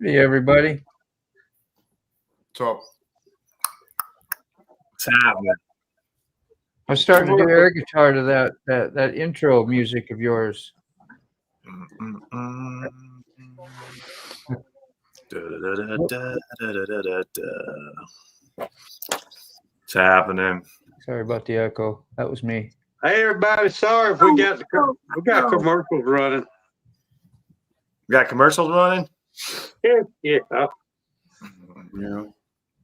Hey, everybody. So, I'm starting to do air guitar to that intro music of yours. What's happening? Sorry about the echo. That was me. Hey, everybody. Sorry if we got commercials running. You got commercials running? Yeah. Yeah.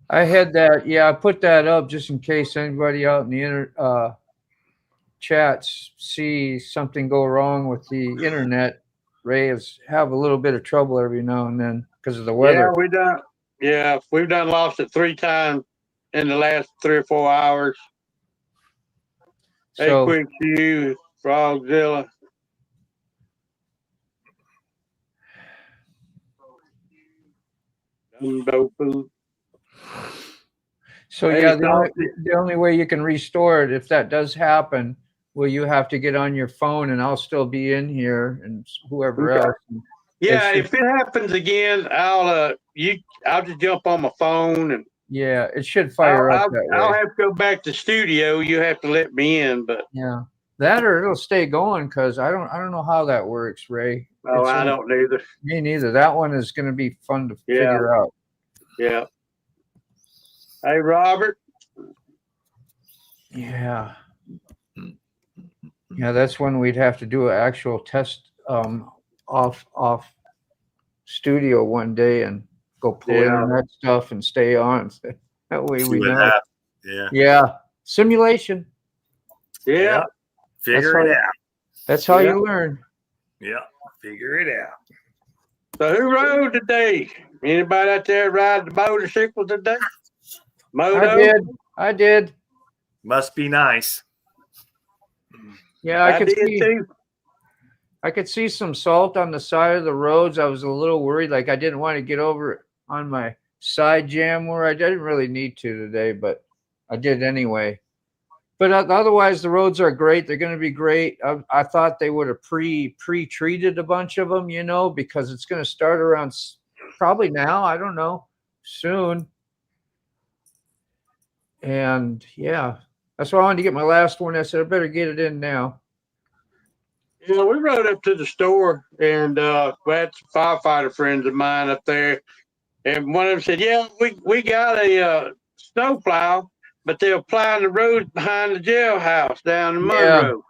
I had that. Yeah, I put that up just in case anybody out in the chats see something go wrong with the internet. Ray have a little bit of trouble every now and then because of the weather. We've done lost it 3 times in the last 3 or 4 hours. Hey, So, quick to you, Frogzilla. So Hey, yeah, the only way you can restore it, if that does happen, well, you have to get on your phone, and I'll still be in here, and whoever else. Yeah, if it happens again, I'll just jump on my phone and yeah, it should fire up that way. I'll have to go back to studio. You have to let me in, but yeah, that or it'll stay going because I don't know how that works, Ray. Oh, I don't either. Me neither. That one is going to be fun to figure out. Yeah. Hey, Robert. Yeah. Yeah, that's when we'd have to do an actual test off studio one day and go pull internet stuff and stay on. That way we know. Yeah. Simulation. Yeah. Figure it out. That's how you learn. Yeah. Figure it out. So who rode today? Anybody out there ride the motorcycle today? Moto? I did. Must be nice. Yeah, I could see some salt on the side of the roads. I was a little worried. Like I didn't want to get over on my side jam where I didn't really need to today, but I did anyway. But otherwise, the roads are great. They're going to be great. I thought they would have pre-treated a bunch of them, because it's going to start around probably now. I don't know, soon. And yeah, that's why I wanted to get my last one. I said I better get it in now. Yeah, we rode up to the store and we had some firefighter friends of mine up there, and one of them said, "Yeah, we got a snowplow, but they're plowing the roads behind the jailhouse down in Monroe."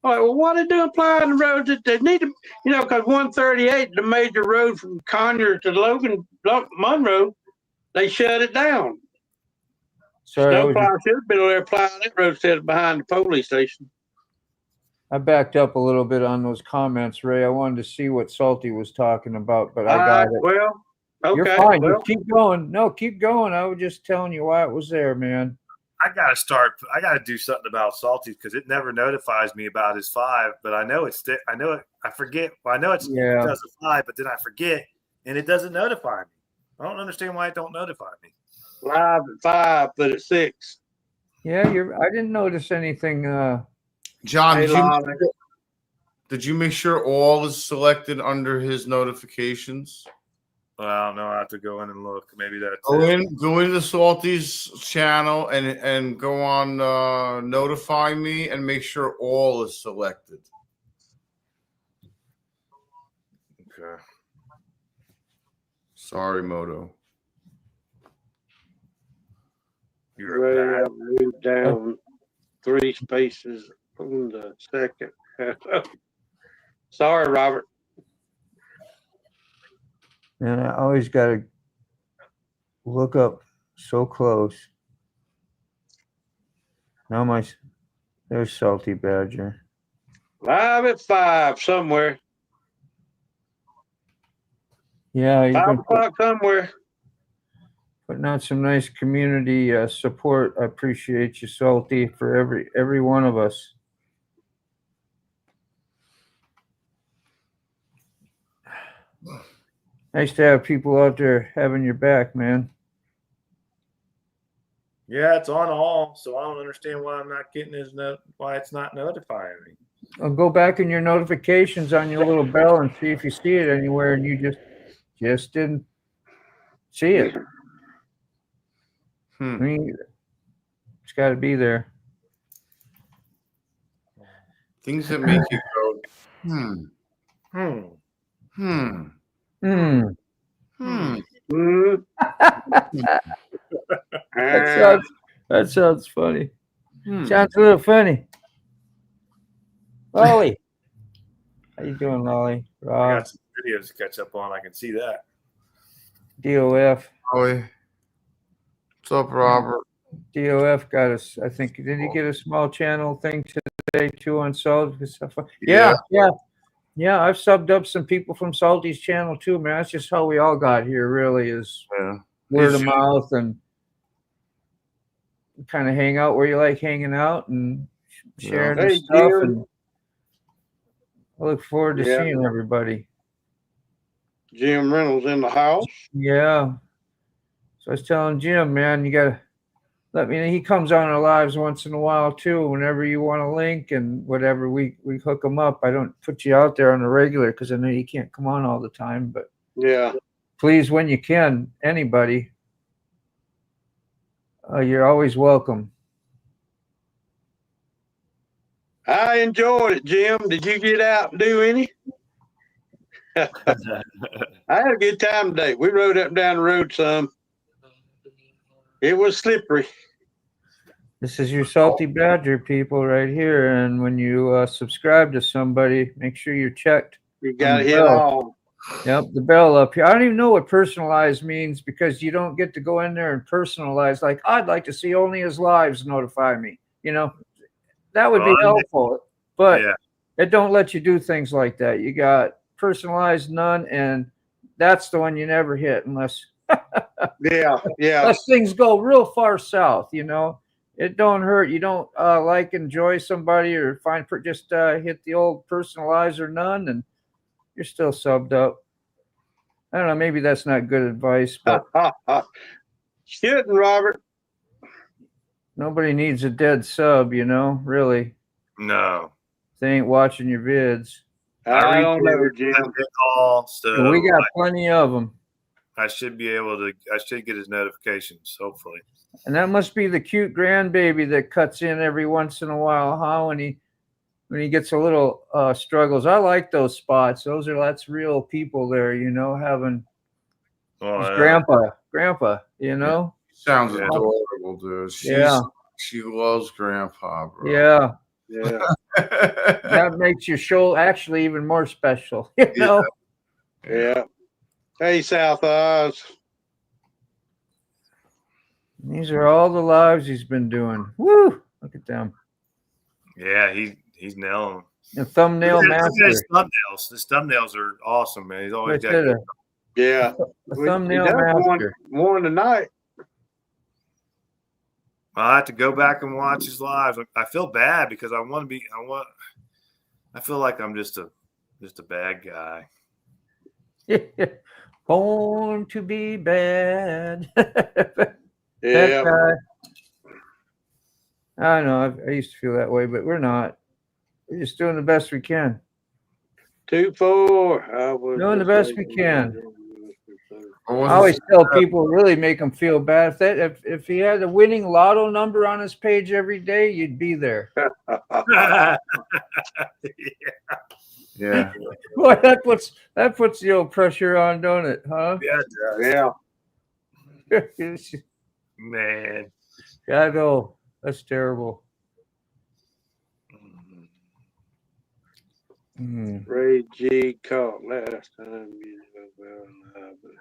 All right, well, what are they doing plowing the roads? They need to, because 138, the major road from Conyers to Monroe, they shut it down. Snowplow should have been over there plowing that road instead of behind the police station. I backed up a little bit on those comments, Ray. I wanted to see what Salty was talking about, but I got it. Well, okay. You're fine. Just keep going. No, keep going. I was just telling you why it was there, man. I got to do something about Salty because it never notifies me about his 5, but I know it's, I forget. Well, I know it does a 5, but then I forget and it doesn't notify me. I don't understand why it don't notify me. Live at 5, but at 6. Yeah, I didn't notice anything. John, did you make sure all is selected under his notifications? Well, I don't know. I have to go in and look. Maybe that's go into Salty's channel and go on notify me and make sure all is selected. Okay. Sorry, Moto. You're moved down 3 spaces on the second. Sorry, Robert. Man, I always got to look up so close. Now there's Salty Badger. Live at 5 somewhere. Yeah, 5 o'clock somewhere. Putting out some nice community support. I appreciate you, Salty, for every one of us. Nice to have people out there having your back, man. Yeah, it's on all, so I don't understand why I'm not getting why it's not notifying me. I'll go back in your notifications on your little bell and see if you see it anywhere, and you Just didn't see it. I Hmm. mean, it's got to be there. Things that make you go, Hmm. hmm. Mm. Mm. That sounds funny. Hmm. Sounds a little funny. Lolly. How you doing, Lolly? I Rob, got some videos to catch up on. I can see that. DOF. Ollie. What's up, Robert? DOF got us. I think, did he get a small channel thing today too on Salt? Yeah. I've subbed up some people from Salty's channel too, man. That's just how we all got here, really, is Yeah. word of mouth and kind of hang out where you like hanging out and sharing Hey, the stuff. Jim. And I look forward to Yeah. seeing everybody. Jim Reynolds in the house. Yeah. So I was telling Jim, man, you gotta let me know. He comes on our lives once in a while too. Whenever you want to link and whatever, we hook him up. I don't put you out there on a regular because I know you can't come on all the time. But Yeah. please, when you can, anybody, you're always welcome. I enjoyed it, Jim. Did you get out and do any? I had a good time today. We rode up and down the road some. It was slippery. This is your Salty Badger people right here. And when you subscribe to somebody, make sure you're checked. You got to the hit bell. all. Yep, the bell up here. I don't even know what personalized means because you don't get to go in there and personalize. Like, I'd like to see only his lives notify me. You know, that would be helpful. But Yeah. it don't let you do things like that. You got personalized none, and that's the one you never hit unless Yeah. unless things go real far south. You know, it don't hurt. You don't enjoy somebody or just hit the old personalize or none, and you're still subbed up. I don't know. Maybe that's not good advice, but Shouldn't, Robert. nobody needs a dead sub. You know, really. No. They ain't watching your vids. I don't know, Jim. All, so We got plenty of them. I should be able to. I should get his notifications. Hopefully. And that must be the cute grandbaby that cuts in every once in a while, huh? When he gets a little struggles. I like those spots. That's real people there, you know, having his grandpa, you know. Sounds Yeah. adorable, dude. She loves Grandpa, bro. Yeah. Yeah. That makes your show actually even more special, you know. Yeah. Hey, South Oz. These are all the lives he's been doing. Woo! Look at them. Yeah, he's nailing them. The thumbnail Look at master. his thumbnails. His thumbnails are awesome, man. He's always got good. Yeah. The thumbnail master. One tonight. I have to go back and watch his lives. I feel bad because I feel like I'm just a bad guy. Born to be bad. Yeah. I know. I used to feel that way, but we're not. We're just doing the best we can. 2-4. Doing the best we can. I I always tell people, really make them feel bad. If he had a winning lotto number on his page every day, you'd be there. Yeah. Boy, that puts the old pressure on, don't it? Huh? Yeah, it does. Yeah. Man. I know. That's terrible. Ray G caught last time.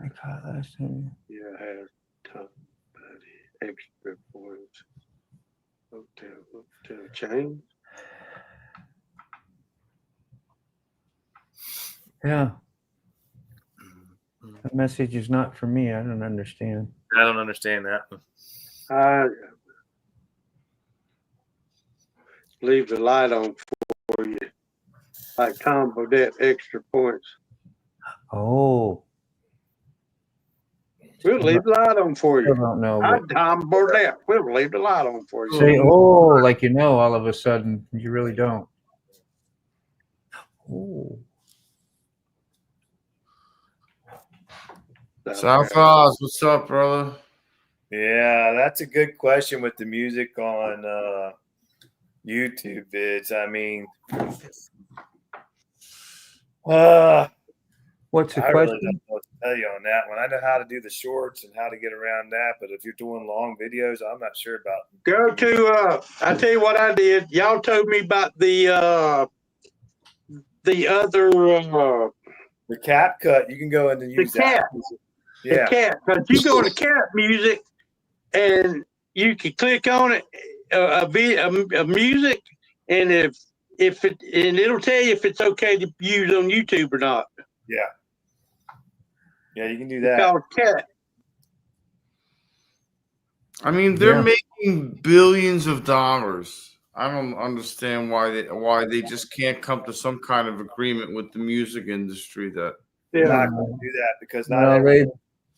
I caught last time. Yeah, has ton of extra points. Hotel chain. Yeah. That message is not for me. I don't understand. I don't understand that. Leave the light on for you. Like Tom Bodette, extra points. Oh. We'll leave the light on for I you. don't know. I'm Tom Bodette. We'll leave the light on for you. Say, oh, like you know, all of a sudden. You really don't. Oh. South Oz, what's up, brother? Yeah, that's a good question with the music on YouTube vids. I mean, What's the I really don't question? know what to tell you on that one. I know how to do the shorts and how to get around that, but if you're doing long videos, I'm not sure about. Go to I tell you what I did. Y'all told me about the other The CapCut. You can go in and the use that. cat. The Yeah, cat. Because you go to cat music and you can click on it, a music, and if it and it'll tell you if it's okay to use on YouTube or not. yeah, you can do It's that. called cat. I mean, they're Yeah. making billions of dollars. I don't understand why they just can't come to some kind of agreement with the music industry that They're Yeah. not going to do that because not No, every, they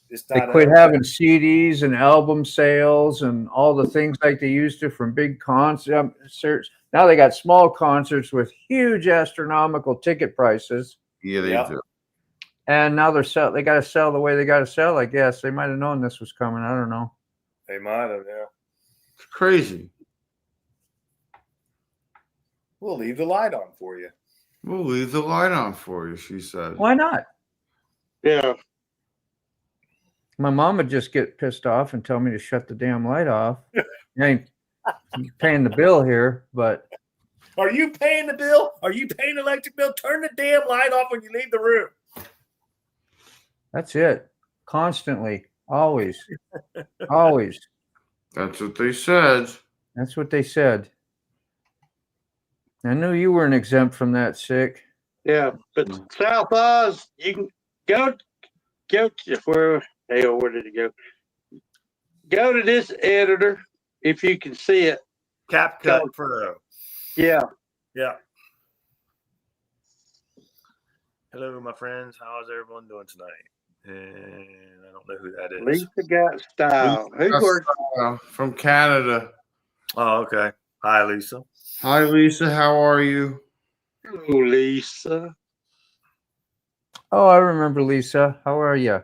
it's they not quit every- having CDs and album sales and all the things like they used to from big concerts. Now they got small concerts with huge astronomical ticket prices, yeah they Yeah. do. and now they got to sell the way they got to sell. I guess they might have known this was coming. I don't know. They might have. Yeah, It's crazy. we'll leave the light on for you. We'll leave the light on for you, she said. Why not? Yeah. My mom would just get pissed off and tell me to shut the damn light off. I ain't paying the bill here, but Are you paying the bill? Are you paying the electric bill? Turn the damn light off when you leave the room. that's it. Constantly, always, always. That's what they said. That's what they said. I knew you weren't exempt from that, sick. Yeah. But South Oz, you can go to where did it go? Go to this editor if you can see it. CapCut Pro. Yeah. Yeah. Hello, my friends. How is everyone doing tonight? And I don't know who that is. Lisa got style. Who's working? From Canada. Oh, okay. Hi, Lisa. Hi, Lisa. How are you? Hello, Lisa. Oh, I remember Lisa. How are you?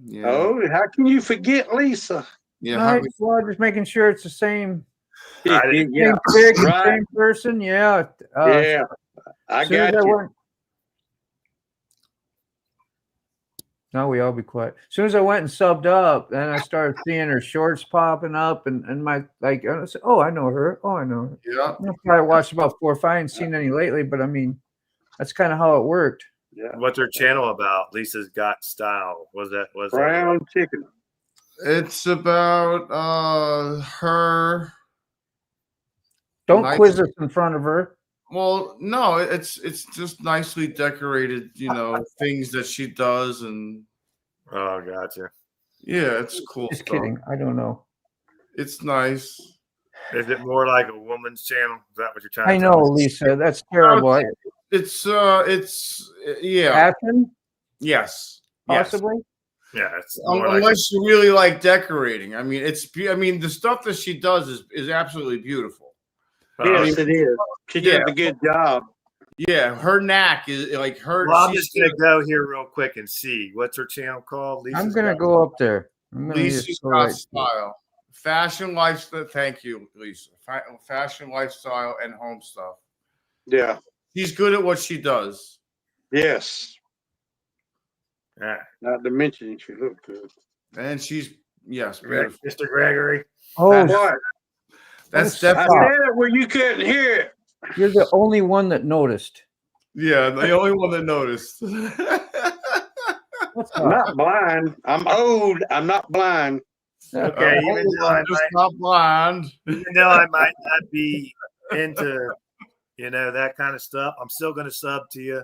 Yeah. Oh, how can you forget Lisa? Yeah. Nice. Well, just making sure it's the same. I didn't- Yeah. Same chick, Right. same person. Yeah. Yeah. I Soon as got I you. went, no, we all be quiet. As soon as I went and subbed up, then I started seeing her shorts popping up, and my like, I said, oh, I know her. Oh, I know her. Yeah. I watched about 4 or 5. I ain't seen any lately, but I mean, that's kind of how it worked. Yeah. What's her channel about? Lisa's Got Style. Was that? Brown chicken. It's about her. Don't Nice. quiz us in front of her. Well, no, it's just nicely decorated, things that she does, and Oh, gotcha. yeah, it's cool Just stuff. kidding. I don't know. It's nice. Is it more like a woman's channel? Is that what you're trying I to know, tell me? Lisa. That's terrible. It's yeah, Passion, yes, yes. possibly. Yeah, it's more like Unless you really like decorating. I mean, the stuff that she does is absolutely beautiful. Yes, it is. She does a good job. Yeah, her knack is like her. Well, I'm she's just gonna go here real quick and see what's her channel called. Lisa's I'm gonna Got- go up there. I'm gonna Lisa's just go got right- style, fashion lifestyle. Thank you, Lisa. Fashion lifestyle and home stuff. Yeah. She's good at what she does. Yes. Yeah. Not to mention she looked good. And she's beautiful. Mr. Gregory. Oh, What? That's Oh, I definitely said it where you couldn't hear it. you're the only one that noticed. the only one that noticed. What's I'm not blind. I'm old. I'm not blind. Okay, even though I just not blind. even though I might not be into, that kind of stuff, I'm still gonna sub to you,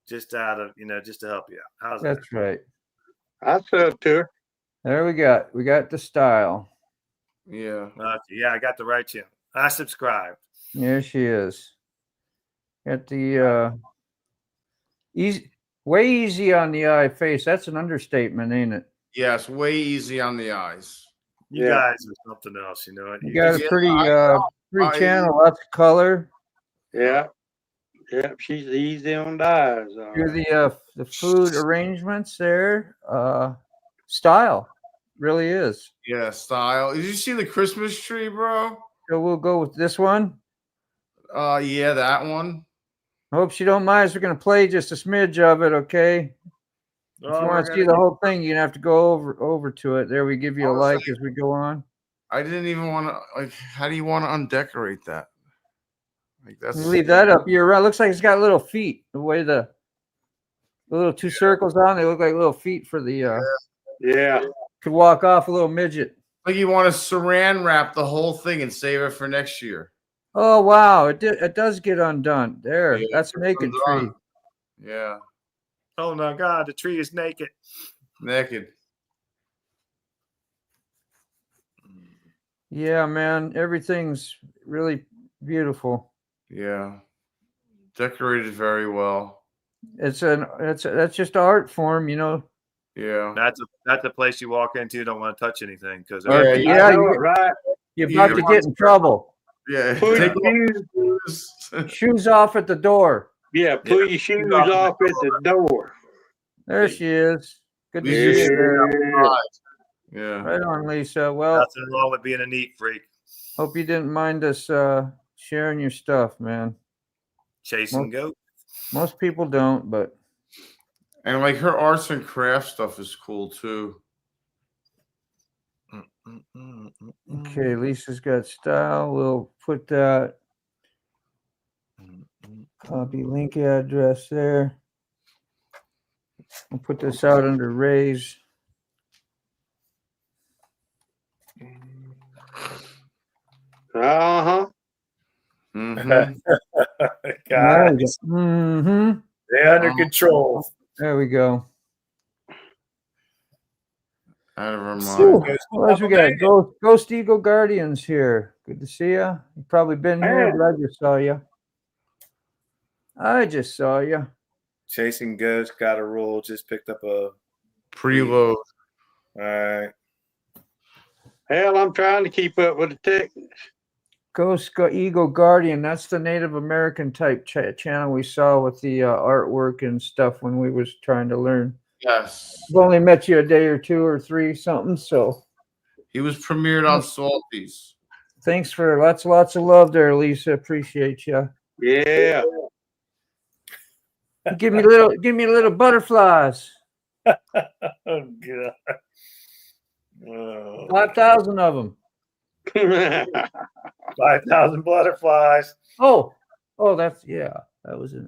just out of, just to help you out. How's that? That's right. I said to her. There we got the style. Yeah. Okay, yeah, I got the right channel. I subscribed. There she is. Got the way easy on the eye face. That's an understatement, ain't it? Yes, way easy on the eyes. You Yeah. guys are something else, you know. You got a Yeah, pretty I pretty channel, lots of color. Yeah. Yeah. She's easy on the eyes. Here's the food arrangements there. style. Really is. Yeah, style. Did you see the Christmas tree, bro? So we'll go with this one. Yeah, that one. I hope she don't mind. We're going to play just a smidge of it, okay? If you want to see the whole thing, you're going to have to go over to it. There, we give you a like as we go on. I didn't even want to, like, how do you want to undecorate that? Like, that's Leave that up. You're right. Looks like it's got little feet. The way the little two circles on, they look like little feet for the Yeah. could walk off a little midget. like you want to saran wrap the whole thing and save it for next year. Oh wow, it does get undone. There, Yeah, that's a naked tree. undone. Yeah, Oh my God, the tree is naked. naked. Yeah, man, everything's really beautiful. Yeah, decorated very well. That's just an art form, you know. Yeah, That's a place you walk into. You don't want to touch anything because Yeah, Yeah, I know it, right. you're about to get in trouble. yeah. Put Take your off- Shoes off at the door. put your shoes off at the door. There she is. Good to Leave see your you. shoes yeah. Right on, Lisa. Well, nothing wrong with being a neat freak. hope you didn't mind us sharing your stuff, man. Chasing goat. Most people don't, but And like her arts and crafts stuff is cool too. okay, Lisa's got style. We'll put that copy link address there. We'll put this out under Ray's. Uh-huh. Mhm. God, Mm-hmm. they're under control. There we go. Out of her Whew. mind. What else we got? Ghost Eagle Guardians here. Good to see you. You've probably been here, Hey. but I just saw you. I just saw you. Chasing ghosts got a roll. Just picked up a. Preload. All right. Hell, I'm trying to keep up with the tech. Eagle Guardian. That's the Native American type channel we saw with the artwork and stuff when we was trying to learn. Yes. I've only met you a day or two or three something, so He was premiered on Salties. thanks for lots of love there, Lisa. Appreciate you. Yeah. Give me little butterflies. Oh God. Oh, 5,000 of them. 5,000 butterflies. Oh, that was it.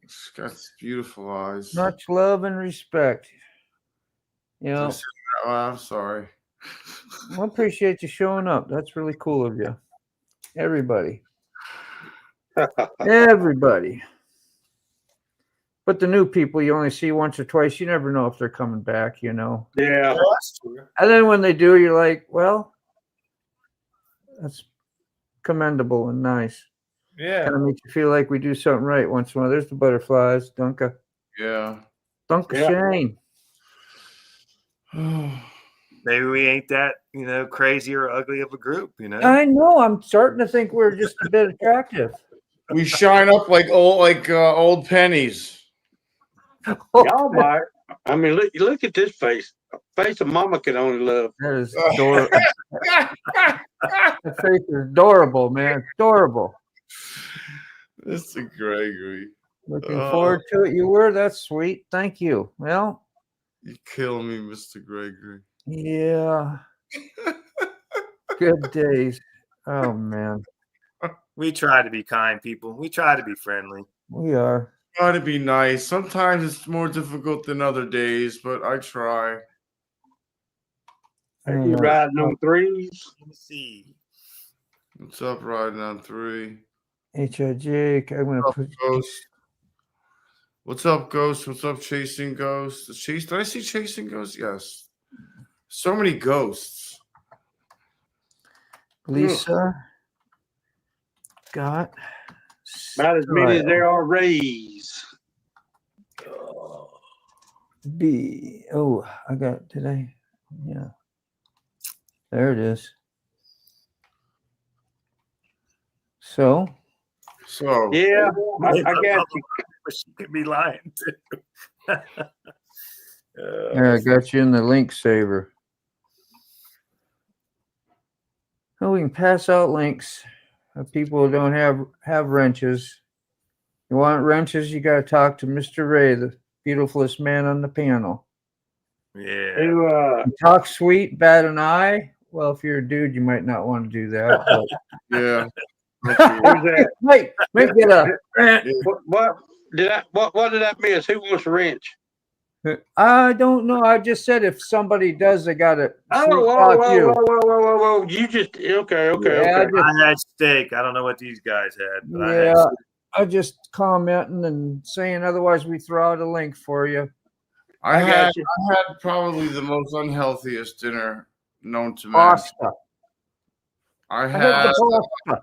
It's got beautiful eyes. Much love and respect. You know, Oh, I'm sorry. I appreciate you showing up. That's really cool of you. Everybody. Everybody. But the new people you only see once or twice. You never know if they're coming back, you know. Yeah. That's true. And then when they do, you're like, well, that's commendable and nice. Yeah. Kind of makes you feel like we do something right once in a while. There's the butterflies. Dunka. Yeah. Dunka Yeah. Shane. Maybe we ain't that, crazy or ugly of a group, I know. I'm starting to think we're just a bit attractive. We shine up like old pennies. Y'all might. I mean, look at this face. A face a mama can only love. That is adorable. That face is adorable, man. Adorable. Mr. Gregory. Looking forward to it. You were. That's sweet. Thank you. Well, You kill me, Mr. Gregory. yeah. Good days. Oh, man. We try to be kind people. We try to be friendly. We are. Try to be nice. Sometimes it's more difficult than other days, but I try. You riding on threes? Let me see. What's up, riding on 3? HIJ. I'm going to put. Ghost. What's up, Ghost? What's up, Chasing Ghost? Did I see Chasing Ghost? Yes. So many ghosts. Lisa. Got. About as many as there are rays. B. Oh, I got today. Yeah. There it is. So. Yeah, I got you. She could be lying too. Yeah, I got you in the link saver. Oh, we can pass out links. People who don't have wrenches. You want wrenches? You got to talk to Mr. Ray, the beautifulest man on the panel. Yeah. Who, Talk sweet, bat an eye. Well, if you're a dude, you might not want to do that. But Yeah. who's that? might get a. What did I miss? Who wants a wrench? I don't know. I just said if somebody does, they got to. Whoa. You just okay. Yeah, I had steak. I don't know what these guys had. But I had Yeah, I just commenting and saying. Otherwise, we throw out a link for you. I got had you. probably the most unhealthiest dinner known to man. Pasta. I I had had the pasta.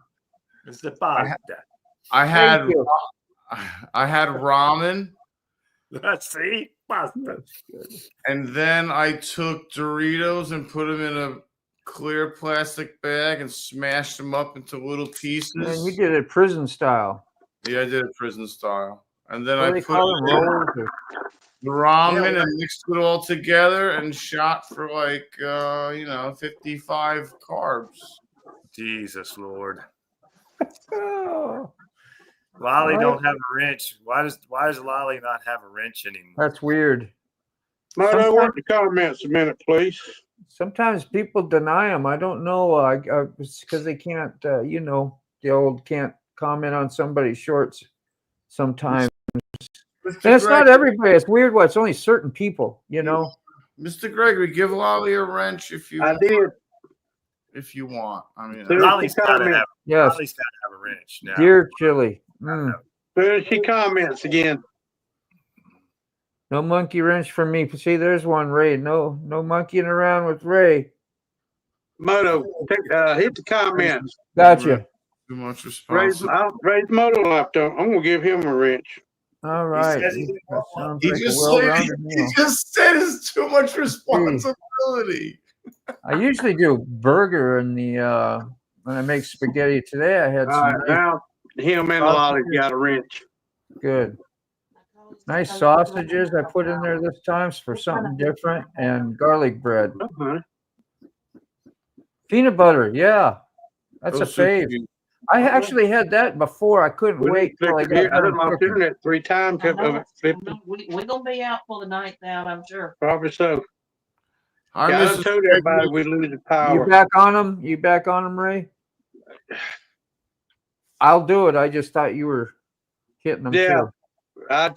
It's the pasta. I had Thank you. I had ramen, Let's see. Pasta. and then I took Doritos and put them in a clear plastic bag and smashed them up into little pieces. And you did it prison style. Yeah, I did it prison style. And then What do I they put call them, rolls or- the ramen Yeah, and mixed it all together and shot for like 55 carbs. Jesus Lord. Oh, Lolly Right. don't have a wrench. Why does Lolly not have a wrench anymore? that's weird. Moto, work the comments a minute, please. Sometimes people deny them. I don't know. It's because they can't. The old can't comment on somebody's shorts. Sometimes Mr. and it's not Greg- everybody. It's weird. It's only certain people. Mr. Gregory, give Lolly a wrench if you I did. if you want. I mean, Dude. Lolly's got to comment. have. Yes, Lolly's got to have a wrench now. dear chili. Mm. Soon as she comments again. No monkey wrench for me. See, there's one, Ray. No monkeying around with Ray. Moto, hit the comments. Gotcha. too much Raise responsibility. Moto laptop. I'm gonna give him a wrench. All right. says he didn't That want one. sounds He like a just said well-rounded he meal. just said it's too much responsibility. I usually do burger in the when I make spaghetti. Today I had All some right, now him and Lolly got a wrench. good, nice sausages I put in there this time for something different, and garlic bread, Uh-huh. peanut butter. Yeah, that's Those a fave. two- I actually had that before. I couldn't We wait till I got I done done lost cooking. internet 3 times. I know. Kept flipping. We're gonna be out for the night now, I'm sure. Probably so. Hi, Yeah, I Mrs. done told everybody we losing You power. back on them? You back on them, Ray? I'll do it. I just thought you were hitting them Yeah. too.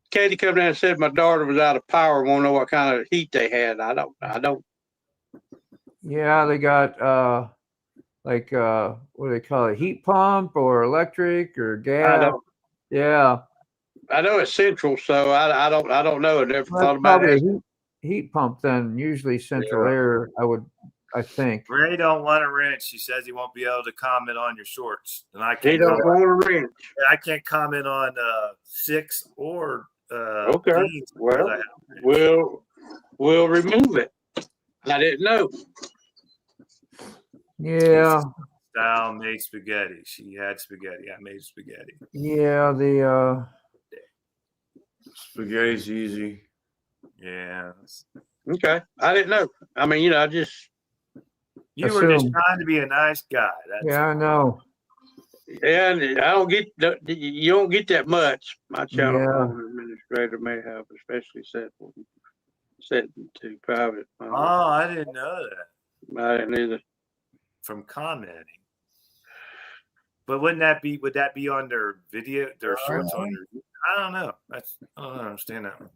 Katie come down and said my daughter was out of power. Won't know what kind of heat they had. I don't. Yeah, they got what do they call it? Heat pump or electric or I gas? don't. Yeah, I know it's central, so I don't know. I never well, thought that's about probably a it. heat pump then. Usually central air. I think. Ray don't want a wrench. He says he won't be able to comment on your shorts, and I He can't. don't want a wrench. I can't comment on 6 or Okay. teens because Well, I have a wrench. we'll remove it. I didn't know. Yeah, Style made spaghetti. She had spaghetti. I made spaghetti. yeah. The Spaghetti's easy. Yeah. Okay, I didn't know. I mean, I just You were just Assume. trying to be a nice guy. That's yeah, I know. and I don't get you don't get that much. My channel Yeah. phone administrator may have, especially set to private. Oh, I didn't know that I didn't either. from commenting. But would that be on their video, their shorts on their? I don't know. I don't understand that one.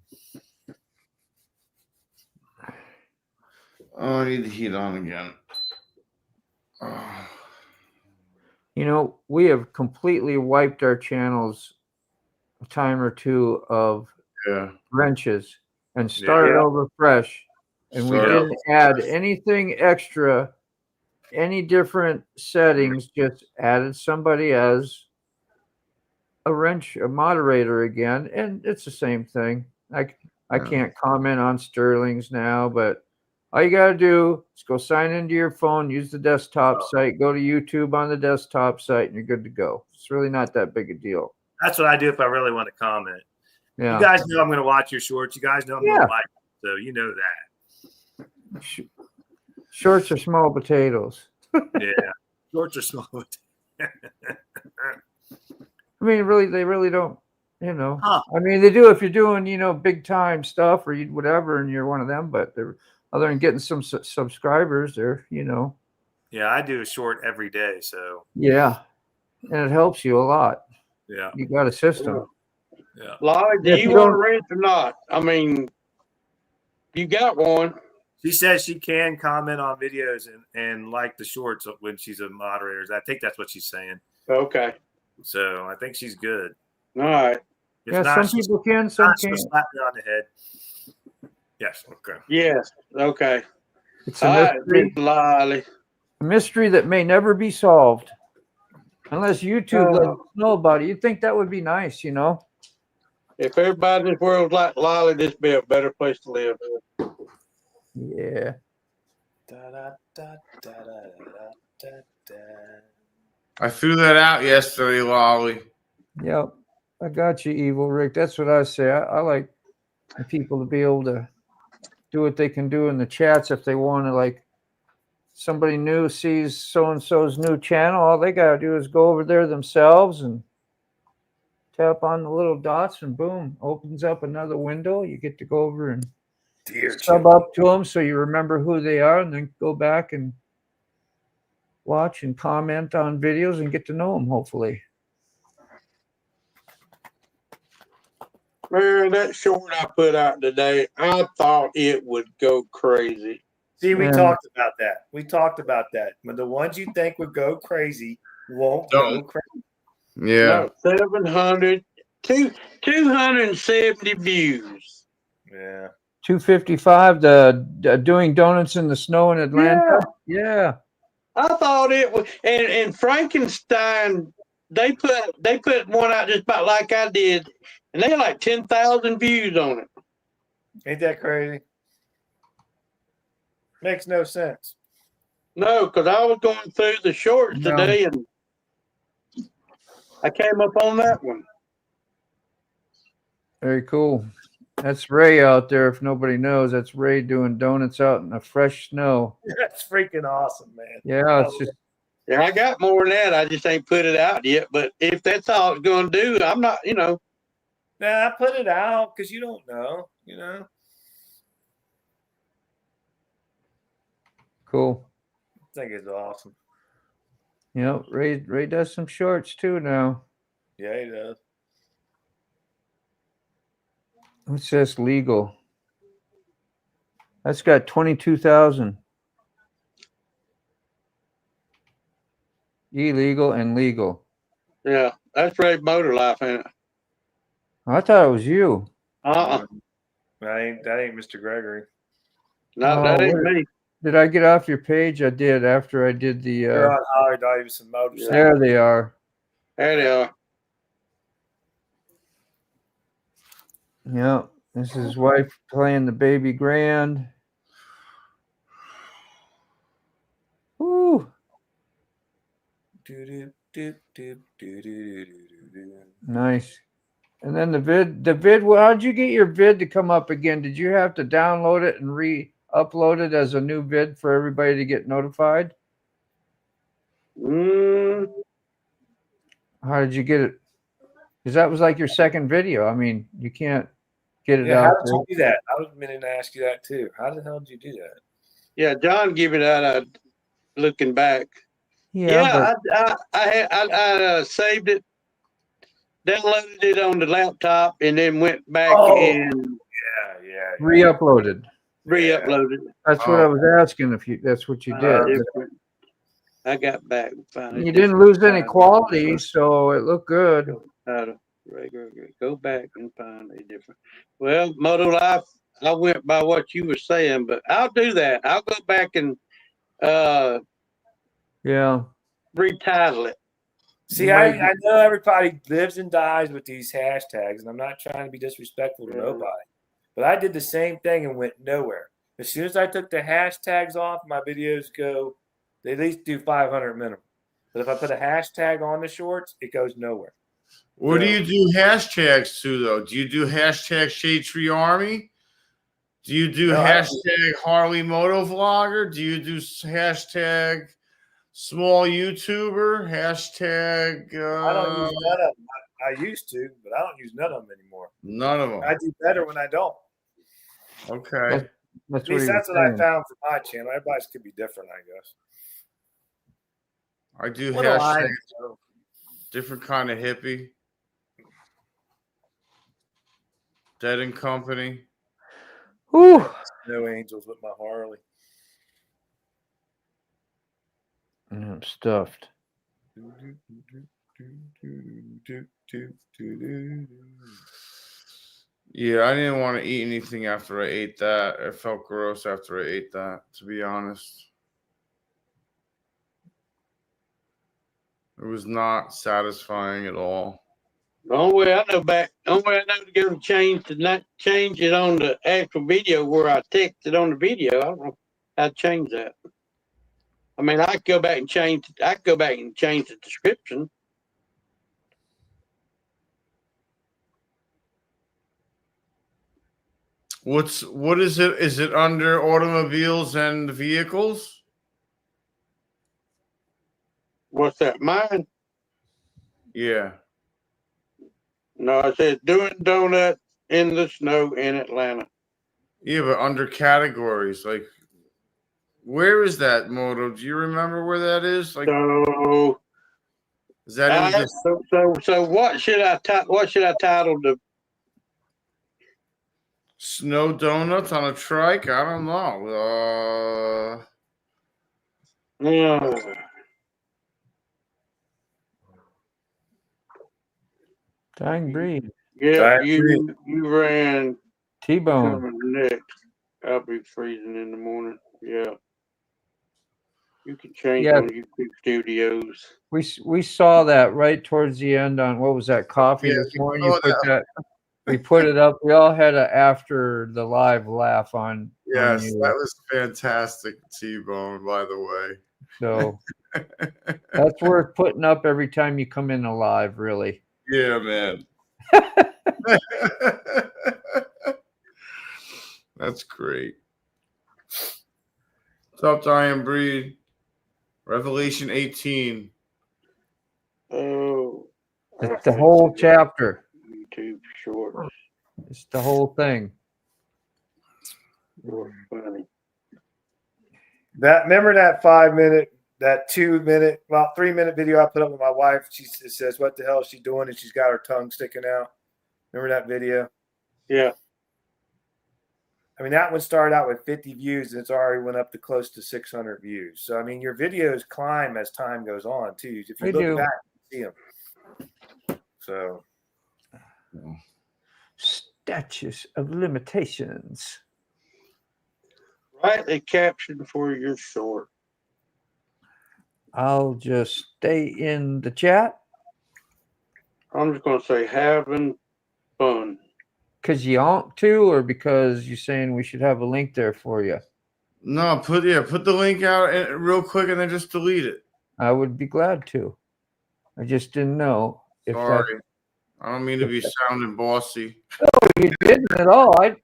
Oh, I need the heat on again. Oh. We have completely wiped our channels a time or two of Yeah. wrenches and started over fresh. And we Start didn't add anything extra, any different settings, just added somebody as a wrench, a moderator again. And it's the same thing. I Yeah. can't comment on Sterling's now, but all you got to do is go sign into your phone, use the desktop site, go to YouTube on the desktop site, and you're good to go. It's really not that big a deal. That's what I do if I really want to comment. Yeah. You guys know I'm going to watch your shorts. You guys know I'm going Yeah. to like it, so you know that. Shorts are small potatoes. Yeah, shorts are small. I mean, really, they really don't, you know. Huh. I mean, they do if you're doing, you know, big time stuff or whatever, and you're one of them. But they're, other than getting some subscribers, they're, you know. Yeah, I do a short every day, so Yeah, and it helps you a lot. yeah, You got a system. yeah. Lolly, do If you you want a don't- ranch or not? I mean, you got one. She says she can comment on videos and like the shorts when she's a moderator. I think that's what she's saying. Okay. So I think she's good. All right. If Yeah, not, some she's people can, some not, she'll can't. slap me on the head. Yes. Okay. Yes. Okay. It's a All right, mystery, Miss Lolly. a mystery that may never be solved unless YouTube lets us know about it. You'd think that would be nice, you know. If everybody in this world's like Lolly, this would be a better place to live. Yeah. I threw that out yesterday, Lolly. Yep. I got you, Evil Rick. That's what I say. I like people to be able to do what they can do in the chats if they want to, like somebody new sees so-and-so's new channel. All they got to do is go over there themselves and tap on the little dots and boom, opens up another window. You get to go over and Dear sub up to them so you remember who they are and then go back and watch and comment on videos and get to know them, hopefully. Man, that short I put out today, I thought it would go crazy. See, we Yeah. talked about that. We talked about that. But the ones you think would go crazy won't go Don't. crazy. Yeah. No, 270 views. Yeah. 255, the doing donuts in the snow in Atlanta. Yeah. I thought it was, and Frankenstein, they put one out just about like I did, and they had like 10,000 views on it. Ain't that crazy? Makes no sense. No, because I was going through the shorts No. today, and I came up on that one. Very cool. That's Ray out there. If nobody knows, that's Ray doing donuts out in the fresh snow. That's freaking awesome, man. Yeah, it's just Yeah, I got more than that. I just ain't put it out yet. But if that's all it's going to do, I'm not, Nah, I put it out because you don't know, cool. I think it's awesome. Yep, Ray does some shorts too now. Yeah, he does. What's this legal? That's got 22,000. Illegal and legal. Yeah, that's Ray Motor Life, ain't it? I thought it was you. Uh-uh. That ain't Mr. Gregory. No, Oh, that ain't wait. me. Did I get off your page? I did after I did the. You're on Holly Davidson Motorcycle. There they are. There they are. Yeah, this is his wife playing the baby grand. Woo. Nice. And then the vid, well, how'd you get your vid to come up again? Did you have to download it and re-upload it as a new vid for everybody to get notified? Mm, How did you get it? Because that was like your second video. I mean, you can't get it Yeah, out how did there. you do that? I was meaning to ask you that too. How the hell did you do that? yeah, John gave it out. Looking back. Yeah, Yeah, I saved it, downloaded it on the laptop, and then went back Oh. and Yeah. re-uploaded. re-uploaded. That's what I was asking. If you, that's what you did. Different. I got back. Finally. You didn't lose any quality, so it looked good. Go back and find a different. Well, Moto Life, I went by what you were saying, but I'll do that. I'll go back and Yeah. retitle it. See, You might- I know everybody lives and dies with these hashtags, and I'm not trying to be disrespectful to nobody, but I did the same thing and went nowhere. As soon as I took the hashtags off, my videos go, they at least do 500 minimum. But if I put a hashtag on the shorts, it goes nowhere. What do you do hashtags to though? Do you do hashtag Shade Tree Army? Do you do hashtag Harley Moto Vlogger? Do you do hashtag small YouTuber? Hashtag I don't use none of them. I used to, but I don't use none of them anymore. none of them. I do better when I don't. Okay. That's At least that's what I found for my channel. Everybody's could be different, I guess. I do What do I hashtag do? different kind of hippie. Dead and Company. Whew. No angels with my Harley. I'm stuffed. Yeah, I didn't want to eat anything after I ate that. It felt gross after I ate that, to be honest. It was not satisfying at all. The only way I know to go to not change it on the actual video where I text it on the video. I don't know how to change that. I mean, I could go back and change the description. What is it? Is it under automobiles and vehicles? What's that? Mine? Yeah. No, I said doing donut in the snow in Atlanta. Yeah, but under categories, like where is that moto? Do you remember where that is? Like, So, is that in this? so what should I title the? Snow donuts on a trike? I don't know. Dying breed. Yeah, you ran T-bone. coming next. I'll be freezing in the morning. Yeah. You can change on YouTube Studios. We saw that right towards the end on what was that coffee Yeah, this we morning? You saw put that. We put it up. We all had a after the live laugh on. Yes, on you. that was fantastic, T-Bone, by the way. So that's worth putting up every time you come in alive, really. Yeah, man. That's great. What's up, Dying Breed? Revelation 18. Oh. It's the whole chapter. YouTube shorts. It's the whole thing. You're funny. Remember that 5 minute, that 2 minute, well, 3 minute video I put up with my wife? She says, "What the hell is she doing?" And she's got her tongue sticking out. Remember that video? Yeah. I mean, that one started out with 50 views and it's already went up to close to 600 views. So, I mean, your videos climb as time goes on, too. If you look back, you see them. So, Statutes of limitations. Rightly captioned for your short. I'll just stay in the chat. I'm just going to say having fun. Because you ought to, or because you're saying we should have a link there for you? No, put the link out real quick and then just delete it. I would be glad to. I just didn't know if Sorry. I don't mean to be sounding bossy. you didn't at all. I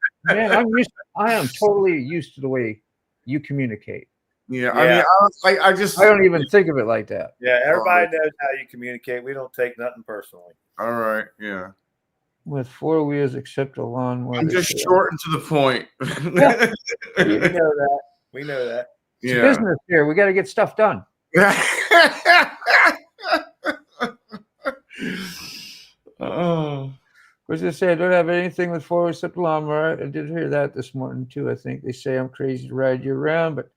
am totally used to the way you communicate. Yeah. I mean, I don't even think of it like that. yeah, everybody knows how you communicate. We don't take nothing personally. All right. Yeah. With 4 wheels, except a lawnmower. I'm just short and to the point. We know that. We know that. It's business here. We got to get stuff done. Oh. As I say, I don't have anything with 4 wheels except a lawnmower. I did hear that this morning, too. I think they say I'm crazy to ride you around, but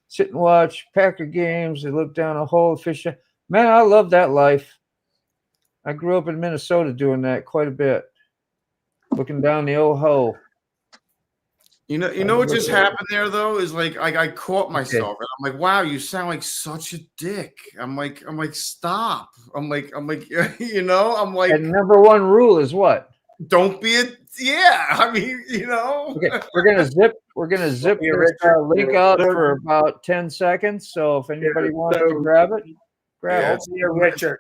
sit and watch Packer games and look down a hole, fish. Man, I love that life. I grew up in Minnesota doing that quite a bit. Looking down the old hole. You know what just happened there though is like I caught myself and I'm like, wow, you sound like such a dick. I'm like, stop. I'm like, you know, I'm like, and number one rule is what? Don't be I mean, you know. Okay, we're gonna zip this link out for about 10 seconds. So if anybody wants to grab it. Grab Yeah, it. it's, Don't be a Richard.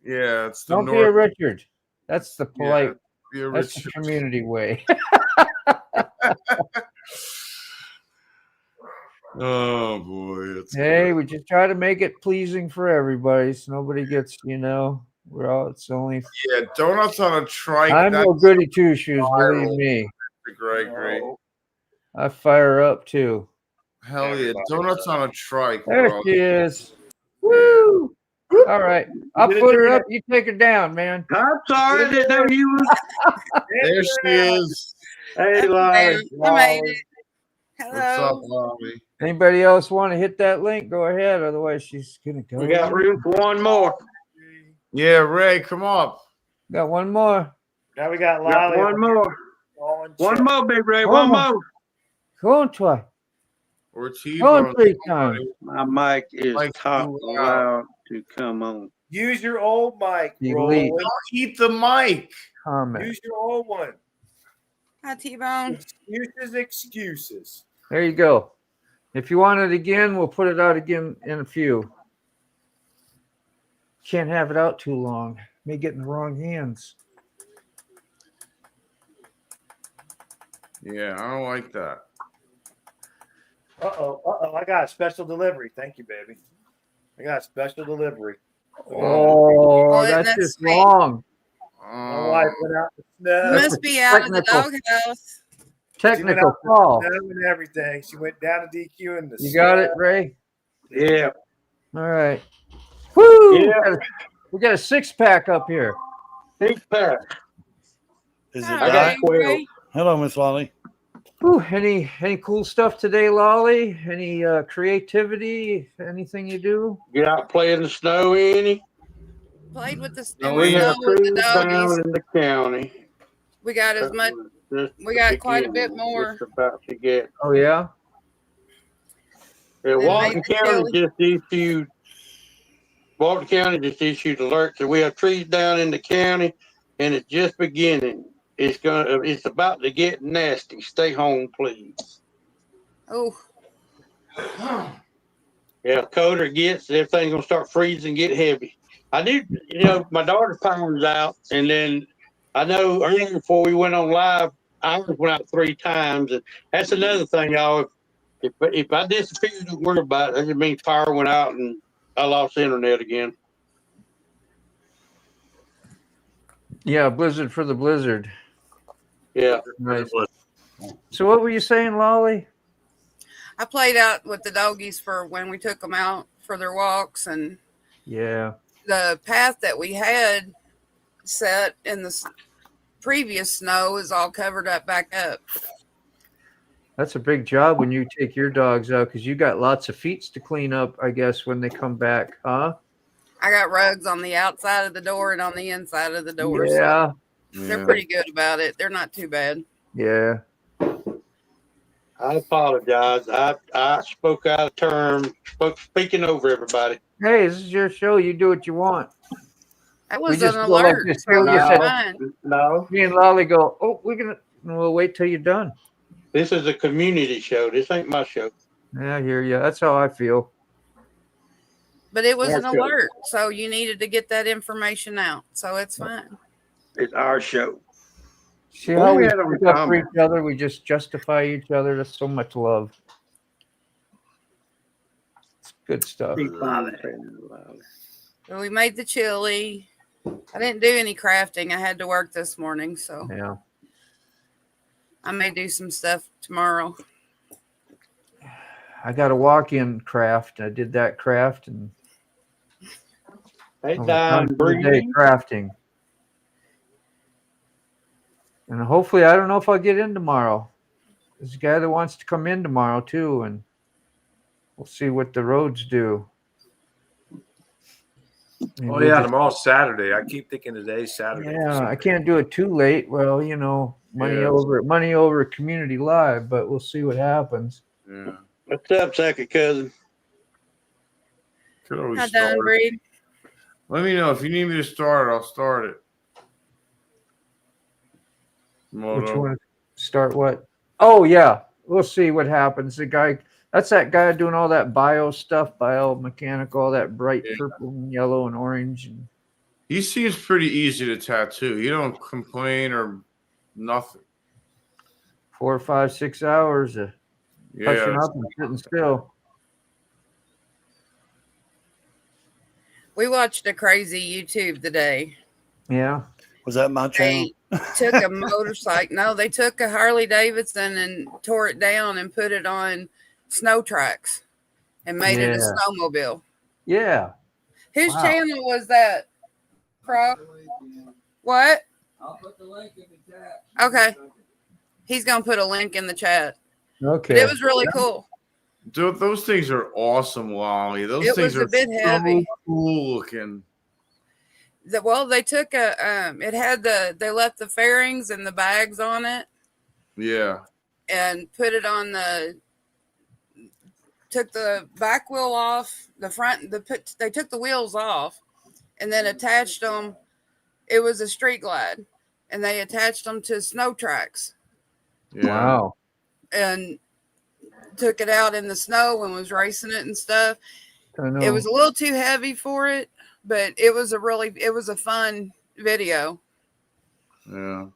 yeah, it's the Don't be a North. Richard. That's the polite. Be a That's the Richard. community way. Oh boy, that's Hey, good. we just try to make it pleasing for everybody, so nobody gets, we're all. It's only. Yeah, donuts on a trike. I'm That's no goody two shoes, viral. believe me. Gregory. I fire up too. Hell yeah, Everybody donuts on a trike, There bro. she is. Woo! All right, I'll did it put her again. up. You take her down, man. I'm sorry, I didn't know you was. There she is. Hey, Up Lolly. and down. I made it. What's up, Hello. Lolly? Anybody else want to hit that link? Go ahead. Otherwise, she's gonna go. We got room for one more. Yeah, Ray, come up. Got one more. Now we got Got Lolly. one more. One One more, Big Ray. One Oh. more. Go on twice. Or T Go on Bone. 3 times. My mic is Mike's top too allowed to come on. Use your old mic, Delete. Roland. Don't eat the mic. Comment. Use your old one. Hi, T-Bone. Excuses. There you go. If you want it again, we'll put it out again in a few. Can't have it out too long. May get in the wrong hands. Yeah, I don't like that. Uh-oh. I got a special delivery. Thank you, baby. I got a special delivery. Oh, Oh, that's that's just sweet. wrong. My wife went out to You snow. That's must be out of the technical. doghouse. Technical call. And everything. She went down to DQ and the You got it, Ray? Yeah. All right. Woo! Yeah. We got a 6-pack up here. Six pack. Is it All I got dark? right, 12. Ray. Hello, Miss Lolly. Whew, any cool stuff today, Lolly? Any creativity? Anything you do? Get out play in the snow, any? Played with the No, in we the have snow with trees the down doggies. in the county. We got as much. We got quite a bit more. Just about to get. Oh yeah. Yeah, They Walton made the County just issued. Walton County just issued alerts that we have trees down in the county, and it's just beginning. It's about to get nasty. Stay home, please. Oh, Yeah, colder it gets, everything's gonna start freezing, get heavy. I did, my daughter found out, and then I know earlier before we went on live, I went out 3 times, and that's another thing, y'all. If I disappear, don't worry about it. That just means power went out and I lost the internet again. Yeah, blizzard for the blizzard. Yeah, Nice. So what were you saying, Lolly? I played out with the doggies for when we took them out for their walks, and Yeah. the path that we had set in the previous snow is all covered up back up. That's a big job when you take your dogs out because you got lots of feet to clean up, I guess, when they come back, huh? I got rugs on the outside of the door and on the inside of the door. So Yeah. they're pretty good about it. They're not too bad. Yeah. I apologize. I spoke out of term, speaking over everybody. Hey, this is your show. You do what you want. That was just an go like alert. this, So you you're said- fine. No, Me and Lolly go, oh, we'll wait till you're done. this is a community show. This ain't my show. Yeah, I hear you. That's how I feel. But it was an That's good. alert. So you needed to get that information out. So it's fine. It's our show. See Well, how we we had a stick up for comment. each other? We just justify each other. That's so much love. It's good stuff. So we made the chili. I didn't do any crafting. I had to work this morning. So Yeah. I may do some stuff tomorrow. I got a walk-in craft. I did that craft and Hey, I was Don done for the day Breeden. crafting. And hopefully, I don't know if I'll get in tomorrow. There's a guy that wants to come in tomorrow too, and we'll see what the roads do. And Oh we'll yeah, just- tomorrow's Saturday. I keep thinking today's Saturday. yeah. I can't do it too late. Well, money Yeah. over community live, but we'll see what happens. Yeah. What's up, second cousin? Could always Hi, start. Don Breed. Let me know if you need me to start it. I'll start it. Which Moto. one? Start what? Oh yeah, we'll see what happens. The guy That's that guy doing all that bio stuff, biomechanical, all that bright Yeah. purple and yellow and orange. And He seems pretty easy to tattoo. He don't complain or nothing. 4, 5, 6 hours of pushing Yeah. up and sitting still. We watched a crazy YouTube today. Yeah. Was that my channel? They took a motorcycle. No, they took a Harley Davidson and tore it down and put it on snow tracks and made it a Yeah. snowmobile. Yeah. Whose Wow. channel was that? Frog? What? I'll put the link in the chat. Okay. He's gonna put a link in the chat. But Okay. it was really cool. Dude, those things are awesome, Wally. Those It things was a are bit heavy. cool looking. Well, they took it had they left the fairings and the bags on it Yeah. and put it on took the back wheel off, the front, they took the wheels off and then attached them. It was a street glide and they attached them to snow tracks Yeah. Wow. and took it out in the snow and was racing it and stuff. I know. It was a little too heavy for it, but it was a fun video. Yeah.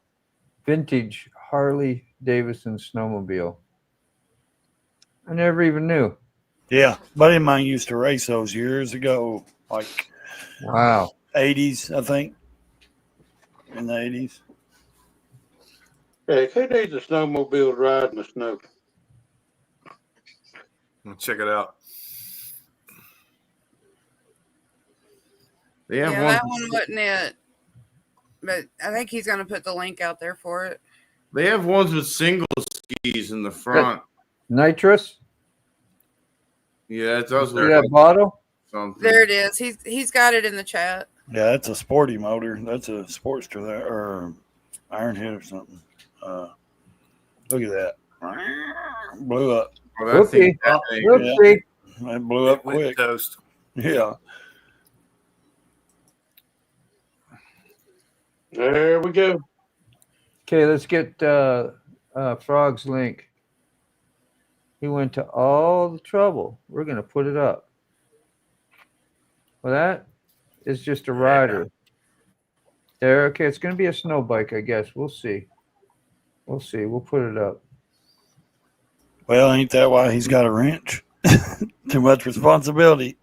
Vintage Harley Davidson snowmobile. I never even knew. Yeah. Buddy of mine used to race those years ago, like Wow. 80s, I think. In the 80s. Hey, who needs a snowmobile to ride in the snow? Check it out. They have Yeah, ones. that one wasn't it. But I think he's gonna put the link out there for it. They have ones with single skis in the front. Nitrous? Yeah, it does See look that like bottle? something. There it is. He's got it in the chat. Yeah, that's a sporty motor. That's a Sportster there, or Iron Head or something. Look at that. Blew up. Oh, that thing- that thing- Whoopsie. It blew up Went quick. toast. Yeah. There we go. Okay, let's get Frog's link. He went to all the trouble. We're going to put it up. Well, that is just a rider. There, okay, it's going to be a snow bike, I guess. We'll see. We'll see. We'll put it up. Well, ain't that why he's got a wrench? Too much responsibility.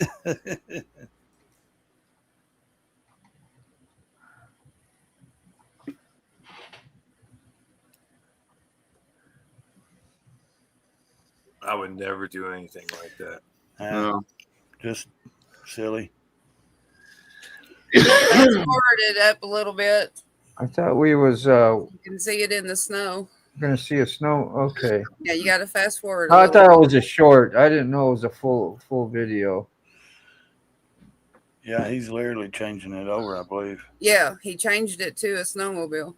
I would never do anything like that. No. Just silly. Fast forward it up a little bit. I thought we was You can see it in the snow. going to see a snow. Okay. Yeah, you got to fast forward. I thought it was a short. I didn't know it was a full video. Yeah, he's literally changing it over, I believe. Yeah, he changed it to a snowmobile.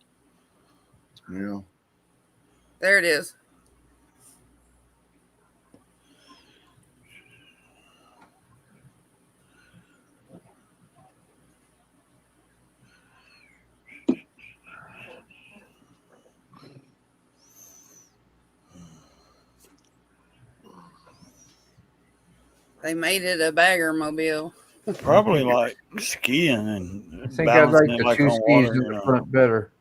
Yeah. There it is. They made it a bagger mobile. Probably like skiing I and think I'd like balancing the it like two on skis water, in you the know. front better.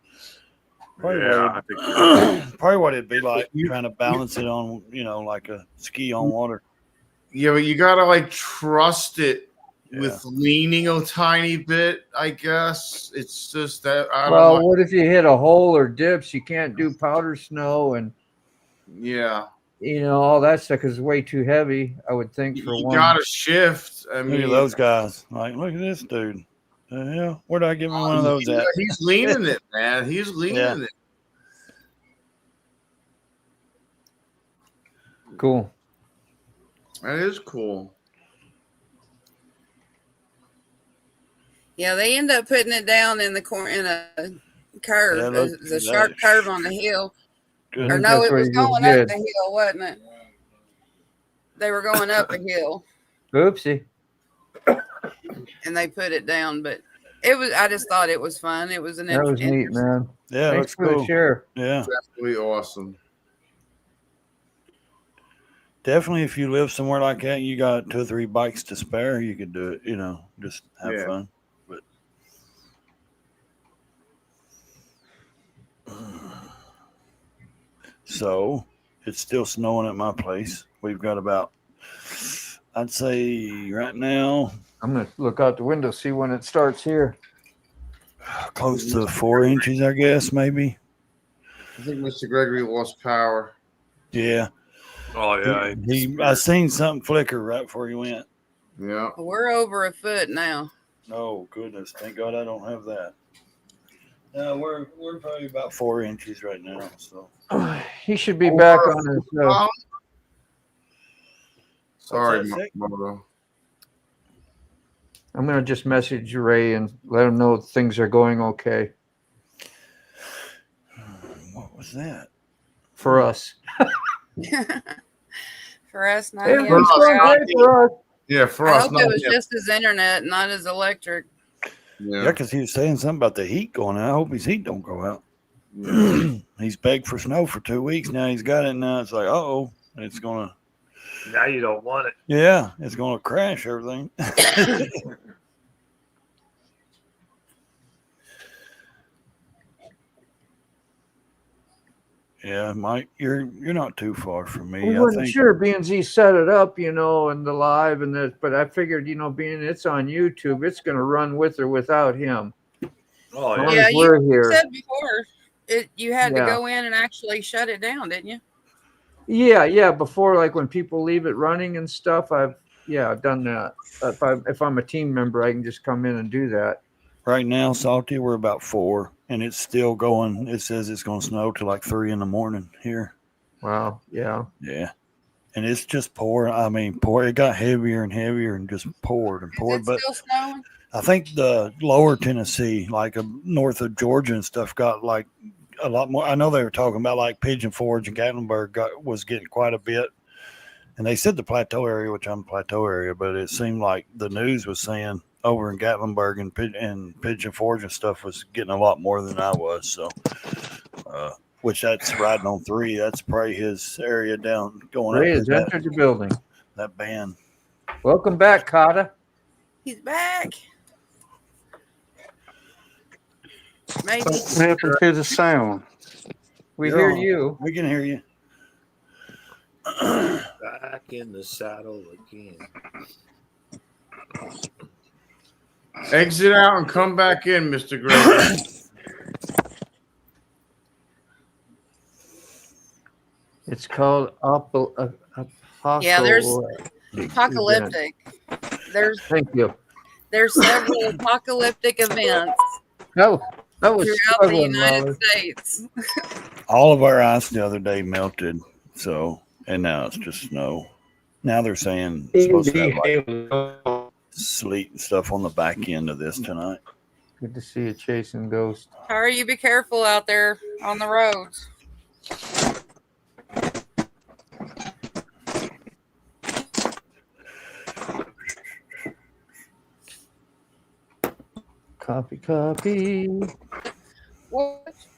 Probably Yeah, what I think probably what it'd be like trying to balance it on, like a ski on water. Yeah, but you gotta like trust it Yeah. with leaning a tiny bit, I guess. It's just that I don't Well, know. what if you hit a hole or dips? You can't do powder snow and Yeah. all that stuff because it's way too heavy. I would think for You one. gotta shift. I Look mean at those guys. Like, look at this dude. The hell? Where'd I get me one of those at? He's leaning it, man. He's leaning Yeah. it. Cool. That is cool. Yeah, they end up putting it down in the corner in a curve, Yeah, the sharp curve on the hill. Good. Or think no, that's it what was he just going up did. the hill, wasn't it? They were going up a hill Oopsie. and they put it down, but I just thought it was fun. It was That was neat, man. Yeah, Thanks looks for the cool. share. Yeah. Absolutely awesome. definitely, if you live somewhere like that, and you got 2 or 3 bikes to spare, you could do it. Just have Yeah. fun. But so it's still snowing at my place. We've got about, I'd say right now, I'm gonna look out the window, see when it starts here. close to 4 inches, I guess, maybe. I think Mr. Gregory lost power. Yeah. Oh yeah. I seen something flicker right before he went. Yeah. We're over a foot now. Oh goodness! Thank God I don't have that. No, we're probably about 4 inches right now. So He should be back on his. Sorry, What's that, Moto. I'm gonna just message Ray and let him know things are going okay what was that? for us. For us, not Hey, him. it's going great for us. Yeah, for I us. hope Not it was him. just his internet, not his electric. Yeah, Yeah. because he was saying something about the heat going out. I hope his heat don't go out. Yeah. He's begged for snow for 2 weeks now. He's got it now. It's like, oh, it's gonna. Now you don't want it. Yeah, it's gonna crash everything. Yeah, Mike, you're not too far from me. I I wasn't think. sure being he set it up, and the live and this, but I figured, being it's on YouTube, it's gonna run with or without him. Oh As yeah. long Yeah, as you we're here. said before you had Yeah. to go in and actually shut it down, didn't you? Yeah. Before, like when people leave it running and stuff, I've done that. If I'm a team member, I can just come in and do that. Right now, Salty, we're about 4, and it's still going. It says it's going to snow till like 3 in the morning here. Wow. Yeah. Yeah, and it's just pouring. I mean, pour. It got heavier and heavier, and just poured and Is poured. it But still snowing? I think the lower Tennessee, like north of Georgia and stuff, got like a lot more. I know they were talking about like Pigeon Forge and Gatlinburg was getting quite a bit. And they said the plateau area, which I'm plateau area, but it seemed like the news was saying over in Gatlinburg and Pigeon Forge and stuff was getting a lot more than I was. So, which that's riding on 3. That's probably his area down going Ray up has to entered the building. that band. Welcome back, Kata. He's back. Maybe. What happened to the sound? We You're hear on. you. We can hear you. Back in the saddle again. Exit out and come back in, Mr. Gregory. It's called Yeah, there's event. apocalyptic. Thank you. There's several apocalyptic events That was throughout the struggling, United Lolly. States. All of our ice the other day melted. So, and now it's just snow. Now they're saying it's supposed to have like sleet and stuff on the back end of this tonight. Good to see you chasing ghosts. Hurry, you be careful out there on the roads. Copy.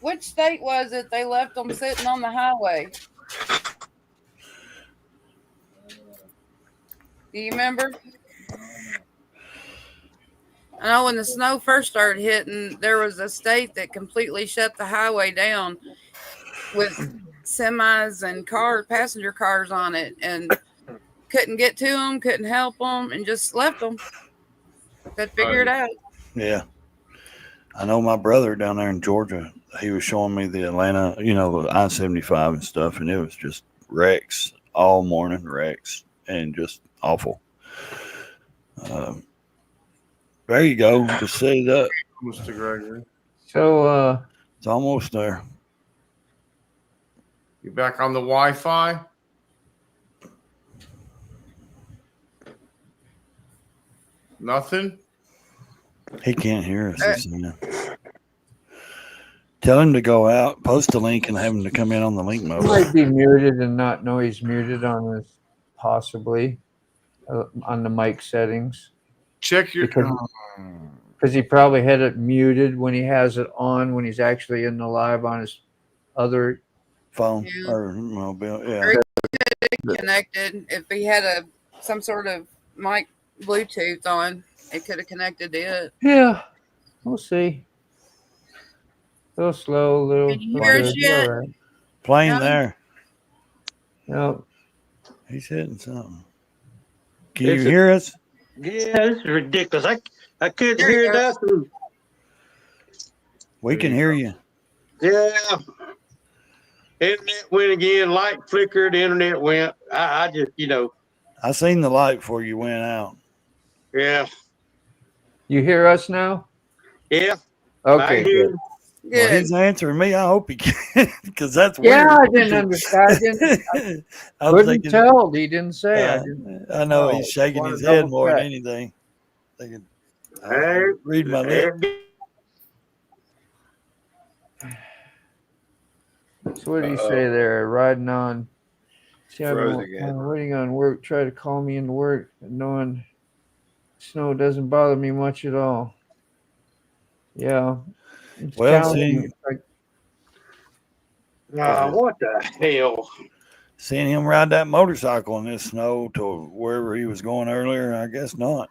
Which state was it they left them sitting on the highway? Do you remember? I know when the snow first started hitting, there was a state that completely shut the highway down with semis and passenger cars on it, and couldn't get to them, couldn't help them, and just left them. Could figure it out. Yeah. I know my brother down there in Georgia, he was showing me the Atlanta, the I-75 and stuff, and it was just wrecks all morning, wrecks, and just awful. There you go. Just set it up. Mr. Gregory. So, It's almost there. You back on the Wi-Fi? Nothing? He can't hear us. He's saying. Tell him to go out, post a link, and have him to come in on the link he mode. might be muted and not know he's muted on this, possibly on the mic settings. Check your. Because he probably had it muted when he has it on when he's actually in the live on his other. Phone Yeah. or mobile. Yeah. Very It connected. If he had some sort of mic Bluetooth on, it could have connected to it. Yeah, we'll see. A little slow, a little. Can you little hear good. us It's all yet? right. Plane No. there. No, He's hitting something. Can It's you a- hear us? Yeah, this is ridiculous. I couldn't There he hear goes. nothing. We can hear you. Yeah. Internet went again. Light flickered. Internet went. I just, I seen the light before you went out. yeah. you hear us now? Yeah. Okay, I hear. good. Well, Good. he's answering me. I hope he can, because that's weird. Yeah, I didn't understand. I didn't, I was couldn't thinking, tell. He didn't say. I didn't. I know Oh, he's shaking wanna his head double more than check. anything. Thinking, Hey, read my lips. So what did he say there? Riding on. See, Froze again. waiting on work. Try to call me into work, knowing snow doesn't bother me much at all. Yeah. It's Well, challenging. see- It's like, What the hell? Seeing him ride that motorcycle in this snow to wherever he was going earlier, I guess not.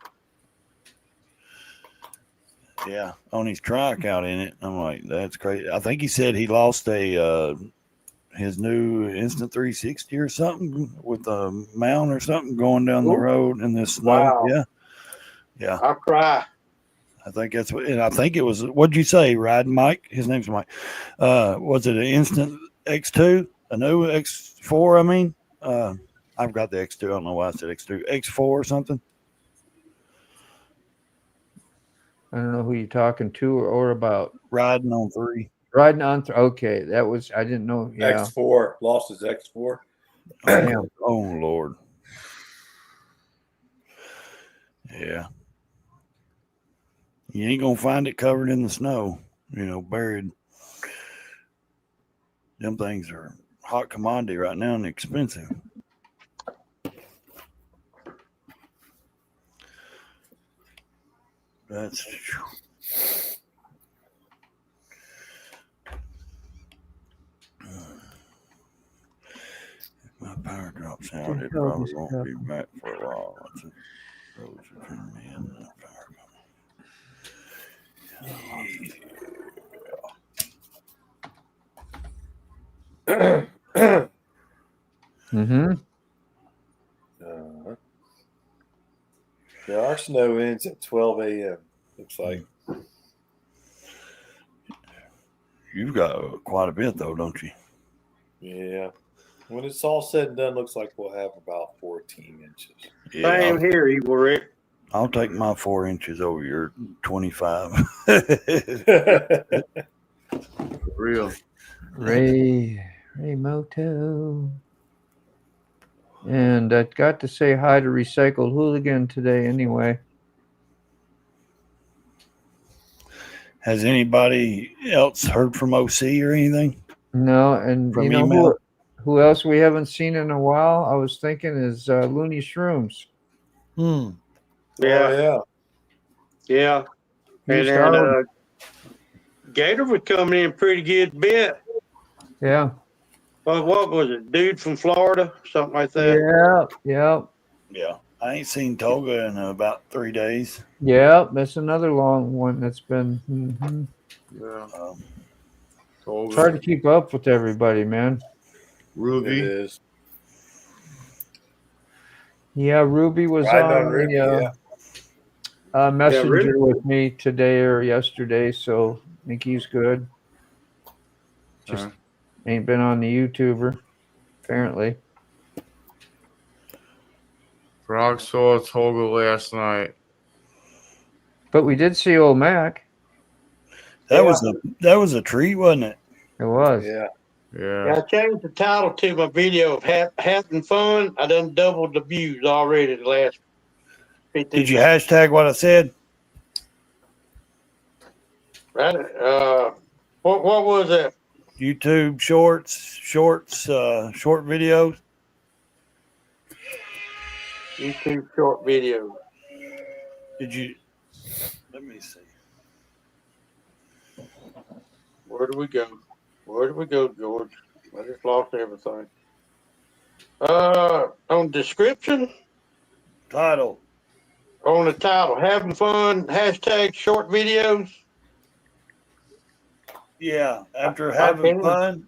Yeah, on his trike out in it. I'm like, that's crazy. I think he said he lost his new Instant 360 or something with a mount or something going down the Ooh. road in this snow. Wow. Yeah. I'll cry. I think that's what, and I think it was, what'd you say, riding Mike? His name's Mike. Was it an Instant X2? A new X4, I mean? I've got the X2. I don't know why I said X2. X4 or something? I don't know who you're talking to or about. Riding on 3. Riding on. Okay, that was. I didn't know. Yeah. X4 lost his X4. Damn. Oh, Lord. Yeah. You ain't going to find it covered in the snow, buried. Them things are hot commodity right now and expensive. That's if my power drops out, it probably won't be back for a while. That's it. Roads are turning me in, the power Mm-hmm. Yeah, our snow ends at 12 a.m. Looks like. You've got quite a bit though, don't you? Yeah. When it's all said and done, looks like we'll have about 14 inches. Yeah, Same here, Evil Rick. I'll take my 4 inches over your 25. Real. Ray Moto. And I got to say hi to Recycled Hooligan today anyway. Has anybody else heard from OC or anything? No, and From you know email? who else we haven't seen in a while? I was thinking is Looney Shrooms. Oh, Yeah. yeah. And He's then solid. Gator was coming in pretty good bit. Yeah. Well, what was it? Dude from Florida? Something like that. Yeah. Yeah. I ain't seen Toga in about 3 days. Yeah. That's another long one that's been. Mhm. Yeah. It's hard to keep up with everybody, man. It Ruby. is. Yeah, Ruby was Riding on on Ruby, the yeah. messenger Ruby. with me today or yesterday, so I think he's good. Just ain't been on the YouTuber, apparently. Frog saw Toga last night. But we did see old Mac. That was a treat, wasn't it? It was. Yeah. Yeah. I changed the title to my video of having fun. I done doubled the views already the last 15 Did you hashtag what I said? Right? What was that? YouTube short videos. YouTube short video. Did you? Let me see. Where do we go? Where do we go, George? I just lost everything. On description, Title. on the title, having fun, hashtag short videos. Yeah, after I having can. fun.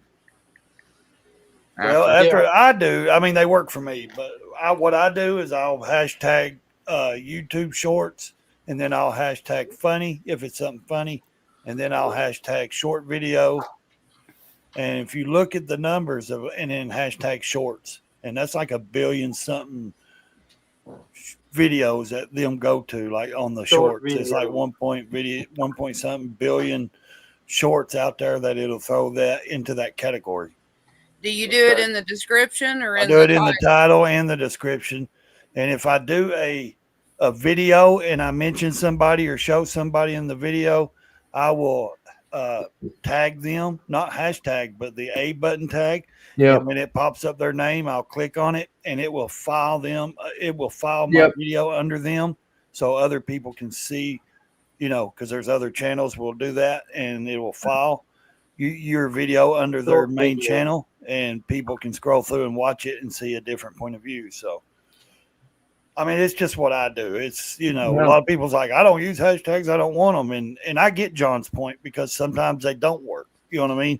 Well, after I do, I mean, they work for me, but what I do is I'll hashtag YouTube shorts, and then I'll hashtag funny if it's something funny, and then I'll hashtag short video. And if you look at the numbers of, and then hashtag shorts, and that's like 1 billion something videos that them go to, like on the Short shorts. It's like 1 point something billion shorts out there that it'll throw that into that category. Do you do it in the description or I in do the it in the title? title and the description. And if I do a video and I mention somebody or show somebody in the video, I will tag them, not hashtag, but the A button tag. Yeah. And when it pops up their name, I'll click on it and it will file them. It will file my Yep. video under them so other people can see, you know, because there's other channels will do that, and it will file your video under their Short main video. channel, and people can scroll through and watch it and see a different point of view. So, I mean, it's just what I do. It's, you know, Yeah. a lot of people's like, I don't use hashtags. I don't want them. And I get John's point because sometimes they don't work. You know what I mean?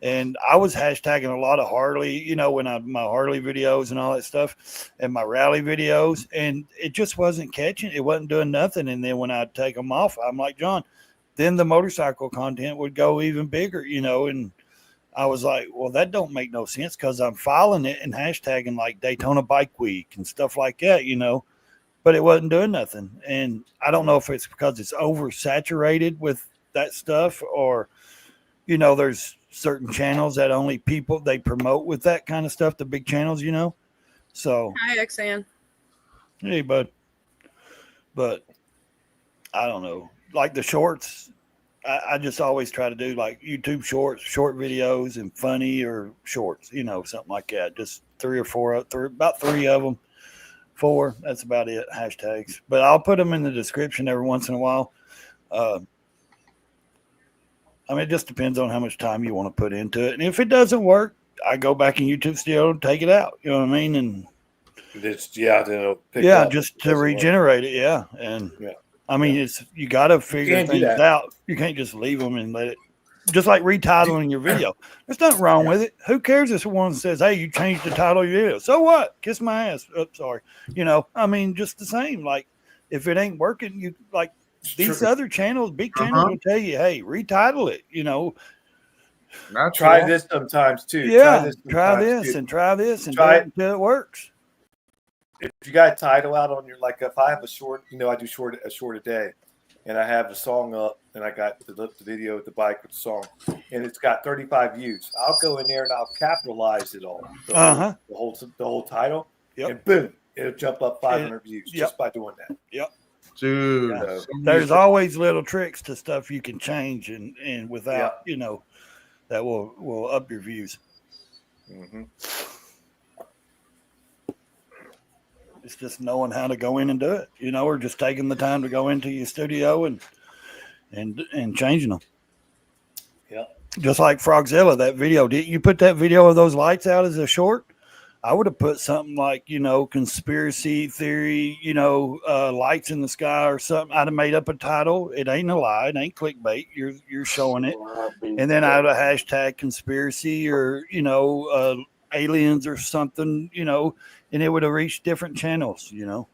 And I was hashtagging a lot of Harley, you know, when my Harley videos and all that stuff and my rally videos, and it just wasn't catching. It wasn't doing nothing. And then when I'd take them off, I'm like, John, then the motorcycle content would go even bigger, you know. And I was like, well, that don't make no sense because I'm filing it and hashtagging like Daytona Bike Week and stuff like that, you know, but it wasn't doing nothing. And I don't know if it's because it's oversaturated with that stuff, or, you know, there's certain channels that only people they promote with that kind of stuff, the big channels, you know. So, Hi, XN. hey, bud. But I don't know. Like the shorts, I just always try to do like YouTube shorts, short videos, and funny or shorts, you know, something like that. Just about three of them, 4. That's about it. Hashtags, but I'll put them in the description every once in a while. I mean, it just depends on how much time you want to put into it. And if it doesn't work, I go back in YouTube Studio and take it out. You know what I mean? And It's, then it'll pick yeah, up. just It to doesn't work. regenerate it. Yeah. And Yeah. I mean, it's, you got to figure can't do things that. out. You can't just leave them and let it, just like retitling your video. There's nothing wrong with it. Who cares if someone says, hey, you changed the title of your video? So what? Kiss my ass. Oops, sorry. You know, I mean, just the same. Like, if it ain't working, you like these True. other channels, big channels will tell you, hey, retitle it, you know. That's Try all. this sometimes too. Yeah, try sometimes, this too. and try this and Try do it until it works. If you got a title out on your, like if I have a short, you know, I do a short a day, and I have the song up, and I got the video with the bike with the song, and it's got 35 views. I'll go in there and I'll capitalize it all. The whole title, Yep. and boom, it'll jump up 500 views just by doing that. Dude. Yeah. So, There's always little tricks to stuff you can change and without, you know, that will up your views. mhm. It's just knowing how to go in and do it, you know, or just taking the time to go into your studio and changing them. Yeah. Just like Frogzilla, that video. Did you put that video of those lights out as a short? I would have put something like, you know, conspiracy theory, you know, lights in the sky or something. I'd have made up a title. It ain't a lie. It ain't clickbait. You're showing it. And then I'd have hashtag conspiracy or, you know, aliens or something, you know, and it would have reached different channels, you know.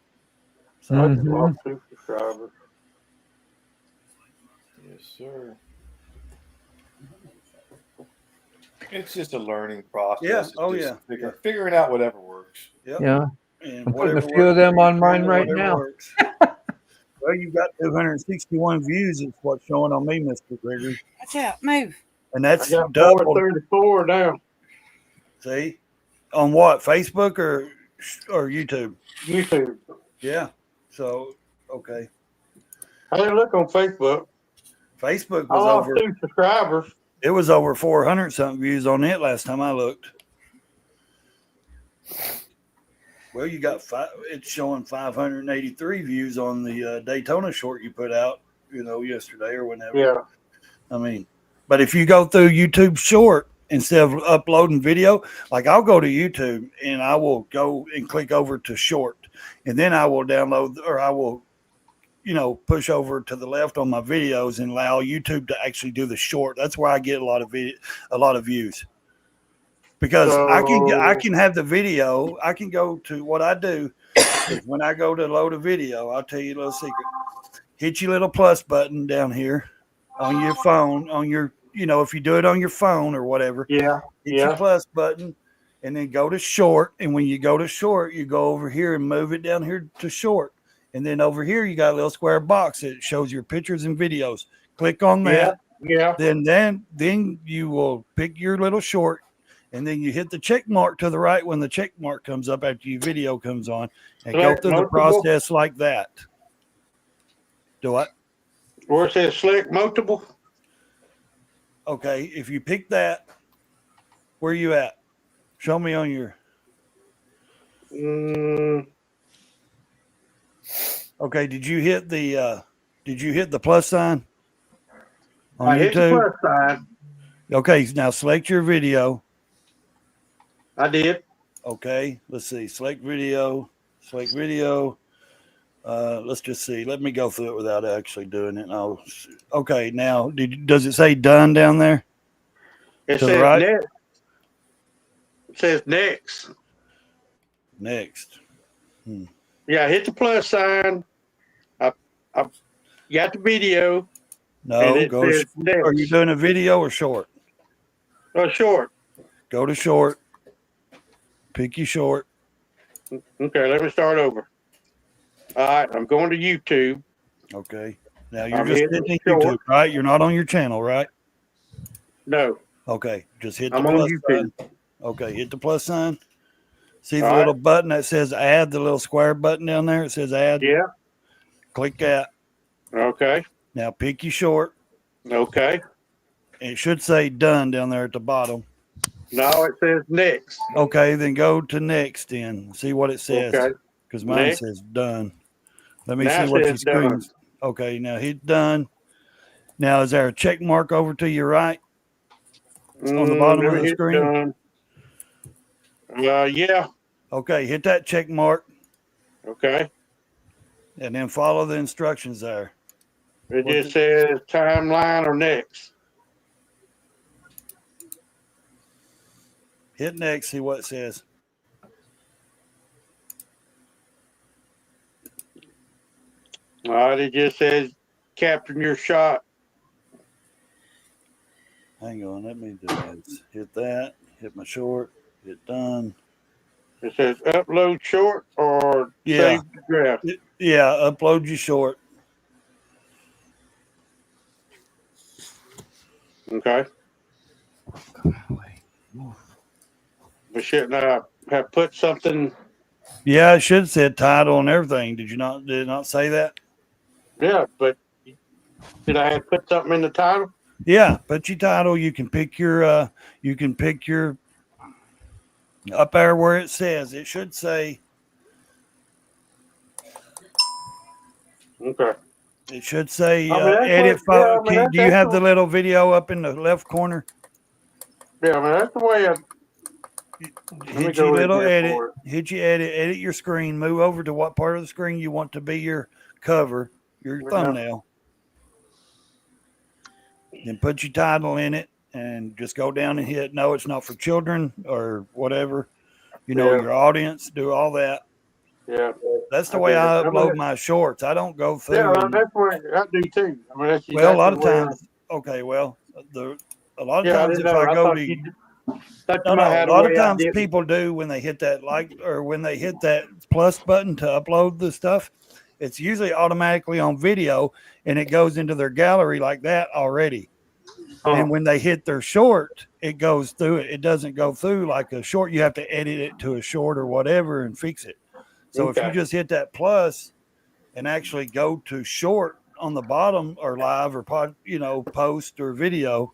So Mhm. 2 subscribers. Yes, sir. It's just a learning process. Yeah. It's Oh, just yeah. figuring out whatever works. Yeah. and I'm putting whatever a few of works them for your on mine channel, right whatever now. works. Well, you've got 261 views is what's showing on me, Mr. Gregory. Watch out. Move. And I that's got double. 434 now. See? On what? Facebook or YouTube? YouTube. Yeah. So, okay. I didn't look on Facebook. Facebook I was lost over. 2 subscribers. It was over 400 something views on it last time I looked. Well, you got it's showing 583 views on the Daytona short you put out, you know, yesterday or whenever. Yeah. I mean, but if you go through YouTube short instead of uploading video, like I'll go to YouTube and I will go and click over to short, and then I will download, or I will, push over to the left on my videos and allow YouTube to actually do the short. That's where I get a lot of views, because I can have the video. I can go to what I do is when I go to load a video, I'll tell you a little secret. Hit your little plus button down here on your phone, on your, if you do it on your phone or whatever. Yeah. Hit your plus button and then go to short. And when you go to short, you go over here and move it down here to short. And then over here, you got a little square box that shows your pictures and videos. Click on that. Yeah. Then you will pick your little short, and then you hit the check mark to the right when the check mark comes up after your video comes on, and go through the process like that. Do what? Where it says select multiple? Okay, if you pick that, where you at? Show me on your. Okay, did you hit the plus sign on I YouTube? hit the plus sign. Okay, now select your video. I did. Okay, let's see. Select video. Let's just see. Let me go through it without actually doing it. Okay, now does it say done down there? It To the says right? next. It says next. Next. Yeah, hit the plus sign. I got the video. No, and it go to says next. Are you doing a video or short? Oh, short. Go to short. Pick your short. Okay, let me start over. All right, I'm going to YouTube. Okay. Now you're I'm just hitting hitting short. YouTube, right? You're not on your channel, right? No, Okay. Just hit the I'm on plus YouTube. sign. Okay, hit the plus sign. See the All right. little button that says add, the little square button down there? It says add. Yeah. Click that. Okay. Now pick your short. Okay. It should say done down there at the bottom. No, it says next. Okay, then go to next then. See what it says. Okay. Because mine Next. says done. Let me Now see it what your says done. screen's. Okay, now hit done. Now is there a check mark over to your right? On the bottom let of me the hit screen? done. Yeah. Okay, hit that check mark Okay. and then follow the instructions there. It just says timeline or next. Hit next, see what it says. All right. It just says capturing your shot. Hang on, let me do this. Hit that, hit my short, hit done. It says upload short or Yeah. save the draft. Yeah, upload your short. Okay. But shouldn't I have put something? Yeah, it should have said title and everything. Did it not say that? Yeah, but did I have put something in the title? Yeah, put your title. You can pick your up there where it says. It should say. Okay. It should say I mean, that's edit what- yeah, photo. I mean, that's- Do you that's have what- the little video up in the left corner? Yeah, I mean, that's the way I. me Hit go your in little here edit. for it. Hit your edit your screen. Move over to what part of the screen you want to be your cover, your Yeah. thumbnail. Then put your title in it and just go down and hit no, it's not for children or whatever. Yeah. Your audience, do all that. Yeah. That's the I way did. I I'm upload gonna- my shorts. I don't go through. Yeah, and- that's what I do too. I mean, that's well, a lot of exactly the way times, okay, well, a lot of I times if didn't know. I go thought to, you thought no, you no, might a have lot the of way I times did it. people do when they hit that or when they hit that plus button to upload the stuff, it's usually automatically on video and it goes into their gallery like that already. Oh. And when they hit their short, it goes through it. It doesn't go through like a short. You have to edit it to a short or whatever and fix it. So if Okay. you just hit that plus and actually go to short on the bottom or live or post or video,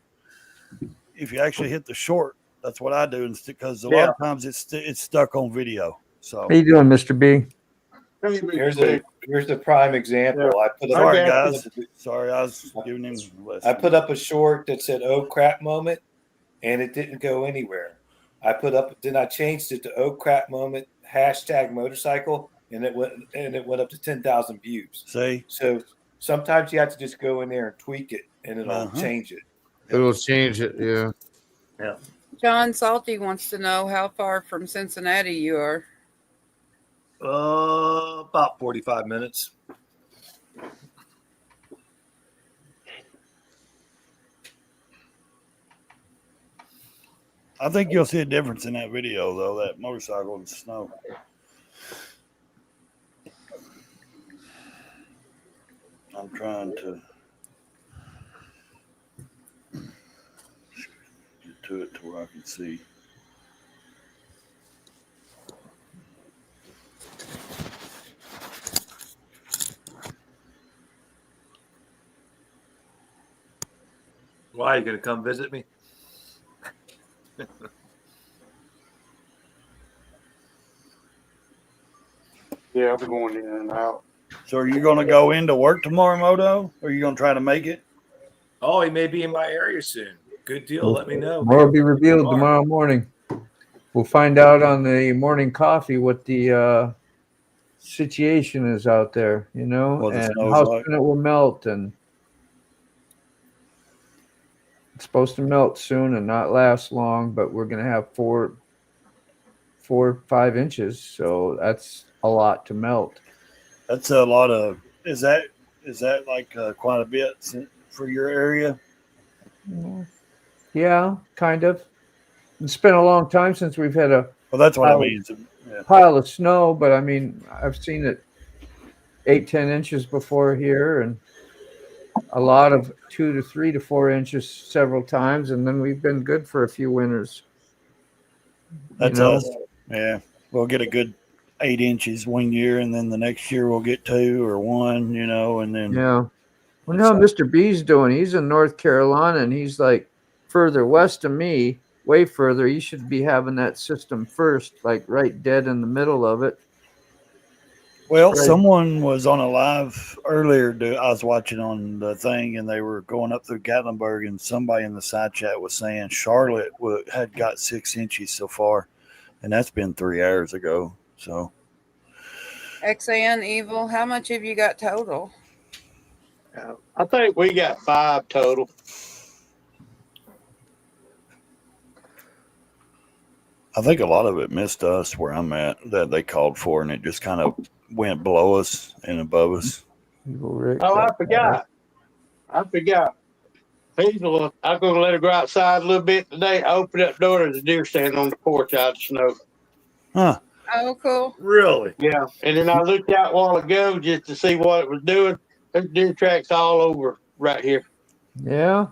if you actually hit the short, that's what I do. Because a lot of times it's stuck on video. So How you doing, Mr. B? Here's the prime example. Yeah. I put up, sorry, Okay. guys. Sorry, I was giving him a lesson. I put up a short that said "Oh crap" moment, and it didn't go anywhere. Then I changed it to oh crap moment #motorcycle, and it went up to 10,000 views. See, So sometimes you have to just go in there and tweak it, and it'll change it. It'll change it. Yeah. John Salty wants to know how far from Cincinnati you are. About 45 minutes. I think you'll see a difference in that video, though, that motorcycle in the snow. I'm trying to get to it to where I can see. Why are you going to come visit me? Yeah, I'll be going in and out. So are you going to go into work tomorrow, Moto? Or are you going to try to make it? Oh, he may be in my area soon. Good deal. Let me know. More will be revealed tomorrow morning. We'll find out on the morning coffee what the situation is out there, you know, What the and snow's how like. soon it will melt. And it's supposed to melt soon and not last long, but we're going to have 4 or 5 inches. So that's a lot to melt. That's a lot of. Is that like quite a bit for your area? Yeah, kind of. It's been a long time since we've had a Well, that's what I mean. pile of snow, but I mean, I've seen it 8-10 inches before here, and a lot of 2 to 3 to 4 inches several times, and then we've been good for a few winters. That's us. Yeah, we'll get a good 8 inches one year, and then the next year we'll get 2 or 1, you know, and then Yeah. Well, no, Mr. B's doing. He's in North Carolina, and he's like further west of me, way further. He should be having that system first, like right dead in the middle of it. Well, Right. someone was on a live earlier. I was watching on the thing, and they were going up through Gatlinburg, and somebody in the side chat was saying Charlotte had got 6 inches so far, and that's been 3 hours ago. So, XAN Evil, how much have you got total? I think we got 5 total. I think a lot of it missed us where I'm at that they called for, and it just kind of went below us and above us. Oh, I forgot. Hazel, I'm going to let her go outside a little bit today. I opened up the door. There's a deer standing on the porch out of the snow. Huh. Oh, cool. Really? Yeah. And then I looked out a while ago just to see what it was doing. There's deer tracks all over right here. Yeah.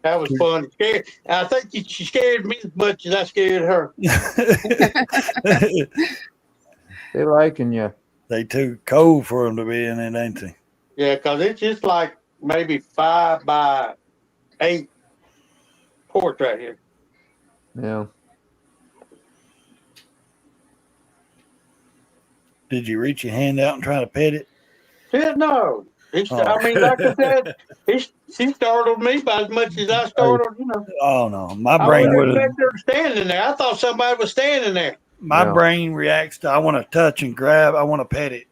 That was fun. Scared. I think she scared me as much as I scared her. They liking you. They too cold for them to be in it, ain't they? Yeah, because it's just like maybe 5 by 8 porch right here. Yeah. Did you reach your hand out and try to pet it? Yeah, no. I mean, like I said, she startled me by as much as I startled, you know. Oh no, my I brain wouldn't would have. expect her standing there. I thought somebody was standing there. My brain reacts to I want to touch and grab. I want to pet it.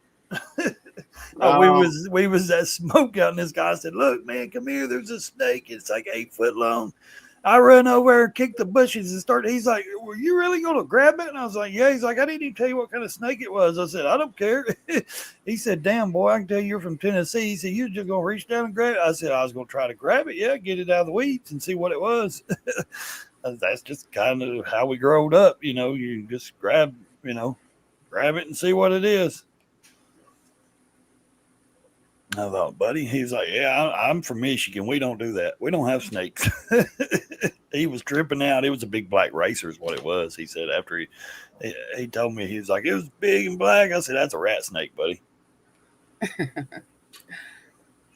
We was at smoke out, and this guy said, "Look, man, come here. There's a snake. It's like 8 foot long." I run over and kick the bushes and start. He's like, "Were you really going to grab it?" And I was like, "Yeah." He's like, "I didn't even tell you what kind of snake it was." I said, "I don't care." He said, "Damn, boy, I can tell you're from Tennessee." He said, "You just going to reach down and grab it?" I said, "I was going to try to grab it. Yeah, get it out of the weeds and see what it was." That's just kind of how we growed up. You know, you just grab it and see what it is. I thought, buddy, he was like, "Yeah, I'm from Michigan. We don't do that. We don't have snakes." He was tripping out. It was a big black racer is what it was. He said after he told me, he was like, "It was big and black." I said, "That's a rat snake, buddy." I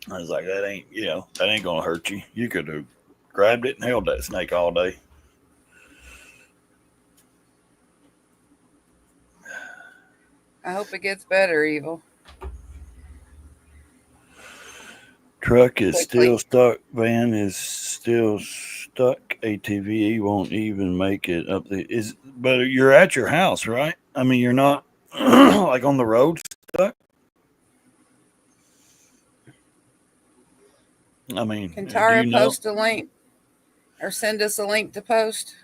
was like, that ain't going to hurt you. You could have grabbed it and held that snake all day. I hope it gets better, Evil. Truck is still stuck. Van is still stuck. ATVE won't even make it up the but you're at your house, right? I mean, you're not like on the road stuck. I mean, Can do Tara you know? post a link or send us a link to post?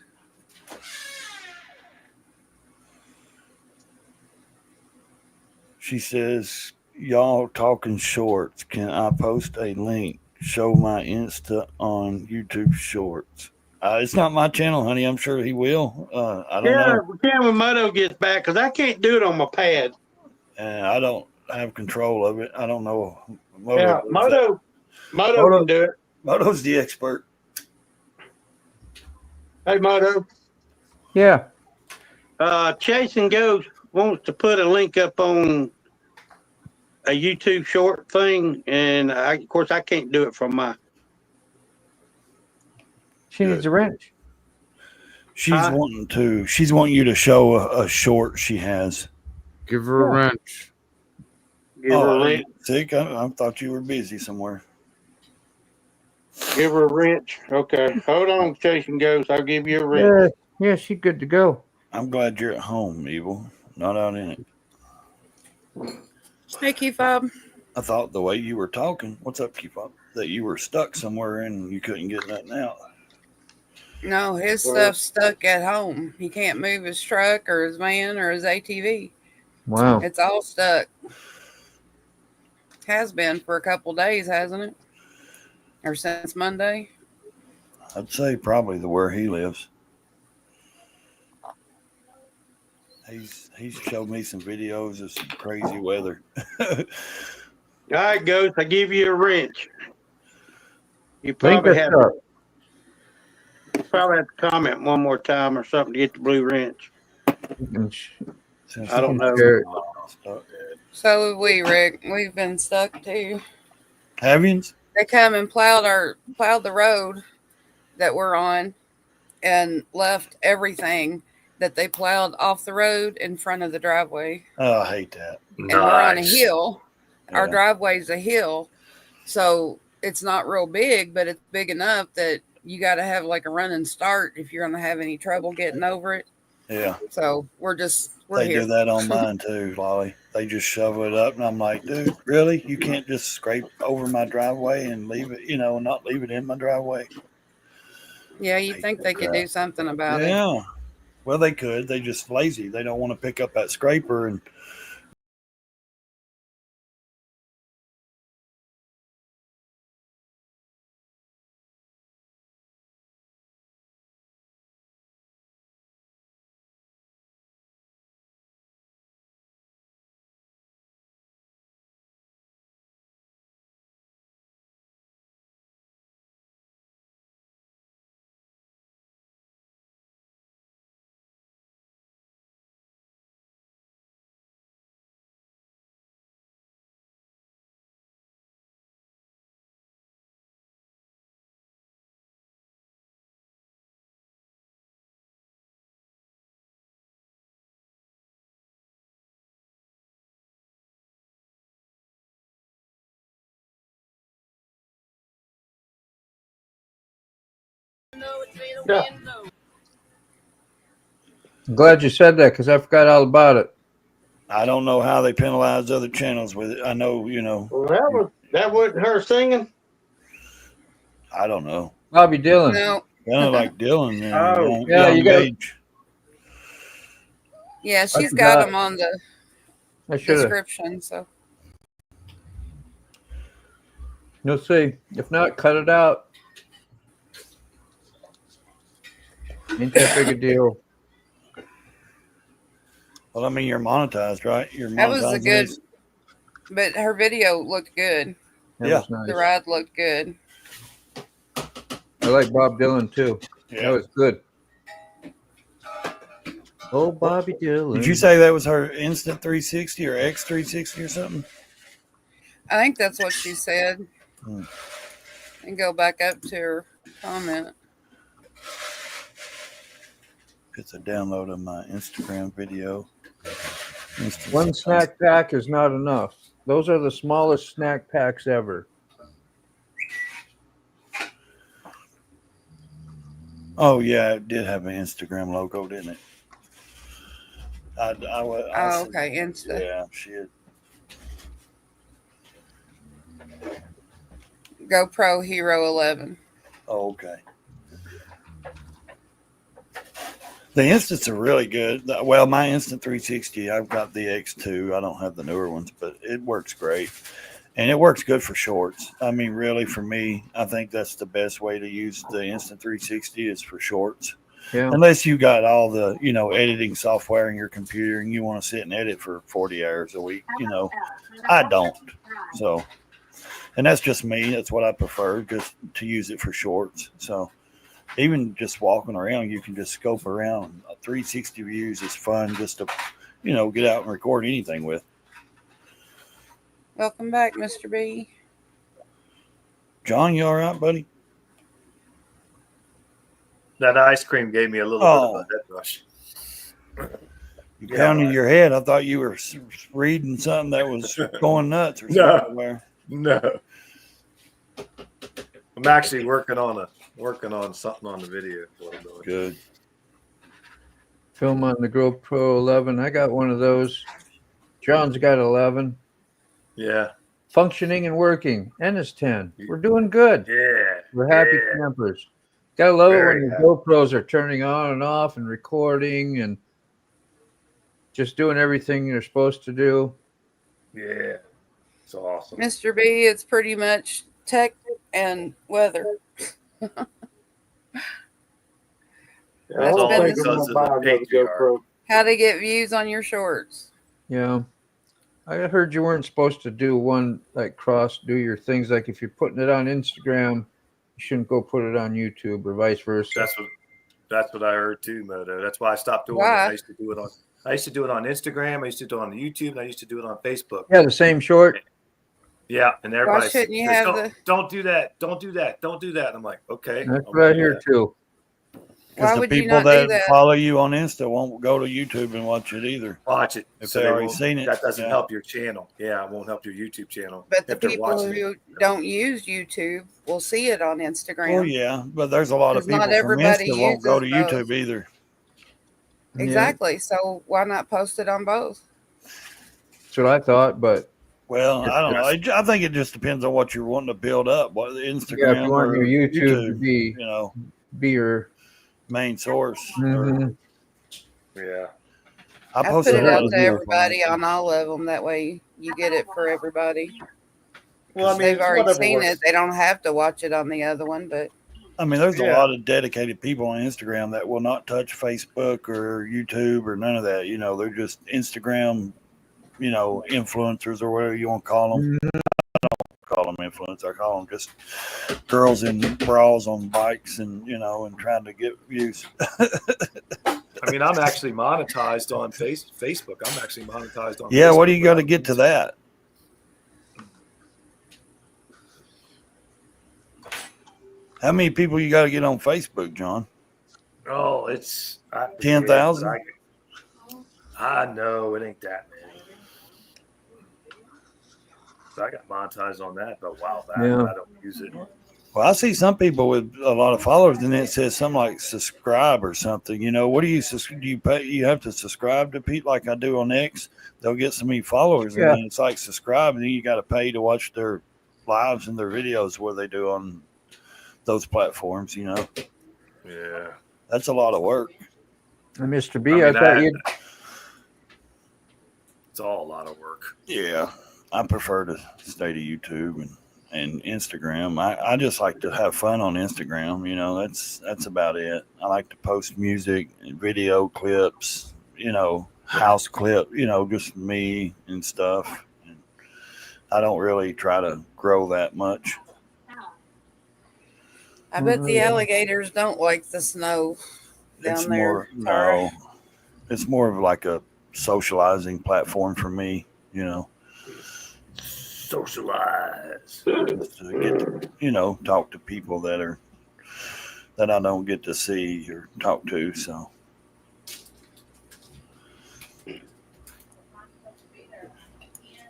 She says, y'all talking shorts. Can I post a link? Show my Insta on YouTube Shorts. It's not my channel, honey. I'm sure he will. I don't Yeah, know. when Yamamoto gets back, because I can't do it on my pad. And I don't have control of it. I don't know. Yeah, Moto Moto. can do it. Moto's the expert. Hey, Moto. Yeah. Chasing Ghost wants to put a link up on a YouTube short thing, and of course I can't do it from my. She needs a wrench. She's wanting you to show a short she has. Give her a wrench. Give her a wrench. Sick. I thought you were busy somewhere. Give her a wrench. Okay, hold on, Chasing Ghost. I'll give you a wrench. Yeah, she's good to go. I'm glad you're at home, Evil, not out in it. Hey, Keefob. I thought the way you were talking, what's up, Keefob, that you were stuck somewhere and you couldn't get nothing out. No, his stuff's stuck at home. He can't move his truck or his van or his ATV. Wow. It's all stuck. Has been for a couple days, hasn't it? Or since Monday? I'd say probably where he lives. He's showed me some videos of some crazy weather. All right, Ghost. I give you a wrench. You Link probably us have up. to comment one more time or something to get the blue wrench. I don't know. So have we, Rick. We've been stuck too. Have you? They come and plowed the road that we're on and left everything that they plowed off the road in front of the driveway. Oh, I hate that. And we're on a Nice. hill. Our Yeah. driveway's a hill. So it's not real big, but it's big enough that you got to have like a running start if you're going to have any trouble getting over it. Yeah. So we're They here. do that on mine too, Lolly. They just shovel it up, and I'm like, dude, really? You can't just scrape over my driveway and leave it, and not leave it in my driveway? Yeah, you think they could do something about it. Yeah. Well, they could. They just lazy. They don't want to pick up that scraper and. Yeah. I'm glad you said that because I forgot all about it. I don't know how they penalize other channels with it. I know, Well, that wasn't her singing. I don't know. Bobby Dylan. No. Kind of like Dylan. Oh, yeah, you got- age. Yeah, she's forgot. got them on the I should have. description. So You'll see. If not, cut it out. Ain't that big a deal. Well, I mean, you're monetized, right? You're that was a monetized good, these. but her video looked good. That Yeah. was nice. The ride looked good. I like Bob Dylan too. That was good. Oh, Bobby Dylan. Did you say that was her Instant 360 or X360 or something? I think that's what she said. Hmm. And go back up to her comment. It's a download of my Instagram video. One snack pack is not enough. Those are the smallest snack packs ever. Oh yeah, it did have an Instagram logo, didn't it? I Oh, okay. Insta. Yeah, shit. GoPro Hero 11. Oh, okay. The Instants are really good. Well, my Instant 360, I've got the X2. I don't have the newer ones, but it works great. And it works good for shorts. I mean, really, for me, I think that's the best way to use the Instant 360 is for shorts. Yeah. Unless you got all the, editing software in your computer and you want to sit and edit for 40 hours a week, I don't. So, and that's just me. That's what I prefer, just to use it for shorts. So, even just walking around, you can just scope around. 360 views is fun just to, get out and record anything with. Welcome back, Mr. B. John, you all right, buddy? That ice cream gave me a little bit of a head rush. You pounded your head. I thought you were reading something that was going nuts or something. No. I'm actually working on something on the video. Good. Film on the GoPro 11. I got one of those. John's got 11. Yeah. Functioning and working. And it's 10. We're doing good. Yeah. We're happy campers. Gotta love it when the GoPros are turning on and off and recording and just doing everything you're supposed to do. Yeah. It's awesome. Mr. B, it's pretty much tech and weather. That's That's all been because of the GoPro. How to get views on your shorts. Yeah. I heard you weren't supposed to do one like do your things. Like if you're putting it on Instagram, you shouldn't go put it on YouTube or vice versa. That's what I heard too, Moto. That's why I stopped doing it. I used to do it on Instagram. I used to do it on YouTube, and I used to do it on Facebook. Yeah, the same short. Yeah, and everybody shouldn't you have don't do that. Don't do that. Don't do that. And I'm like, okay. That's what I hear too. Why Because the would you people not do that that? follow you on Insta won't go to YouTube and watch it either. Watch it. If So they they already won't- seen it, That doesn't yeah. help your channel. Yeah, it won't help your YouTube channel. But the if they're people watching who it. don't use YouTube will see it on Instagram. Oh yeah, but there's a lot of 'Cause not people from everybody Insta won't go to uses both. YouTube either. Exactly. So why not post it on both? That's what I thought, but Well, I don't know. I think it just depends on what you're wanting to build up. What Instagram yeah, if you want or your YouTube to YouTube, be your main source. Mhm. Yeah. I I put posted it a lot out of to videos everybody on on all of them. That way you get it for everybody. Well, I If mean, they've already whatever seen works. it. They don't have to watch it on the other one, but I mean, there's a Yeah. lot of dedicated people on Instagram that will not touch Facebook or YouTube or none of that. They're just Instagram, influencers or whatever you want to call them. I don't call them influencers. I call them just girls in bras on bikes and trying to get views. I mean, I'm actually monetized on Facebook. I'm actually monetized on Yeah, Facebook, what do you got to but get to that? How many people you got to get on Facebook, John? Oh, it's 10,000? I know it ain't that many. So I got monetized on that a while back. Yeah. But I don't use it. Well, I see some people with a lot of followers, and it says something like subscribe or something. What do you pay? You have to subscribe to people like I do on X. They'll get so many followers, Yeah. and then it's like subscribe, and then you got to pay to watch their lives and their videos where they do on those platforms. Yeah. That's a lot of work. And Mr. B, I I mean, thought you'd It's all a lot of work. Yeah, I prefer to stay to YouTube and Instagram. I just like to have fun on Instagram. That's about it. I like to post music and video clips, house clip, just me and stuff. And I don't really try to grow that much. I bet the alligators don't like the snow down there. Tara. It's more of like a socializing platform for me, Socialize. just to get to, talk to people that I don't get to see or talk to. So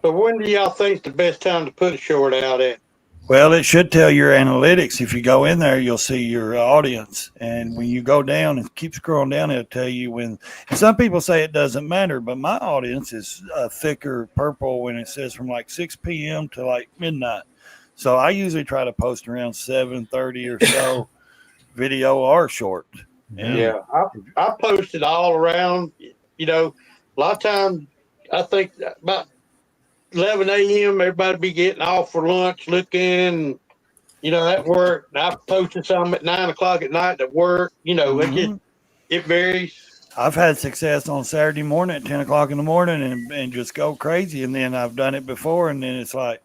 So when do y'all think the best time to put a short out at? Well, it should tell your analytics. If you go in there, you'll see your audience. And when you go down and keep scrolling down, it'll tell you when. And some people say it doesn't matter, but my audience is thicker purple when it says from like 6 p.m. to like midnight. So I usually try to post around 7:30 or so, video or short. And Yeah, I posted all around. You know, a lot of times I think about 11 a.m. everybody be getting off for lunch, looking. You know, at work. And I posted some at 9 o'clock at night at work. You know, it varies. I've had success on Saturday morning at 10 o'clock in the morning and just go crazy. And then I've done it before, and then it's like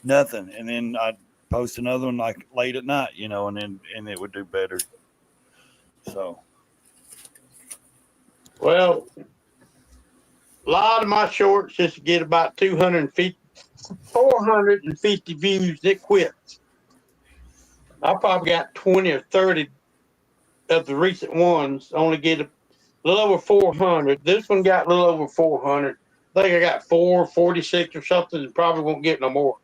nothing. And then I post another one like late at night, you know, and it would do better. So, Well, a lot of my shorts just get about 450 views. It quits. I probably got 20 or 30 of the recent ones. Only get a little over 400. This one got a little over 400. I think I got 446 or something, and probably won't get no more.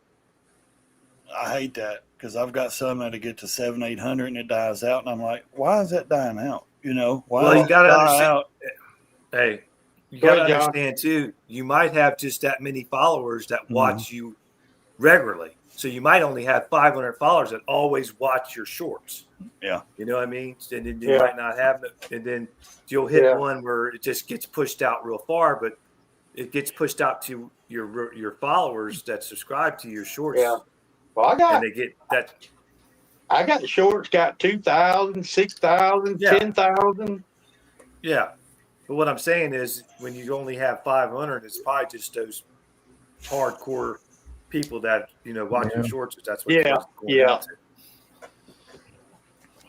I hate that because I've got some that'll get to 700, 800 and it dies out. And I'm like, why is that dying out? You know, why Well, does you it got to die understand. out? Hey, you Go got to ahead, John. understand too. You might have just that many followers that watch you regularly. So you might only have 500 followers that always watch your shorts. Yeah. You know what I mean? And then you might not have it. And then you'll hit one where it just gets pushed out real far, but it gets pushed out to your followers that subscribe to your shorts. Yeah. Well, And they get that. I got the shorts got 2,000, 6,000, Yeah. 10,000. Yeah. But what I'm saying is when you only have 500, it's probably just those hardcore people that, you know, watch your shorts. That's what Yeah. Yeah.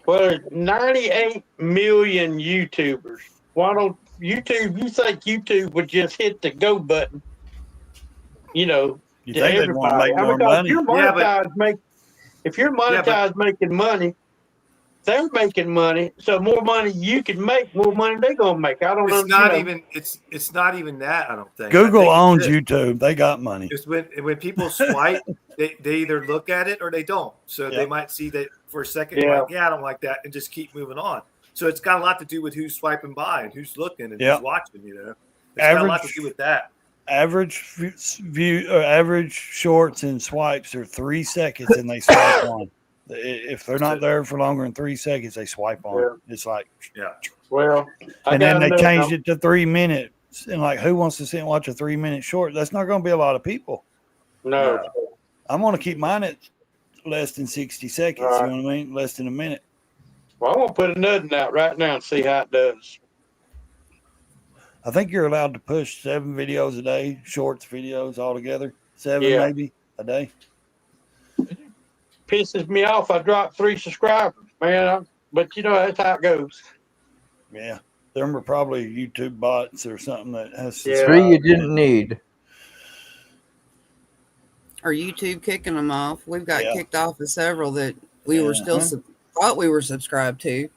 Well, there's 98 million YouTubers. Why don't YouTube, you think YouTube would just hit the go button? You know, You to think they'd want to everybody. make more Because money? if you're monetized making money, they're making money. So more money you can make, more money they're gonna make. I don't know. It's not even it's not even that, I don't think. Google I think owns it's YouTube. They got money. It's when people swipe, they either look at it or they don't. So they Yep. might see that for a second, Yeah. like, I don't like that, and just keep moving on. So it's got a lot to do with who's swiping by and who's looking and Yep. who's watching. You know, it's got a lot to do with that. Average view or average shorts and swipes are 3 seconds and they swipe on. If they're not there for longer than 3 seconds, they swipe on. Yeah. It's like, Well, and then they changed it to 3 minutes. And like, who wants to sit and watch a 3-minute short? That's not going to be a lot of people. No. I'm going to keep mine at less than 60 seconds. Right. You know what I mean? Less than a minute. Well, I'm gonna put a nudge out right now and see how it does. I think you're allowed to push 7 videos a day, shorts videos all together. 7 Yeah. maybe a day. Pisses me off. I dropped 3 subscribers, man. But you know that's how it goes. Yeah. Them are probably YouTube bots or something that has Yeah. 3 you didn't need. Or YouTube kicking them off. We've got Yeah. kicked off of several that we were still thought we were subscribed to,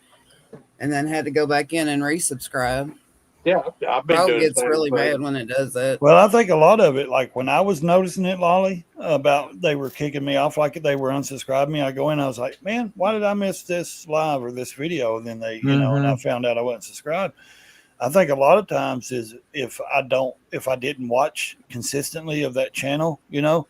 and then had to go back in and resubscribe. Yeah, I've been Bro doing gets things, really but- bad when it does that. Well, I think a lot of it, like when I was noticing it, Lolly, about they were kicking me off like they were unsubscribing me. I go in, I was like, man, why did I miss this live or this video? And then they, you know, and I found out I wasn't subscribed. I think a lot of times is if I didn't watch consistently of that channel, you know,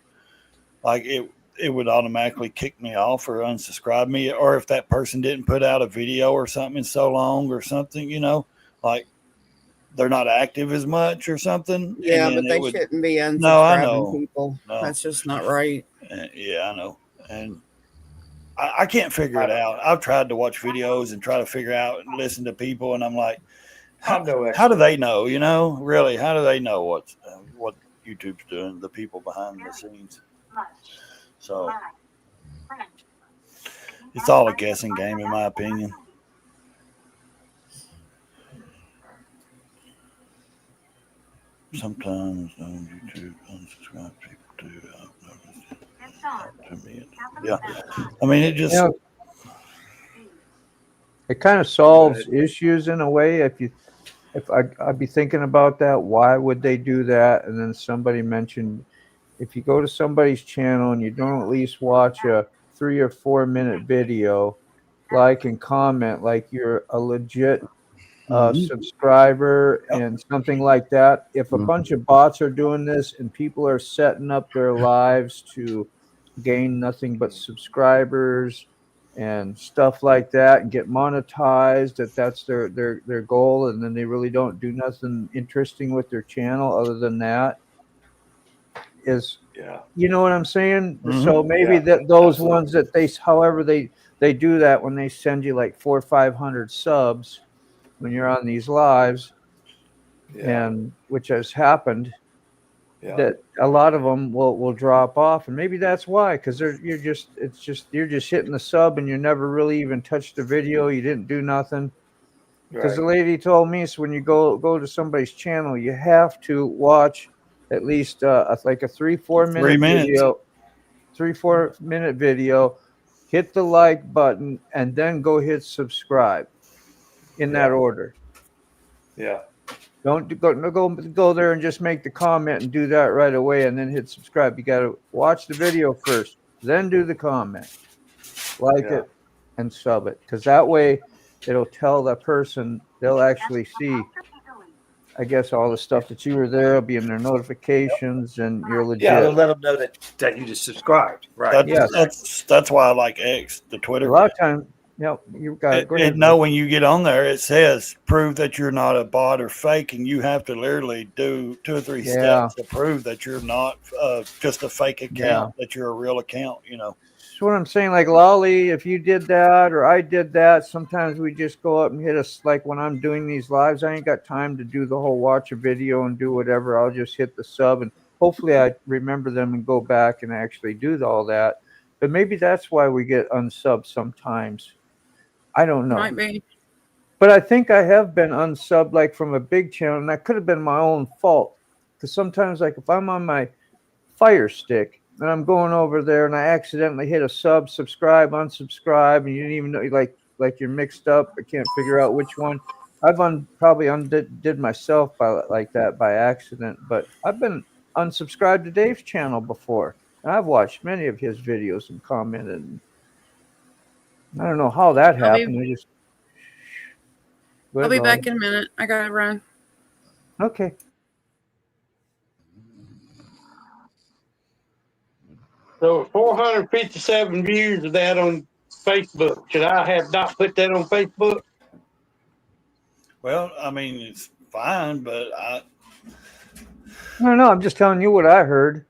like it would automatically kick me off or unsubscribe me. Or if that person didn't put out a video or something in so long or something, you know, like they're not active as much or something. Yeah, and then but they it would- shouldn't be unsubscribing No, I know. people. No. That's just not right. Yeah, I know. And I can't figure it out. I've tried to watch videos and try to figure out and listen to people. And I'm like, how do they know, you know, really, how do they know what YouTube's doing, the people behind the scenes? So it's all a guessing game, in my opinion. Sometimes on YouTube, unsubscribe people do. To me, yeah. I mean, it just. Yeah. It kind of solves issues in a way. If I'd be thinking about that, why would they do that? And then somebody mentioned if you go to somebody's channel and you don't at least watch a 3 or 4 minute video, like and comment like you're a legit subscriber and something like that. If a bunch of bots are doing this and people are setting up their lives to gain nothing but subscribers and stuff like that and get monetized, that's their goal, and then they really don't do nothing interesting with their channel other than that, is, you know what I'm saying? So maybe those ones that however they do that when they send you like 400 or 500 subs when you're on these lives, and which has happened, that a lot of them will drop off, and maybe that's why, because you're just hitting the sub and you never really even touched the video, you didn't do nothing. Because the lady told me, so when you go to somebody's channel, you have to watch at least like a 3-4 minute video, 3-4 minute video, hit the like button, and then go hit subscribe in that order. Yeah. Don't go there and just make the comment and do that right away and then hit subscribe. You got to watch the video first, then do the comment, like it, and sub it, because that way it'll tell that person, they'll actually see, I guess, all the stuff that you were there. It'll be in their notifications, and you're legit. Yeah, they'll let them know that you just subscribed. Right. That's why I like X, the Twitter. A lot of times, you got it. Go ahead. No, when you get on there, it says prove that you're not a bot or fake, and you have to literally do 2 or 3 steps to prove that you're not just a fake account, that you're a real account. That's what I'm saying. Like Lolly, if you did that or I did that, sometimes we just go up and hit us. Like when I'm doing these lives, I ain't got time to do the whole watch a video and do whatever. I'll just hit the sub, and hopefully I remember them and go back and actually do all that. But maybe that's why we get unsubbed sometimes. I don't know. Might be. But I think I have been unsubbed, like from a big channel, and that could have been my own fault. Because sometimes, like if I'm on my Fire Stick and I'm going over there and I accidentally hit a subscribe, unsubscribe, and you didn't even know, like you're mixed up. I can't figure out which one. I've probably undid myself like that by accident. But I've been unsubscribed to Dave's channel before, and I've watched many of his videos and commented. And I don't know how that happened. I'll be back in a minute. I gotta run. Okay. So 457 views of that on Facebook. Should I have not put that on Facebook? Well, I mean, it's fine, but I don't know. I'm just telling you what I heard.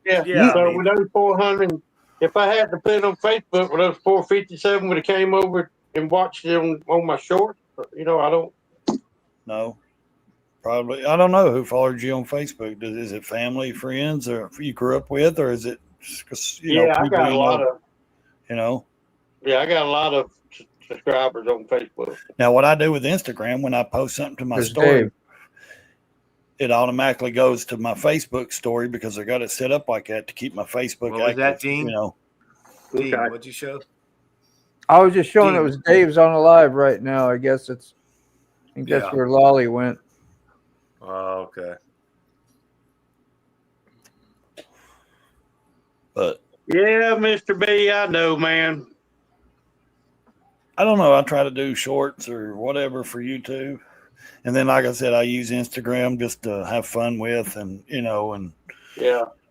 Yeah. So with those 400, if I had to put it on Facebook, with those 457 would have came over and watched it on my short. I don't know. Probably. I don't know who followed you on Facebook. Is it family, friends, or you grew up with, or is it? I got a lot of. Yeah, I got a lot of subscribers on Facebook. Now, what I do with Instagram, when I post something to my story, it automatically goes to my Facebook story because I got it set up like that to keep my Facebook active. Was that, Dean? Dean, what'd you show? I was just showing it was Dave's on a live right now. I guess I think that's where Lolly went. Oh, okay. But yeah, Mr. B, I know, man. I don't know. I try to do shorts or whatever for YouTube. And then, like I said, I use Instagram just to have fun with and, and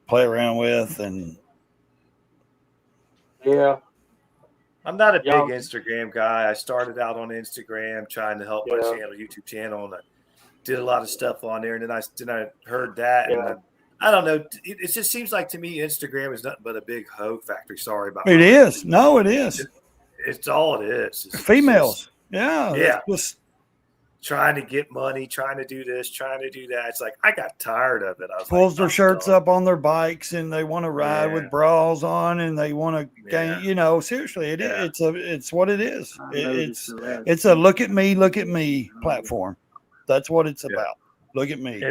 play around with. And I'm not a big Instagram guy. I started out on Instagram trying to help my YouTube channel, and I did a lot of stuff on there. And then I heard that, and I don't know. It just seems like to me Instagram is nothing but a big hoe factory. Sorry about it. Is. No, it is. It's all it is. It's females. Just trying to get money, trying to do this, trying to do that. It's like I got tired of it. I was pulls their shirts up on their bikes and they want to ride with bras on and they want to gain. Seriously, it's what it is. It's a look at me platform. That's what it's about. Look at me.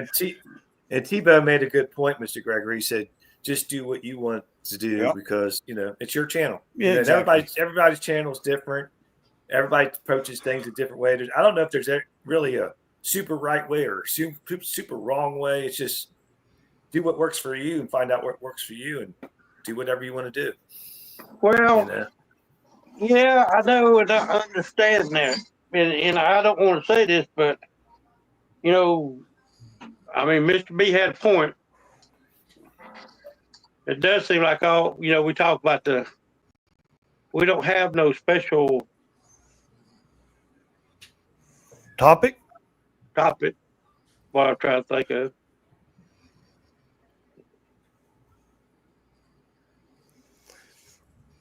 And Tebow made a good point, Mr. Gregory. He said, just do what you want to do because, it's your channel. Yeah, exactly. Everybody's channel is different. Everybody approaches things a different way. I don't know if there's really a super right way or super wrong way. It's just do what works for you and find out what works for you and do whatever you want to do. Well, You know? yeah, I know and I understand that. And I don't want to say this, but, you know, I mean, Mr. B had a point. It does seem like we talk about we don't have no special Topic? topic. What I'm trying to think of.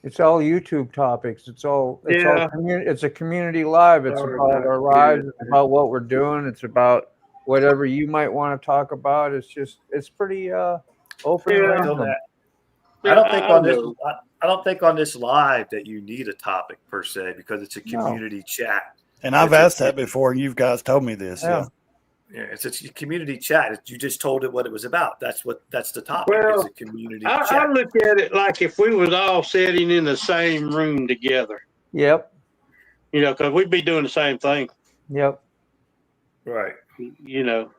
It's all YouTube topics. It's all Yeah. it's a community live. It's Sorry, about Mike. our lives. It's about what we're doing. It's about whatever you might want to talk about. It's pretty open. and Yeah. random. I don't think on this. know. I don't think on this live that you need a topic per se because it's a No. community chat. And I've asked that before, and you guys told me this. Yeah. Yeah, it's a community chat. You just told it what it was about. That's the topic. Well, it's a community I chat. look at it like if we was all sitting in the same room together, Yep. you know, because we'd be doing the same thing, Yep. Right. you know.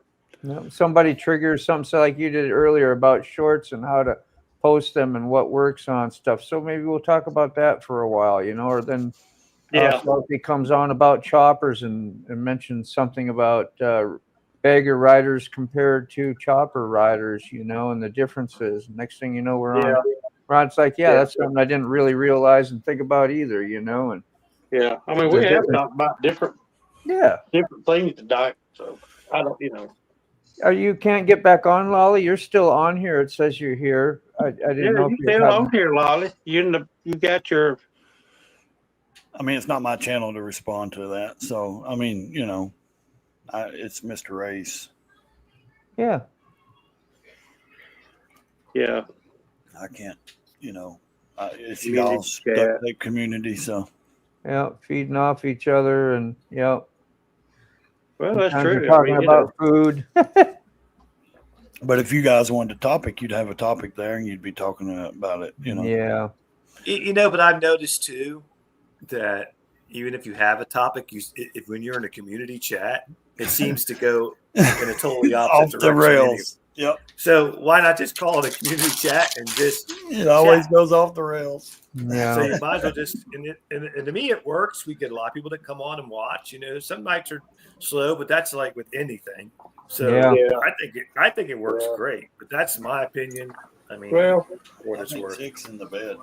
Yep. Somebody triggers something, so like you did earlier about shorts and how to post them and what works on stuff. So maybe we'll talk about that for a while, or then Yeah. Sophie comes on about choppers and mentions something about bagger riders compared to chopper riders, and the differences. Next thing you know, we're on. It's like, Yeah. that's something I didn't really realize and think about either, and Yeah. I mean, we have talked about different things tonight. So I don't, You can't get back on, Lolly? You're still on here. It says you're here. I didn't know. you If still on here, Lolly. You got your. I mean, it's not my channel to respond to that. So, I mean, it's Mr. Race. Yeah. Yeah. I can't, it's Community y'all's chat. the community. So, Yeah. Feeding off each other and, Well, that's sometimes true. we're talking about food. but if you guys wanted a topic, you'd have a topic there and you'd be talking about it, Yeah. But I've noticed too that even if you have a topic, if when you're in a community chat, it seems to go in a totally opposite off the direction rails. anyway. Yep. So why not just call it a community chat and just It always chat? goes off the rails. Yeah. So you might as well just and to me it works. We get a lot of people that come on and watch. Some nights are slow, but that's like with anything. So Yeah. I think it works great. But that's my opinion. I mean, Well, for what I it's think worth. 6 in the bed.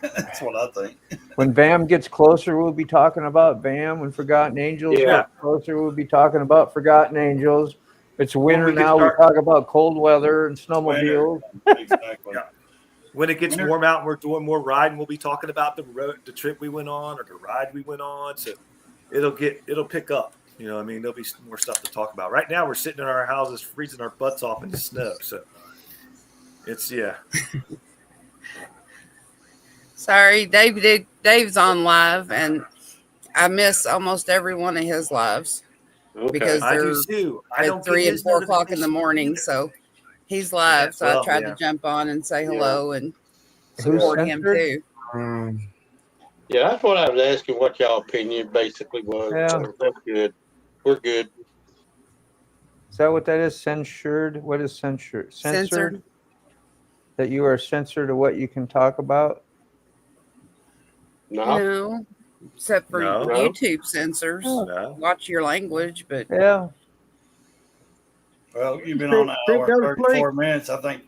That's what I think. When VAM gets closer, we'll be talking about VAM. When Forgotten Angels Yeah. gets closer, we'll be talking about Forgotten Angels. It's winter we can now. start- We talk about cold weather and snowmobiles. Exactly. Yeah. When it gets warm out and we're doing more riding, we'll be talking about the trip we went on or the ride we went on. So it'll pick up. There'll be more stuff to talk about. Right now we're sitting in our houses freezing our butts off in the snow. So it's Sorry, Dave's on live, and I miss almost every one of his lives okay. because I do they're too. I don't at 3 get and his 4 o'clock in the notifications morning. either. So he's live. So well, I tried yeah. to jump on and say hello and Who's support him censored? too. Yeah, that's what I was asking. What y'all opinion basically was. Yeah. So that's good. We're good. Is that what that is? Censured? What is censured? Censored. That you are censored to what you can talk about? No. No, except for No. YouTube censors. No. Watch your language, but Yeah. Well, you've been on an Think hour, go to 34 minutes. I think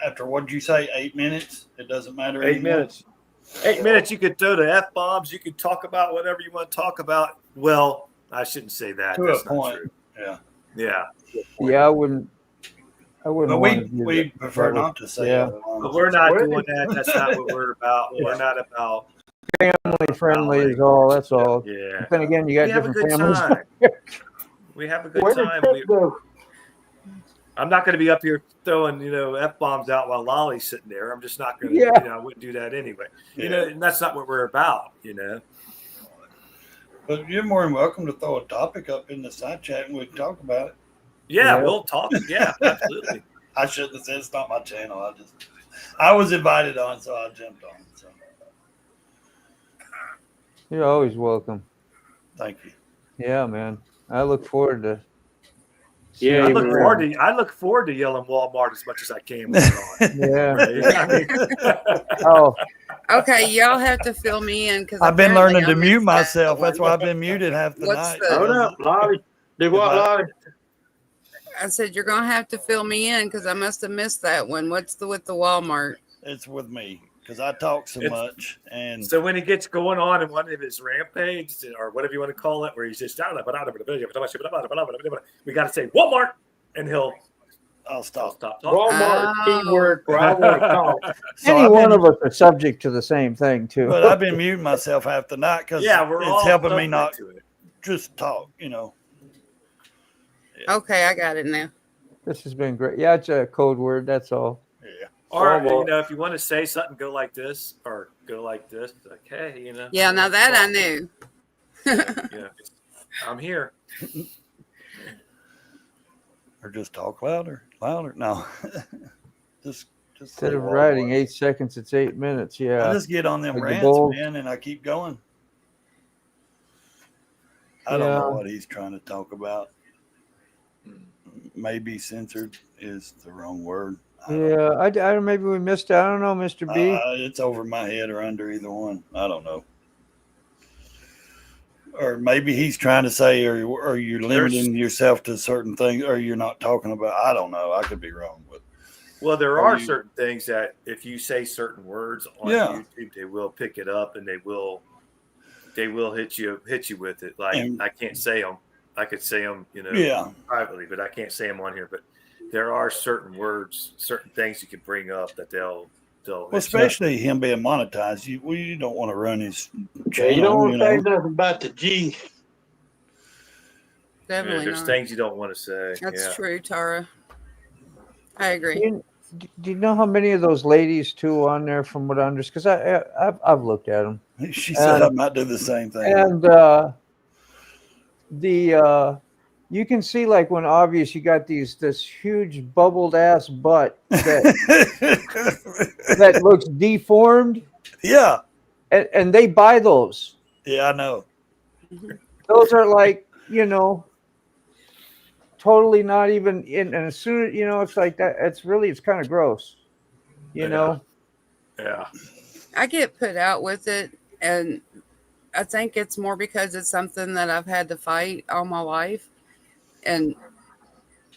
after what did you say, 8 minutes? It doesn't matter. 8 anymore? minutes. 8 minutes. You could throw the F-bombs. You could talk about whatever you want to talk about. Well, I shouldn't say that. To a That's not point. true. Yeah. Yeah. Yeah, I wouldn't But want to do we that. prefer not to say Yeah. it. But we're not doing that. That's not what we're about. Yeah. We're not about. Family friendly is all. That's all. Yeah. But then again, you got We have a different good families. time. We have a good Where did time. Chip go? I'm not going to be up here throwing, F-bombs out while Lolly's sitting there. I'm just not going to, Yeah. I wouldn't do that anyway. Yeah. And that's not what we're about, But you're more than welcome to throw a topic up in the side chat and we can talk about it. Yeah, Yeah. we'll talk. Yeah, absolutely. I shouldn't have said it's not my channel. I was invited on, so I jumped on. So You're always welcome. thank you. Yeah, man. I look forward to Yeah, I he look was. forward to yelling Walmart as much as I can. When Yeah. I Oh, Okay, y'all have to fill me in because I've been learning to mute myself. That's why I've been muted half the What's night. the- Hold up, Lottie. Do what, Lottie? I said you're gonna have to fill me in because I must have missed that one. What's the with the Walmart? It's with me because I talk so It's- much. And So when he gets going on in one of his rampages or whatever you want to call it, where he's just we got to say Walmart, and he'll I'll stop. stop talking. Walmart Oh. keyword for I want to talk. So any I've one been- of us are subject to the same thing too. But I've been muting myself half the night because Yeah, we're all it's helping me subject not to it. just talk, you know. Okay, I got it now. This has been great. Yeah, it's a code word. That's all. Yeah. Or Walmart. if you want to say something, go like this or go like this. Like, hey, Yeah, now that I knew. Yeah, I'm here. Or just talk louder. No. just Instead say of Walmart. writing 8 seconds, it's 8 minutes. I Yeah. just get on them Like the rants, bold- man, and I keep going. I don't know Yeah. what he's trying to talk about. Maybe censored is the wrong word. I don't Yeah. I don't. Maybe we missed it. I don't know, Mr. B. It's over my head or under either one. I don't know. Or maybe he's trying to say, or you're limiting yourself to certain things, or you're not talking about. I don't know. I could be wrong, but Well, there Are are you- certain things that if you say certain words on Yeah. YouTube, they will pick it up and they will hit you with it. Like And- I can't say them. I could say them, yeah, privately, but I can't say them on here. But there are certain words, certain things you can bring up that they'll. well, hit you. especially him being monetized. You don't want to run his Yeah, channel. you don't want you to say know? nothing about the G. Yeah, Definitely there's not. things you don't want to say. That's yeah. true, Tara. I agree. Do you know how many of those ladies too on there? From what I understand, because I've looked at them, She said I might do the same thing. and you can see like when obvious you got this huge bubbled ass butt that looks deformed, yeah, and they buy those. yeah, I know. Those are like totally not even in. And as soon as it's like that, it's kind of gross. Yeah. I get put out with it, and I think it's more because it's something that I've had to fight all my life. And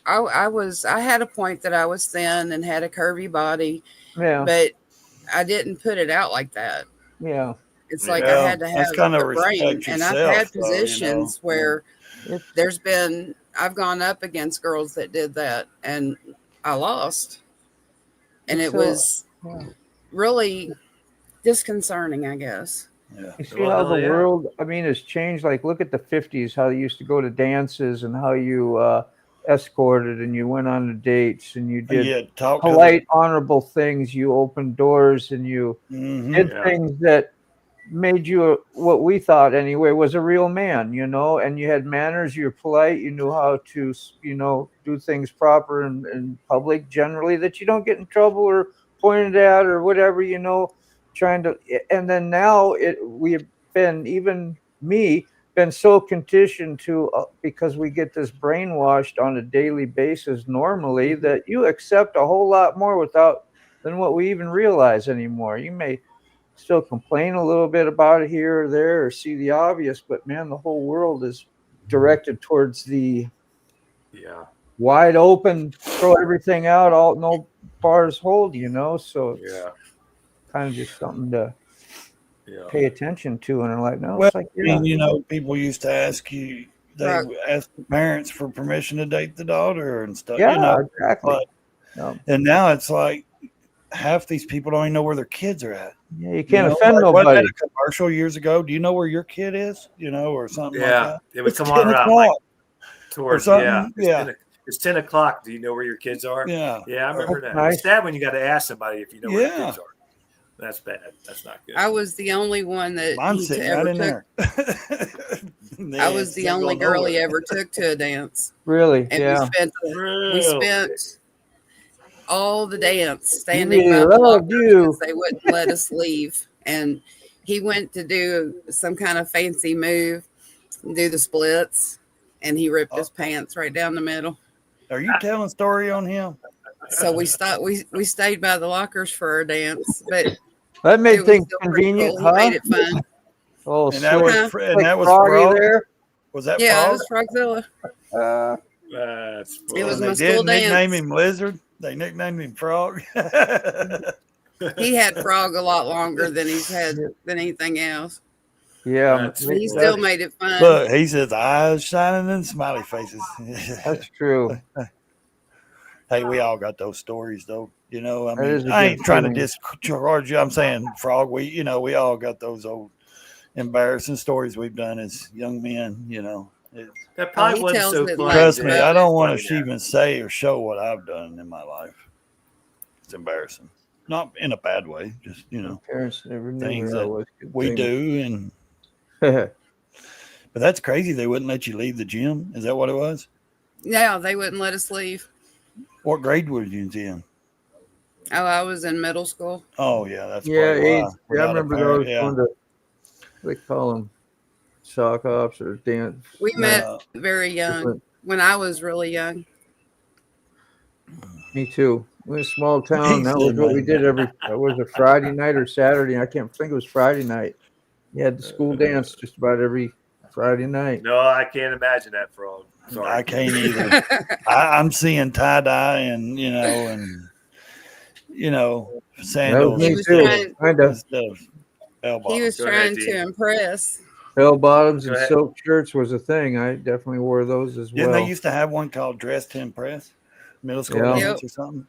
I had a point that I was thin and had a curvy body, Yeah, but I didn't put it out like that. yeah. It's like Yeah, I had to that's have kinda the brain, respect and I've yourself, had though, positions where It's- I've gone up against girls that did that, and I lost, and it So- was yeah. really disconcerting, I guess. Yeah, You see Well, how the yeah. world, has changed. Like, look at the 50s, how you used to go to dances and how you escorted and you went on the dates and you did yeah. Talk polite, honorable things. You opened doors and you Mm-hmm. did Yeah. things that made you what we thought anyway was a real man, and you had manners. You're polite. You knew how to, do things proper in public generally, that you don't get in trouble or pointed at or whatever, trying to. And then now we have been, even me, been so conditioned to because we get this brainwashed on a daily basis normally that you accept a whole lot more than what we even realize anymore. You may still complain a little bit about it here or there or see the obvious, but man, the whole world is directed towards the Yeah. wide open, throw everything out, all no bars hold, so it's Yeah. kind of just something to Yeah. pay attention to. And I'm like, no, Well, it's like, I mean, people used to ask you. They Right. ask the parents for permission to date the daughter and stuff. yeah, exactly. but- No, And now it's like half these people don't even know where their kids are at. yeah, you can't You know, offend like, wasn't nobody. that a commercial years ago? Do you know where your kid is? Or something like Yeah. that. It would It's come 10 on around like o'clock towards something. yeah. It's 10 o'clock. Do you know where your kids are? Yeah. Yeah, I remember that. Nice. It's sad when you got to ask somebody if you know where your Yeah. kids are. That's bad. That's not good. I was the only one that Mine's he sitting ever right in took. there. I was the only girl he ever took to a dance, Really? and Yeah. we spent all the dance standing really by the loved locker you. because they wouldn't let us leave. And he went to do some kind of fancy move, do the splits, and he ripped his pants right down the middle. Are you telling story on him? So we stopped. We stayed by the lockers for our dance, but That made it was things still pretty convenient, cool. He made huh? it fun. Oh, And that was Huh? and that was Froggy Frog. there. Was that Yeah, it Frog? was Frogzilla. That's It was And my they school did nickname dance. him Lizard. They nicknamed him Frog. He had Frog a lot longer than he's had than anything else. Yeah, That's But he funny. still made it fun. Look, he says eyes shining and smiley faces. that's true. Hey, we all got those stories, though. You know, I That is mean, a I good ain't trying to feeling. discharge you. I'm saying, Frog, we all got those old embarrassing stories we've done as young men. You know, That probably he wasn't tells so it funny. like trust me, that. I don't want Funny to now. even say or show what I've done in my life. It's embarrassing, not in a bad way. Just Parents never knew Things where I that was. Good we thing. do, and but that's crazy. They wouldn't let you leave the gym. Is that what it was? Yeah, they wouldn't let us leave. What grade were you in? Oh, I was in middle school. Oh yeah, that's Yeah, probably why. AIDS. Yeah, I Without a remember parent, those. Going to, they call them sock ops or dance. We met Uh, very young. different- When I was really young. Me too. We're in a small He town. That was said, what we man. did that was a Friday night or Saturday. I can't think it was Friday night. You had the school dance just about every Friday night. No, I can't imagine that, Frog. Sorry. I can't either. I'm seeing tie dye and That sandals was me was too. trying- Kind of instead of bell He was bottoms. Go ahead, trying Dean. to impress. bell bottoms Go and ahead. silk shirts was a thing. I definitely wore those as Didn't well. they used to have one called Dress to Impress, middle school Yeah. dance or something?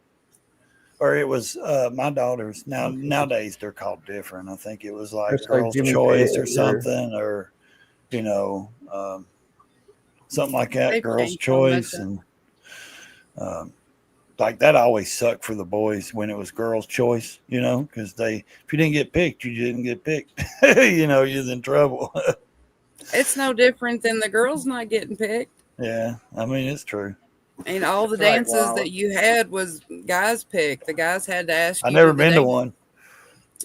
Or it was my daughters. Nowadays they're called different. I think it was like Just like Girls' Jimmy Choice Page or or- something, or something like that. They've Girls' changed so much. Choice and like that always sucked for the boys when it was Girls' Choice. Because if you didn't get picked, you didn't get picked. You're in trouble. It's no different than the girls not getting picked. Yeah, I mean it's true. And all the That's right, dances Walla. that you had was guys picked. The guys had to ask you. I never the been to dance. one.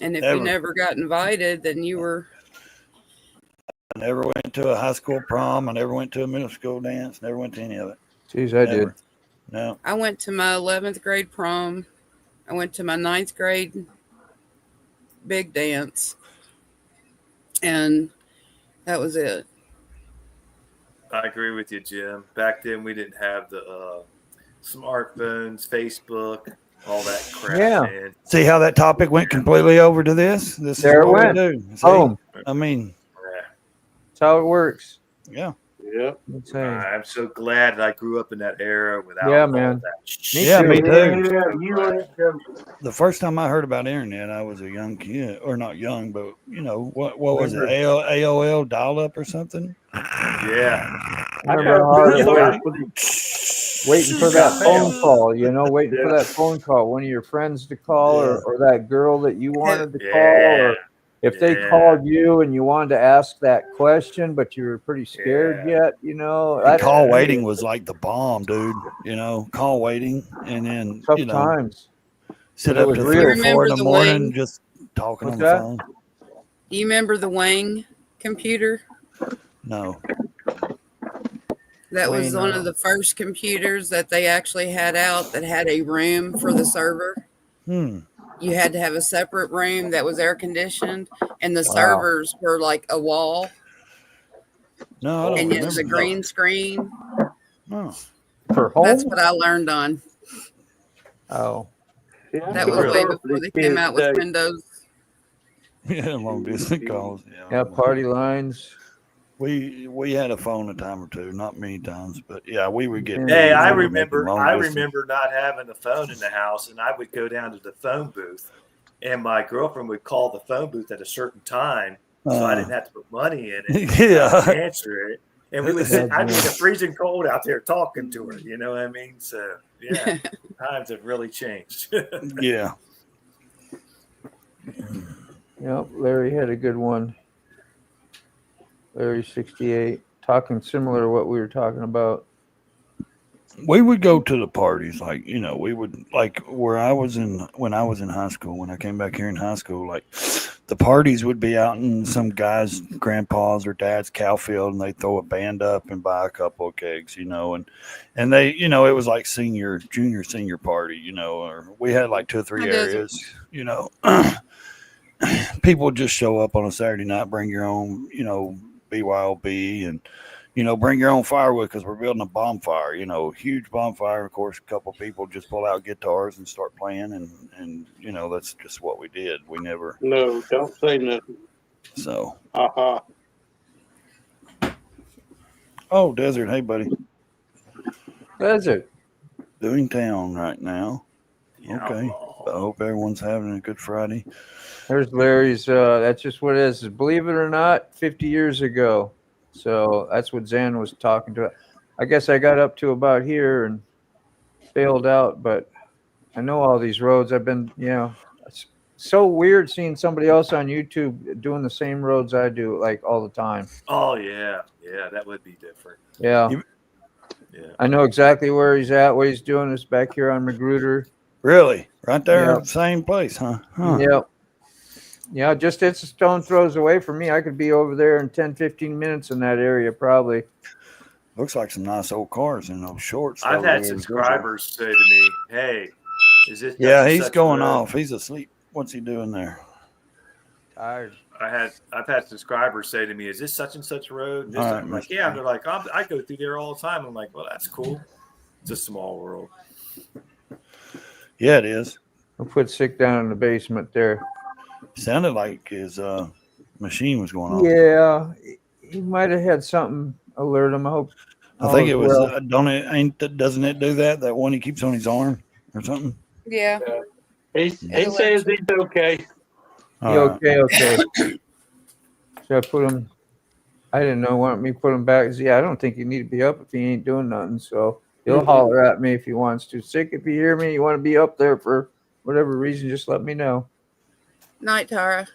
And if Ever. you never got invited, then you were. I never went to a high school prom. I never went to a middle school dance. Never went to any of it. Jeez, I Never. did. No. I went to my 11th grade prom. I went to my 9th grade big dance. And that was it. I agree with you, Jim. Back then, we didn't have the smartphones, Facebook, all that crap. Yeah. Man. See how that topic went completely over to this? This There is it what went. we do. See? Home. I mean, Yeah. That's how it works. yeah. Yep. I'm saying. I'm so glad that I grew up in that era without Yeah, all man. that. Me Yeah, too. me too. Yeah, you ain't The first time I heard about internet, I was a young kid, or not young, but what was it? AOL dial-up or something? Yeah. I remember how hard it was waiting for that phone call, waiting for that phone call, one of your friends to call or that girl that you wanted to call, Yeah. or if they Yeah. called you and you wanted to ask that question, but you were pretty scared yet, And call waiting was like the bomb, dude. Call waiting, and then tough times. sit But it up was to real. 3 or 4 in Remember the the morning Wing? just talking What's on the that? phone. Do you remember the Wang computer? No. That was Wayne, one of the first computers that they actually had out that had a room for the server. You had to have a separate room that was air conditioned, and the servers were like a wall, No, I don't and it was a remember. green screen. Oh. For home? That's what I learned on. Oh, That was way before they came out with Windows. Yeah, long distance calls. yeah, party lines. We had a phone a time or two, not many times, but yeah, we would get. Hey, I we were making remember. long I distance. remember not having a phone in the house, and I would go down to the phone booth, and my girlfriend would call the phone booth at a certain time, so I didn't have to put money in it. Yeah. Answer it, and we would sit. I'd be in the freezing cold out there talking to her. You know what I mean? So yeah, times have really changed. Yeah. Yep, Larry had a good one. Larry 68, talking similar to what we were talking about. We would go to the parties, we would when I was in high school, when I came back here in high school, like the parties would be out in some guy's grandpa's or dad's cow field, and they throw a band up and buy a couple of kegs, and they, it was like junior, senior party, or we had like 2 or 3 How does it- areas, people would just show up on a Saturday night, bring your own, BYOB, and bring your own firewood because we're building a bonfire, huge bonfire. Of course, a couple of people just pull out guitars and start playing, and that's just what we did. We never. No, don't say nothing. So. Uh-huh. Oh, Desert. Hey, buddy. Desert. Doing town right now. Okay. I hope everyone's having a good Friday. There's Larry's. That's just what it is. Believe it or not, 50 years ago. So that's what Zan was talking to. I guess I got up to about here and bailed out, but I know all these roads. I've been, it's so weird seeing somebody else on YouTube doing the same roads I do, like all the time. Oh yeah, that would be different. Yeah. Yeah. I know exactly where he's at, what he's doing. Is back here on Magruder. Really? Right there, Yep. same place, huh? Yep. Yeah, just it's a stone throws away from me. I could be over there in 10, 15 minutes in that area, probably. Looks like some nice old cars in those shorts. I've had subscribers say to me, "Hey, is this?" Yeah, he's such going road?" off. He's asleep. What's he doing there? Tired. I've had subscribers say to me, "Is this such and such road?" And this All right, I'm like, Mr. "Yeah." And they're like, "I go through there all the time." I'm like, "Well, that's cool. It's a small world." Yeah, it is. I'll put Sick down in the basement there. Sounded like his machine was going off. Yeah, he might have had something alert him. I hope. I think it was. well. Doesn't it do that? That one he keeps on his arm or something. Yeah. He says he's okay. All right. Okay. Should I put him? I didn't know. Want me to put him back? Yeah, I don't think you need to be up if he ain't doing nothing. So he'll holler at me if he wants to. Sick, if you hear me, you want to be up there for whatever reason, just let me know. Night, Tara.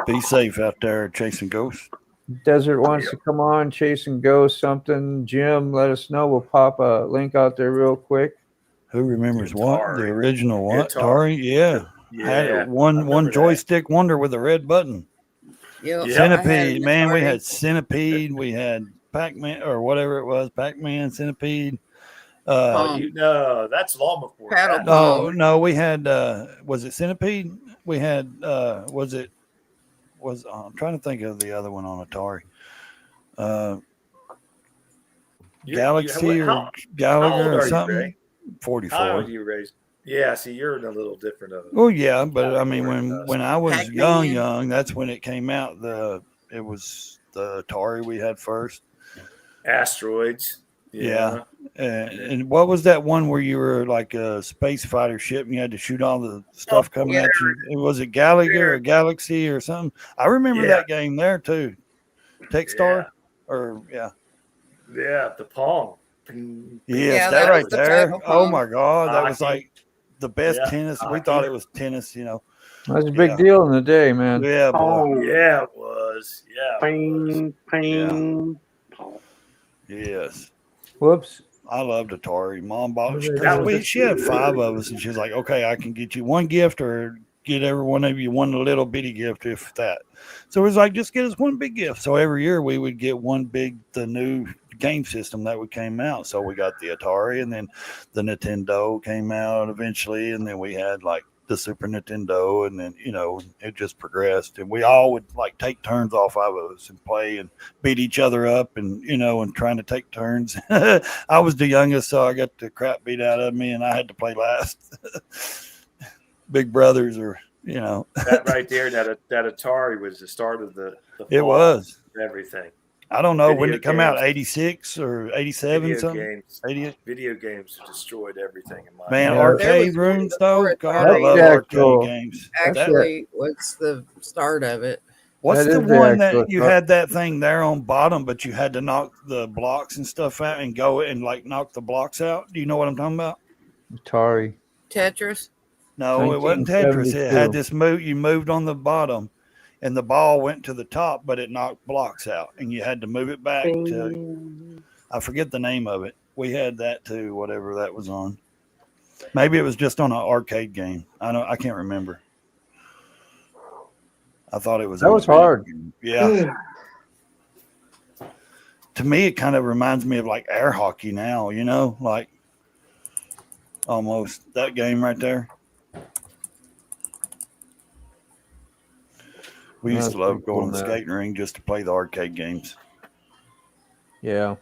Be safe out there chasing ghosts. Desert wants to come on, chase and go something. Jim, let us know. We'll pop a link out there real quick. Who remembers what? The Atari. original what? Atari. Atari? Yeah. Had Yeah, one joystick wonder with a red button. Yep. Yeah. Centipede, I man. We Atari. had Centipede. We had Pac-Man or whatever it was. Pac-Man, Centipede. That's long before Paddle that. ball. No, we had was it Centipede? We had I'm trying to think of the other one on Atari. Galaxy how or old Gallagher are or you, something. Ray? 44. How old are you raised? Yeah, see, you're in a little different of. Oh yeah, but I mean Gallagher when I was Pac-Man. young, that's when it came out. It was the Atari we had first. Asteroids. Yeah. And what was that one where you were like a space fighter ship and you had to shoot all the stuff coming yeah. at you? Was it Gallagher or Galaxy or something? I remember Yeah. that game there too. Techstar or Yeah, the Pong. yes, Yeah, that that right was the there. Table Oh Pong. my God, that was Hockey. like the best Yeah, tennis. We hockey. thought it was tennis, That was a big Yeah. deal in the day, man. Yeah, boy. Oh, Yeah, it was. Yeah. It was. ping, ping. Yes. Whoops. I loved Atari. Mom bought. That She had 5 of us, and she was like, "Okay, I can get you one gift, or get every one of you one little bitty gift, if that." So it was like, just get us one big gift. So every year we would get the new game system that would came out. So we got the Atari, and then the Nintendo came out eventually, and then we had like the Super Nintendo, and then it just progressed, and we all would like take turns off of us and play and beat each other up, and and trying to take turns. I was the youngest, so I got the crap beat out of me, and I had to play last. Big brothers, or That right there, that Atari was the start of the it fall was. of everything. I don't know when Video did it come out, games. 86 or 87 Video something. games. 88. Video games destroyed everything in my Man, Yeah. arcade There was rooms though. one God, I before love Atari. arcade Cool. games. Actually, was the start of it. What's That the is the one actual that you start. had that thing there on bottom, but you had to knock the blocks and stuff out and go and like knock the blocks out? Do you know what I'm talking about? Atari. Tetris. No, it wasn't Tetris. It had 1972. this move. You moved on the bottom, and the ball went to the top, but it knocked blocks out, and you had to move it back to. Ping. I forget the name of it. We had that too, whatever that was on. Maybe it was just on an arcade game. I can't remember. I thought it was. That was hard. Yeah. To me, it kind of reminds me of like air hockey now, you know, like almost that game right there. We used That's to love pretty cool, going to the man. skating ring just to play the arcade games. Yeah.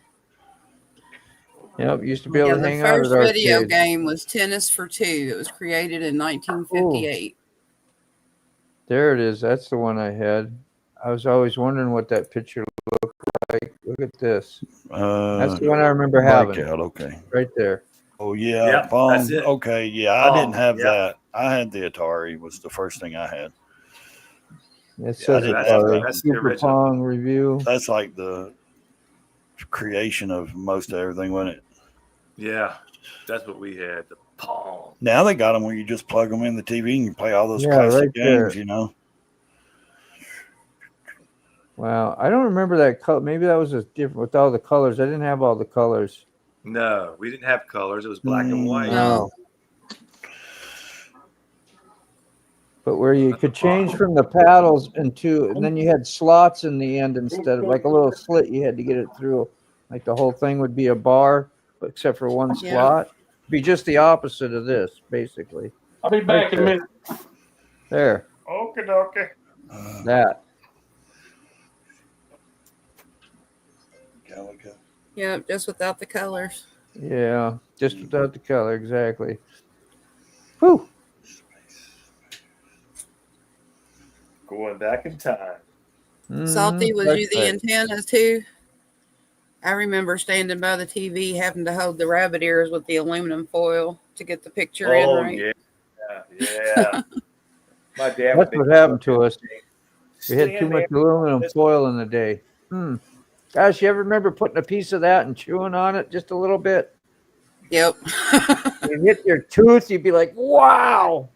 Yep. Used to be able Yeah, to the hang out first at video arcades. game was Tennis for Two. It was created in 1958. There it is. That's the one I had. I was always wondering what that picture looked like. Look at this. That's the one I remember having. Breakout, okay. Right there. Oh yeah, Yep, Pong. that's it. Okay, yeah, I didn't Pong, have yep. that. I had the Atari. Was the first thing I had. It says didn't it's have a that. That's the Super original. Pong review. That's like the creation of most of everything, wasn't it? Yeah, that's what we had. The Pong. Now they got them where you just plug them in the TV and you play all those Yeah, classic right games. there. You know. Wow. I don't remember that color. Maybe that was just different with all the colors. I didn't have all the colors. No, we didn't have colors. It was black and white. No. But where you could change from the paddles into, and then you had slots in the end instead of like a little slit you had to get it through. Like the whole thing would be a bar, but except for one Yeah. slot. Be just the opposite of this, basically. I'll be back in a minute. There, Okay, okay. that. Galaga. Yep, just without the colors. Yeah, just without the color, exactly. Whew. Going back in time. Salty, Mhm, was that's you the right. antennas too? I remember standing by the TV having to hold the rabbit ears with the aluminum foil to get the picture in Oh right. yeah. My dad. That's would what happened to us. We had stand too much there. aluminum foil in the day. Gosh, you ever remember putting a piece of that and chewing on it just a little bit? Yep. You hit your tooth, you'd be like, wow.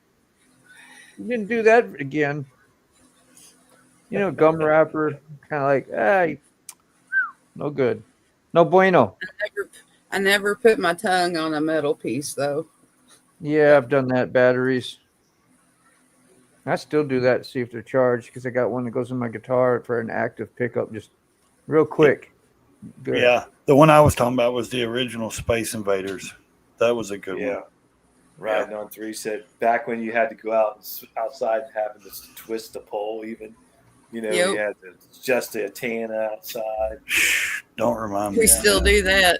You didn't do that again. You know, gum wrapper, kind of like, no good. No bueno. I never put my tongue on a metal piece though. Yeah, I've done that. Batteries. I still do that to see if they're charged because I got one that goes in my guitar for an active pickup, just real quick. Good. Yeah, the one I was talking about was the original Space Invaders. That was a good Yeah. one. Riding on three said back when you had to go outside and having to twist the pole even. You know, Yep. you had to adjust the antenna outside. Shh, don't remind me. We still do that.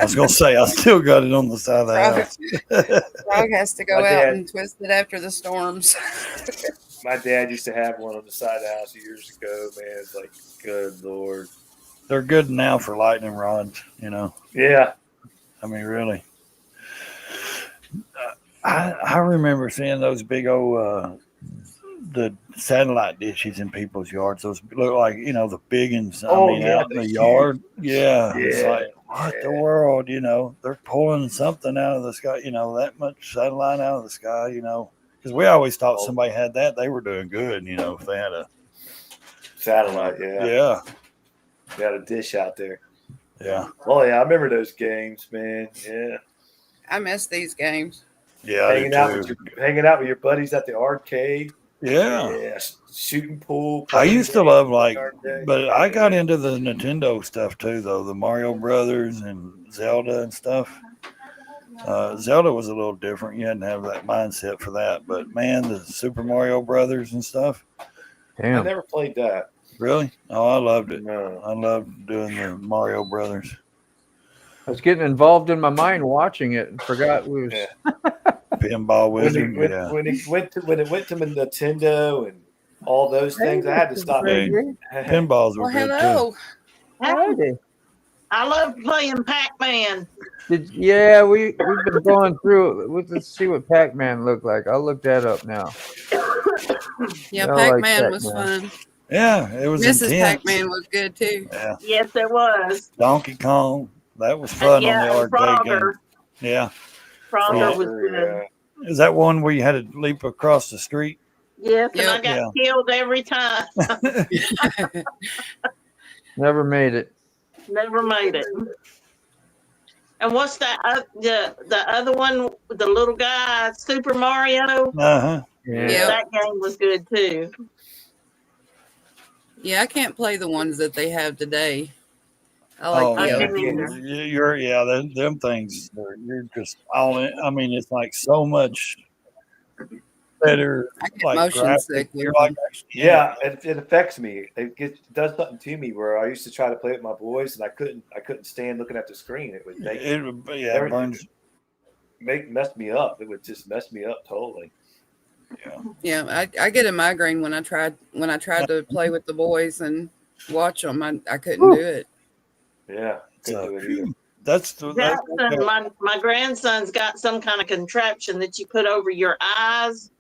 I was gonna say I still got it on the side of the Frog, house. Frog has to go My out dad- and twist it after the storms. My dad used to have one on the side of the house years ago, man. It's like, good Lord. They're good now for lightning rods. You know, Yeah. I mean, really. I remember seeing those big old the satellite dishes in people's yards. Those look like, you know, the big ones. Oh, I mean, yeah, out in the the yard. Yeah. It's Yeah, like, what the world, you know, they're pulling something out of the sky, you know, that much satellite out of the sky, you know, because we always thought somebody had that. They were doing good, you know, if they had a, Satellite, yeah. yeah. They had a dish out there. Yeah. Oh, yeah. I remember those games, man. Yeah. I miss these games. Yeah. I Hanging do out, too. hanging out with your buddies at the arcade. Yeah. Yeah. Shooting pool. I used to love like, arcade. but I got into the Nintendo stuff too, though the Mario Brothers and Zelda and stuff. Zelda was a little different. You had to have that mindset for that. But man, the Super Mario Brothers and stuff, I Damn. never played that. really? Oh, I loved it. No. I loved doing the Mario Brothers. I was getting involved in my mind watching it and forgot we was. Yeah. Pinball When Wizard. it, Yeah. when it went to Nintendo and all those things, I had to stop. Hey. Pinballs were Well, good too. hello. Howdy. I love playing Pac-Man. Yeah, we've been going through it. Let's see what Pac-Man looked like. I'll look that up now. Yeah, I like Pac-Man was Pac-Man. fun. Yeah, it was Mrs. intense. Pac-Man was good too. Yeah. Yes, there was. Donkey Kong. That was fun Yeah, on the and arcade game. Frogger. Yeah. Frogger Yeah. was good. Is that one where you had to leap across the street? Yes, and I Yep. got killed every time. Never made it. Never made it. And what's that? The other one, the little guy, Super Mario. Uh-huh. Yeah. Yep. That game was good too. Yeah, I can't play the ones that they have today. I like Oh the I yeah, old can't ones. either. them things. You're just all in. I mean, it's like so much better. I get Like motion sick graphic. You're with like them. Yeah, it affects me. It does something to me where I used to try to play with my boys and I couldn't stand looking at the screen. It would make It everything burns. mess me up. It would just mess me up totally. Yeah, I get a migraine when I tried to play with the boys and watch them. I couldn't do it. Yeah, couldn't So, do it either. that's Jackson, my grandson's got some kind of contraption that you put over your eyes.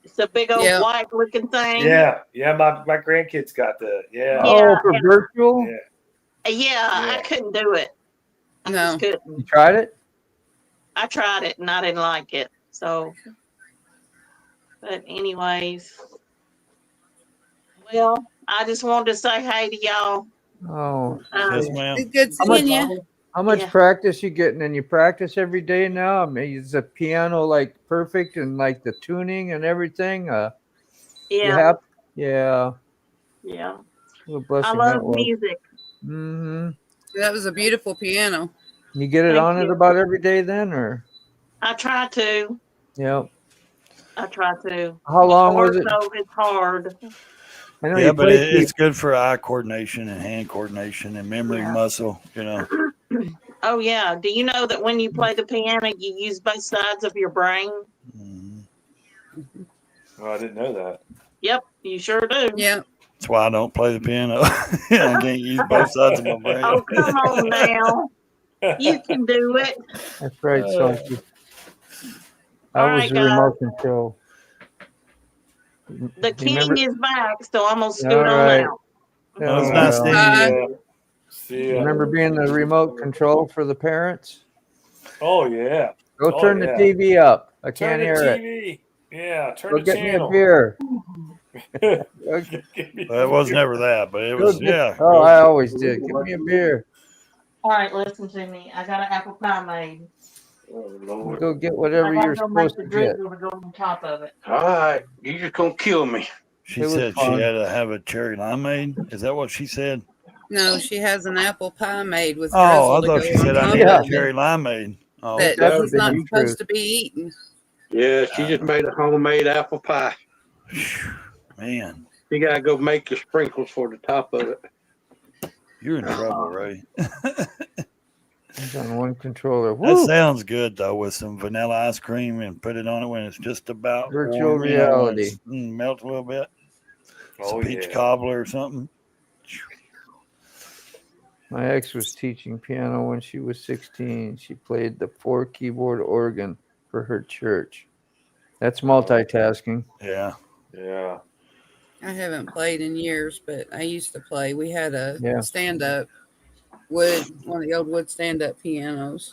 It's a big old Yeah. white looking thing. Yeah, my grandkids got the Yeah. Oh, for virtual? Yeah. Yeah, I couldn't do it. I No. just couldn't. You tried it? I tried it and I didn't like it. So, but anyways, well, I just wanted to say hey to y'all. Oh, yes, ma'am. It's good How much- seeing you. how much Yeah. practice you getting? And you practice every day now? I mean, is the piano like perfect and like the tuning and everything? You Yeah, have, yeah. yeah. What a I blessing love that was. music. Mm-hmm. That was a beautiful piano. You get it Thank on it you. about every day then, or? I try to. Yeah. I try to. How long was it? So it's hard. I know Yeah, you but play it's good for eye coordination and hand coordination and memory Yeah. muscle. You know. Oh yeah. Do you know that when you play the piano, you use both sides of your brain? Mhm. Oh, I didn't know that. Yep, you sure do. Yeah. That's why I don't play the piano. I can't use both sides of my brain. Oh, come on now. You can do it. That's right, Salty. All That was right, the guys. remote control. The You king remember- is back, so I'm gonna scoot All on right. out. Well, it's Oh, nice well. seeing you. Bye. See ya. Remember being the remote control for the parents? Oh yeah. Go Oh, turn yeah. the TV up. I Turn can't the hear it. TV. Yeah, turn Go the get me a channel. beer. Give me Well, it was never that, but it Go was, get- yeah. Oh, I always did. Give me a beer. All right, listen to me. I got an apple pie made. Oh, Lord. Go get I whatever gotta you're go make supposed the to get. drizzle to go on top of it. All right, you just gonna kill me. She It was said she fun. had to have a cherry limeade. Is that what she said? No, she has an apple pie made with Oh, I drizzle to thought go she on said I top need Yeah. a of cherry it limeade. Oh, that That he's would not be supposed true. to be eating. Yeah, she just made a homemade apple pie. man, You gotta go make the sprinkles for the top of it. you're in trouble, Ray. It's on one controller. That Woo! sounds good though, with some vanilla ice cream and put it on it when it's just about Virtual warm, you know, when reality. it's, melt a little bit. Some Oh, peach yeah. cobbler or something. My ex was teaching piano when she was 16. She played the 4-keyboard organ for her church. That's multitasking. Yeah. Yeah. I haven't played in years, but I used to play. We had a Yeah. stand-up wood, one of the old wood stand-up pianos.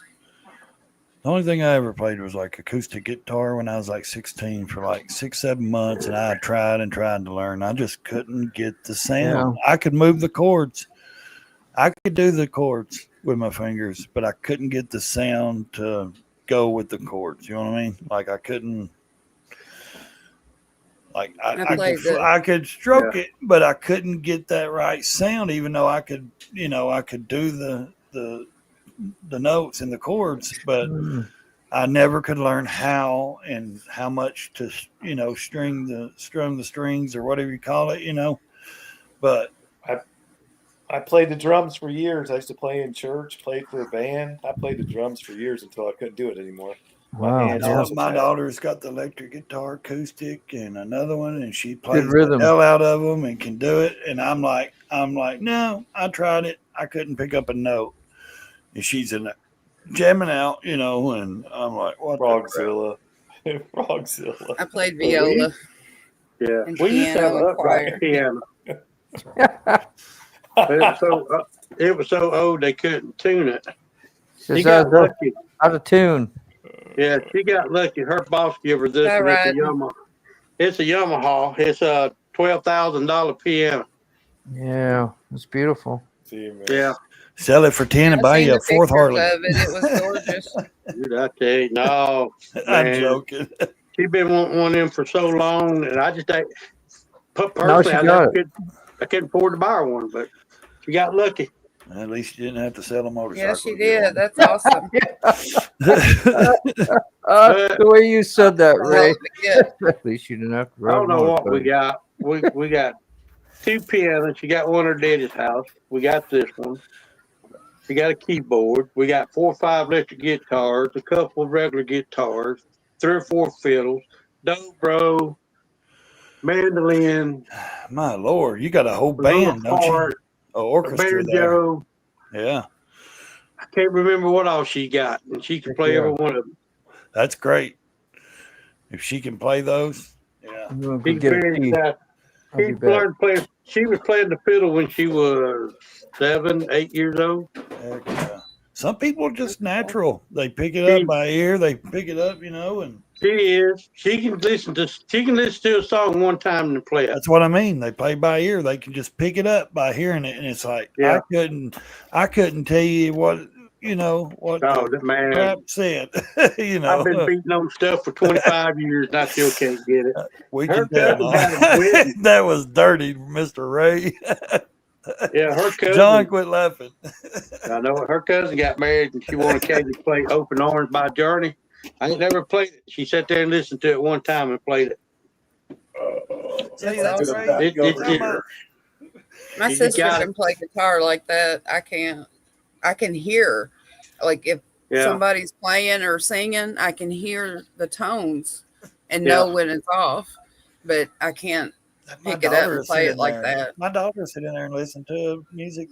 The only thing I ever played was like acoustic guitar when I was like 16 for like 6-7 months, and I tried and tried to learn. I just couldn't get the sound. I could move the chords. I could do the chords with my fingers, but I couldn't get the sound to go with the chords. You know what I mean? Like I couldn't. Like I could stroke it, but I couldn't get that right sound. Even though I could, I could do the notes and the chords, but I never could learn how and how much to, strum the strings or whatever you call it, But I played the drums for years. I used to play in church, played for a band. I played the drums for years until I couldn't do it anymore. Wow. hands yeah, also my bad. daughter's got the electric guitar acoustic and another one, and she plays the rhythm. hell out of them and can do it. And I'm like, no, I tried it. I couldn't pick up a note. And she's in jamming out, and I'm like, what? Frogzilla. Frogzilla. I played viola. Yeah, And we used to have piano an and choir. upright piano. It was so old they couldn't tune it. She Just got lucky. out of tune. Yeah, she got lucky. Her boss gave her this. All And right. it's a Yamaha. It's a $12,000 piano. Yeah, it's beautiful. See, man. Yeah, Sell it for 10 and I buy seen you a the fourth pictures Harley. of it. It was gorgeous. dude, I tell you, no. I'm man. joking. She been wanting one of them for so long, and I just put Now she personally, got I it. I couldn't afford to buy her one, but she got lucky. At least you didn't have to sell a motorcycle. Yes, she to get did. That's awesome. The way you said that, Ray. Yeah. At least you didn't have to. I ride don't know what we motorcycle. got. We got 2 pianos. She got one at her daddy's house. We got this one. We got a keyboard. We got 4 or 5 electric guitars, a couple of regular guitars, 3 or 4 fiddles, dobro, mandolin, My Lord, you got a whole band, don't you? harp, An a orchestra there. banjo. Yeah, I can't remember what all she got, and she can play every one of them. that's great. If she can play those, yeah. I'm gonna go She's get a very key. excited. I'll be She back. learned playing. She was playing the fiddle when she was 7, 8 years old. Heck yeah. Some people are just natural. They pick it up by ear. They pick it up, and She is. She can listen to a song one time and play it. that's what I mean. They play by ear. They can just pick it up by hearing it, and it's like Yeah. I couldn't tell you what what Oh, the man. crap said. I've been beating on stuff for 25 years and I still can't get it. We her can tell. cousin got it with That was dirty, Mr. Ray. Yeah, her cousin. John, quit laughing. I know her cousin got married and she wanted Katie to play Open Arms by Journey. I ain't never played it. She sat there and listened to it one time and played it. See, that's right. My You sister got can play guitar like that. I can't. I can hear, like if Yeah. somebody's playing or singing, I can hear the tones and Yeah. know when it's off, but I can't My pick it up daughter and is play sitting it like there. that. My daughter sit in there and listen to music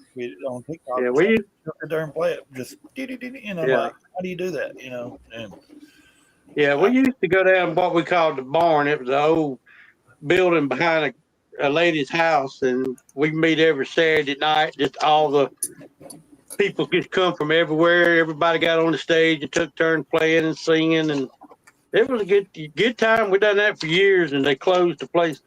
on TikTok. Yeah, we She'll sit there and play it. Just Yeah. like, how do you do that? And we used to go down what we called the barn. It was an old building behind a lady's house, and we meet every Saturday night. Just all the people just come from everywhere. Everybody got on the stage and took turns playing and singing, and it was a good time. We done that for years, and they closed the place.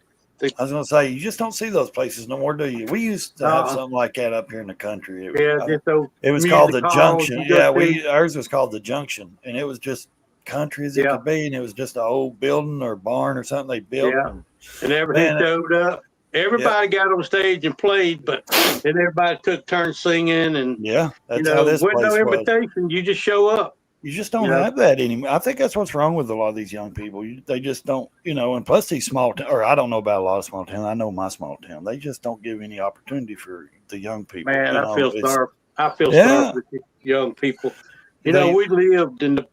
I was gonna say, you just don't see those places no more, do you? We used to have Uh-uh. something like that up here in the country. Just those It was called the music halls Junction. you go Yeah, to. ours was called the Junction, and it was just country as it Yeah. could be, and it was just an old building or barn or something they built. Yeah. And and everything Man, showed up. Everybody got on stage and played, but then everybody took turns singing, and yeah, that's how this with place no was. invitation, you just show up. You just don't you know? have that anymore. I think that's what's wrong with a lot of these young people. They just don't, and plus these small towns, or I don't know about a lot of small towns. I know my small town. They just don't give any opportunity for the young people. Man, I feel it's- sorry. I feel Yeah. sorry for the young people. We lived in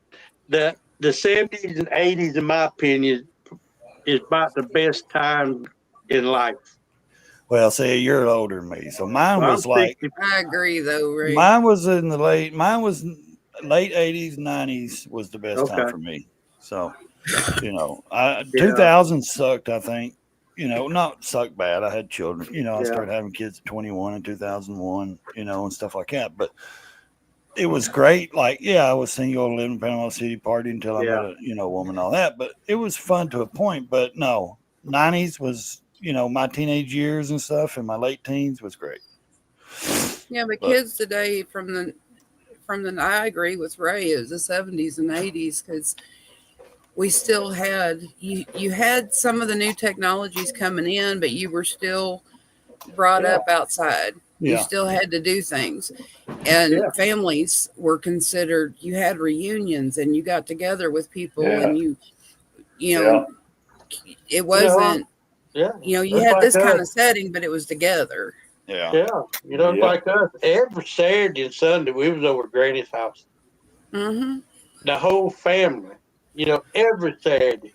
the 70s and 80s, in my opinion, is about the best time in life. Well, see, you're older than me, so mine was I'm like 60. I agree, though, Ray. mine was late 80s, 90s was the best time Okay. for me. So, Yeah. 2000 sucked, I think. Not sucked bad. I had children. I Yeah. started having kids at 21 in 2001, and stuff like that. But it was great. Like, yeah, I was single, living in Panama City, partying until I met a, woman, all that. But it was fun to a point. But no, 90s was, my teenage years and stuff, and my late teens was great. Yeah, but But- kids today I agree with Ray. It was the 70s and 80s because we still had you had some of the new technologies coming in, but you were still brought up outside. You Yeah. still had to do things, and families were considered. You had reunions, and you got together with people, and it wasn't. Yeah. You Just had like this kind us. of setting, but it was together. Yeah. Yeah. Like us, every Saturday and Sunday, we was over at Granny's house. Mm-hmm. The whole family, every Saturday.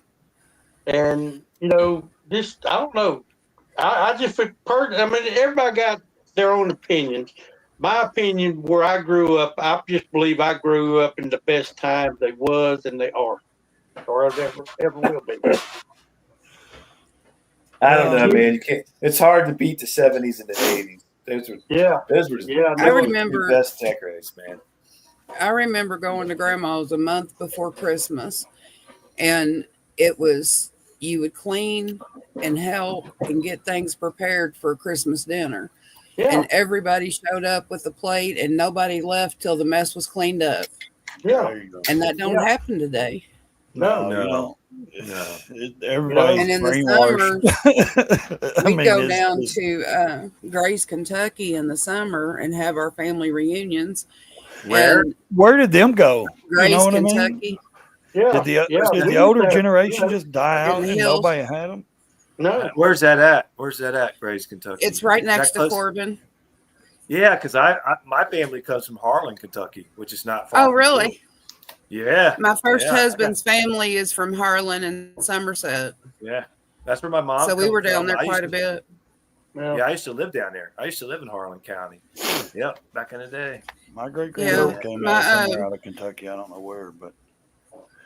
And, just, I don't know. I just, everybody got their own opinions. My opinion, where I grew up, I just believe I grew up in the best time they was and they are. Or ever will be. I don't know, man. You can't. It's hard to beat the 70s and the 80s. Those were just I remember- the best tech race, man. I remember going to grandma's a month before Christmas, and it was you would clean and help and get things prepared for Christmas dinner. Yeah. And everybody showed up with a plate and nobody left till the mess was cleaned up. Yeah. There you go. And that don't Yeah. happen today. No, No. you don't. Everybody's And in the brainwashed. we go it's down just- to Grace, Kentucky in the summer and have our family reunions. Where? And where did them go? Grace, you know what Kentucky. I mean? Yeah. Did the yeah, did we the older used to- generation yeah. just die In out the and hills. nobody had them? No. Where's that at? Where's that at, Grace, Kentucky? It's right Is that next to close? Corbin. Yeah, because I my family comes from Harlan, Kentucky, which is not far. Oh, from really? Louisville. Yeah. My first Yeah, I got- husband's family is from Harlan and Somerset. Yeah, that's where my mom. So we comes were down from. there I used quite a to- bit. Yeah. Yeah, I used to live down there. I used to live in Harlan County. Yep, back in the day. My great Yeah, grandmother came my, out of somewhere out of Kentucky. I don't know where, but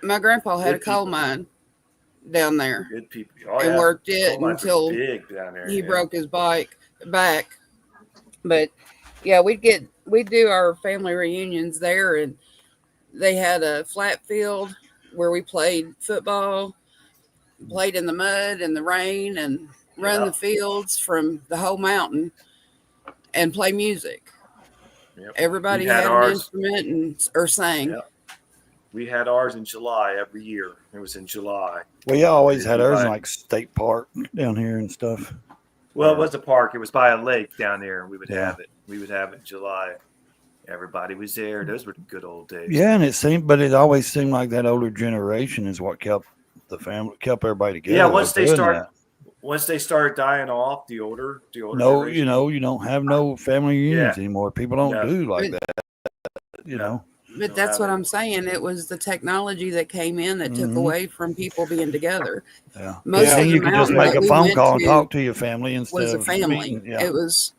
My grandpa had a Good coal people. mine down there Good people. Oh, and yeah. worked it Coal mines are until big down there. he yeah. broke his back. But yeah, we'd do our family reunions there, and they had a flat field where we played football, played in the mud and the rain, and run Yeah. the fields from the whole mountain and play music. Yep. Everybody We had had an ours. instrument or sang. Yep. We had ours in July every year. It was in July. we always had ours in Right. like State Park down here and stuff. Well, it was a park. It was by a lake down there. We would Yeah. have it. We would have it in July. Everybody was there. Those were the good old days. Yeah, and it always seemed like that older generation is what kept the family, kept everybody together. Yeah, once was they doing started, that. once they started dying off, the older. No, generation. you know, you don't have no family reunions Yeah. anymore. People don't No. do like But- that. You know, But Don't that's have what it. I'm saying. It was the technology that came in that took Mhm. away from people being together. yeah. Most yeah, of the you could just mountain make that a we phone went call and to talk to your family instead was a of family. meeting. Yeah, It was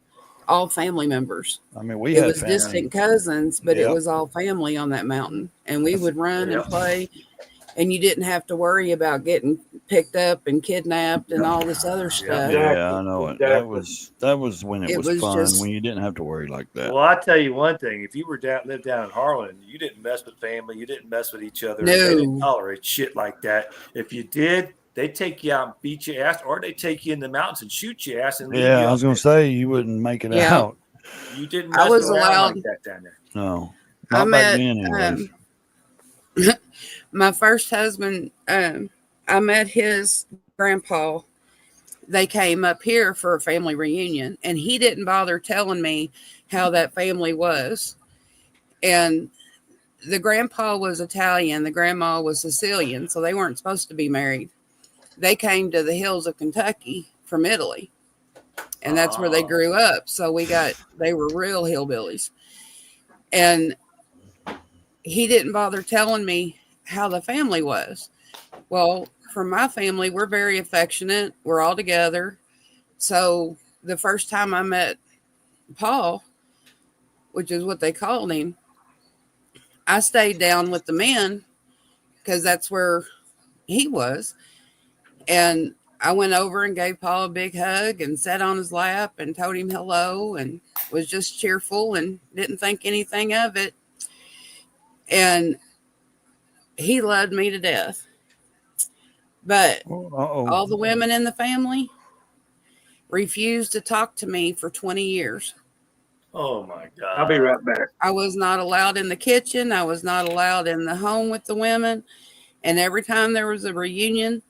all family members. I mean, we It had was family. distant cousins, but Yeah. it was all family on that mountain. And we would run Yeah. and play, and you didn't have to worry about getting picked up and kidnapped and all this other stuff. Yeah, I know it. That was when it, It was was fun, just- when you didn't have to worry like that. Well, I tell you one thing: if you were lived down in Harlan, you didn't mess with family. You didn't mess with each other. No. They didn't tolerate shit like that. If you did, they take you out and beat your ass, or they take you in the mountains and shoot your ass and leave Yeah, you I was up going to say you wouldn't make it Yeah. out. there. You didn't I mess was around allowed- like that down there. No, I not back met then, anyways. my first husband. I met his grandpa. They came up here for a family reunion, and he didn't bother telling me how that family was. And the grandpa was Italian, the grandma was Sicilian, so they weren't supposed to be married. They came to the hills of Kentucky from Italy, and that's where they Oh. grew up. So they were real hillbillies. And he didn't bother telling me how the family was. Well, for my family, we're very affectionate. We're all together. So the first time I met Paul, which is what they called him, I stayed down with the men because that's where he was. And I went over and gave Paul a big hug and sat on his lap and told him hello and was just cheerful and didn't think anything of it. And he loved me to death. But all the women in the family refused to talk to me for 20 years. Oh my God! I'll be right back. I was not allowed in the kitchen. I was not allowed in the home with the women. And every time there was a reunion,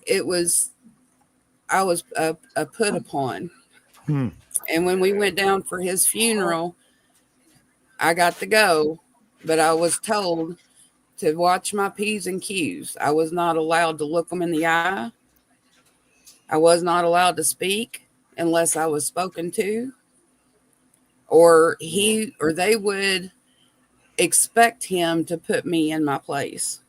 I was put upon. Hmm. And when we went down for his funeral, I got to go, but I was told to watch my P's and Q's. I was not allowed to look them in the eye. I was not allowed to speak unless I was spoken to, or they would expect him to put me in my place.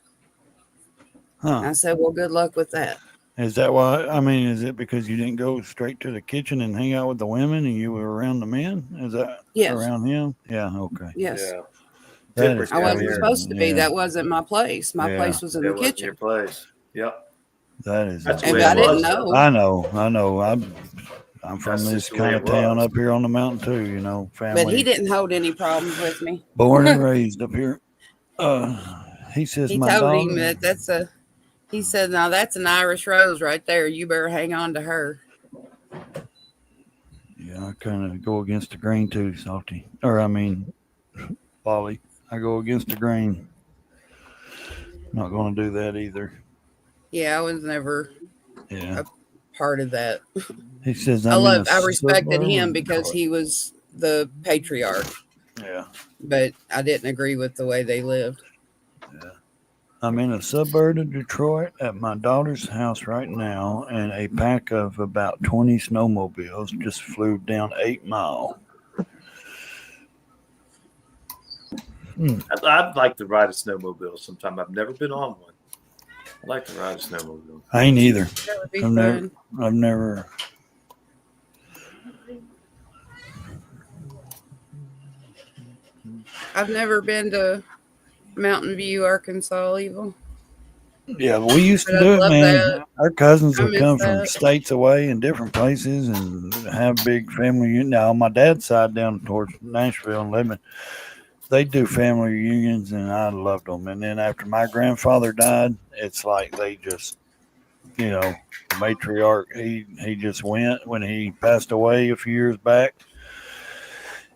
Huh. I said, well, good luck with that. Is that why? I mean, is it because you didn't go straight to the kitchen and hang out with the women and you were around the men? Is that Yes. around him? Yeah. Okay. Yes. Yeah. That Different is I wasn't weird. supposed to be. Yeah. That wasn't my place. My Yeah. place was in It the wasn't kitchen. your place. Yep. That is. That's And the way I it didn't was. know. I know. I'm from That's this just the way kind it of town was. up here on the mountain too. You know, family. But he didn't hold any problems with me. Born and raised up here. He says He my told dog. him that he said, now that's an Irish rose right there. You better hang on to her. Yeah, I kind of go against the grain too, Salty. Polly. I go against the grain. Not going to do that either. Yeah, I was never Yeah. part of that. He says, I respected suburb him of because Detroit. he was the patriarch, Yeah. but I didn't agree with the way they lived. I'm in a suburb of Detroit at my daughter's house right now, and a pack of about 20 snowmobiles just flew down 8 Mile. I'd like to ride a snowmobile sometime. I've never been on one. I'd like to ride a snowmobile. I ain't either. That would be I've never, fun. I've never. I've never been to Mountain View, Arkansas, Evil. Yeah, we used to But do I it, love man. that. Our cousins I would miss come from that. states away in different places and have big family reunions. Now, on my dad's side down towards Nashville and Lebanon, they do family reunions, and I loved them. And then after my grandfather died, it's like they just, the matriarch, he just went when he passed away a few years back.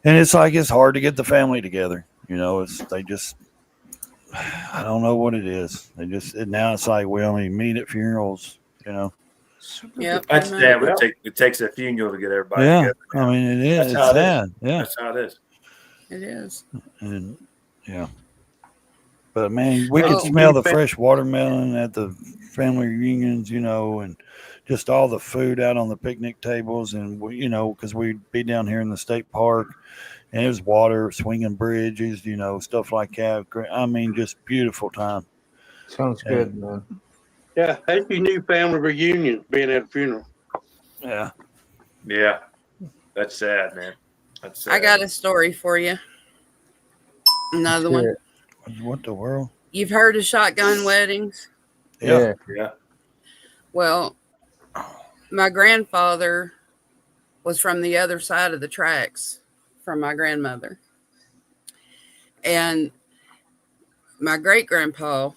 And it's like it's hard to get the family together. I don't know what it is. Now it's like we only meet at funerals, Yep. That's I know. damn. It takes a funeral to get everybody Yeah, together. I mean it is. That's It's how it is. sad. Yeah, That's how it is. It is. and yeah. But man, we could Oh, smell the fresh watermelon at the family reunions, and just all the food out on the picnic tables, and because we'd be down here in the state park, and it was water, swinging bridges, stuff like that. I mean, just beautiful time. Sounds good, man. Yeah, that's your new family reunion, being at a funeral. Yeah. Yeah, that's sad, man. That's sad. I got a story for you. Another one. What the world? You've heard of shotgun weddings? Yeah. Yeah. Well, my grandfather was from the other side of the tracks from my grandmother. And my great grandpa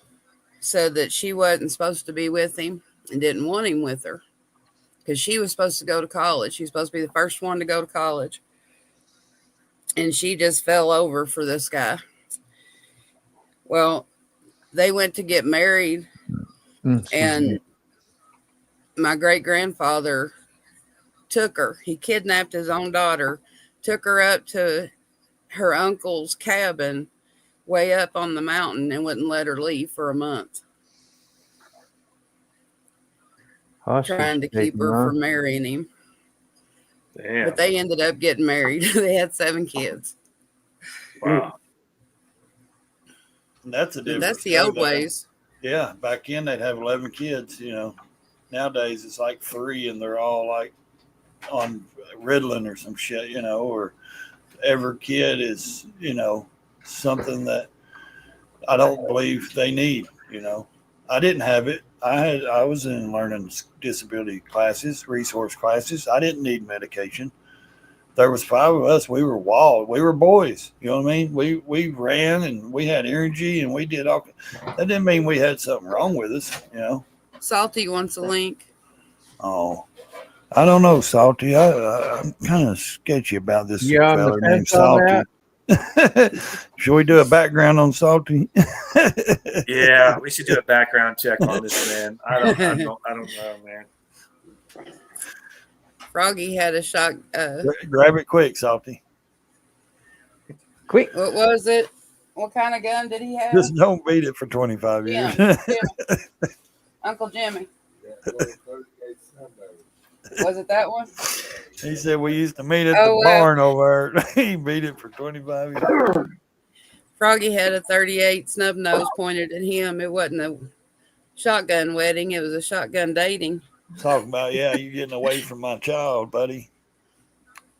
said that she wasn't supposed to be with him and didn't want him with her because she was supposed to go to college. She was supposed to be the first one to go to college. And she just fell over for this guy. Well, they went to get married, and my great grandfather took her. He kidnapped his own daughter, took her up to her uncle's cabin way up on the mountain, and wouldn't let her leave for a month, trying to keep her from marrying him. Damn. But they ended up getting married. They had 7 kids. Wow. That's a difference. That's the old ways. Yeah, back then they'd have 11 kids. Nowadays it's like 3, and they're all like on Ritalin or some shit. Or every kid is something that I don't believe they need. I didn't have it. I was in learning disability classes, resource classes. I didn't need medication. There was 5 of us. We were wild. We were boys. You know what I mean? We ran and we had energy and we did all. That didn't mean we had something wrong with us. Salty wants a link. Oh, I don't know, Salty. I'm kind of sketchy about this Yeah, fella on the named fence on Salty. Should we do a background on Salty? Yeah, we should do a background check on this man. I don't know, man. Froggy had a shot. Grab it quick, Salty. Quick. What was it? What kind of gun did he have? Just don't beat it for 25 years. Jimmy. Uncle Jimmy. Was it that one? He said we used to meet at Oh, the barn over there. He beat it for 25 years. Froggy had a 38 snub nose pointed at him. It wasn't a shotgun wedding. It was a shotgun dating. Talking about, you getting away from my child, buddy.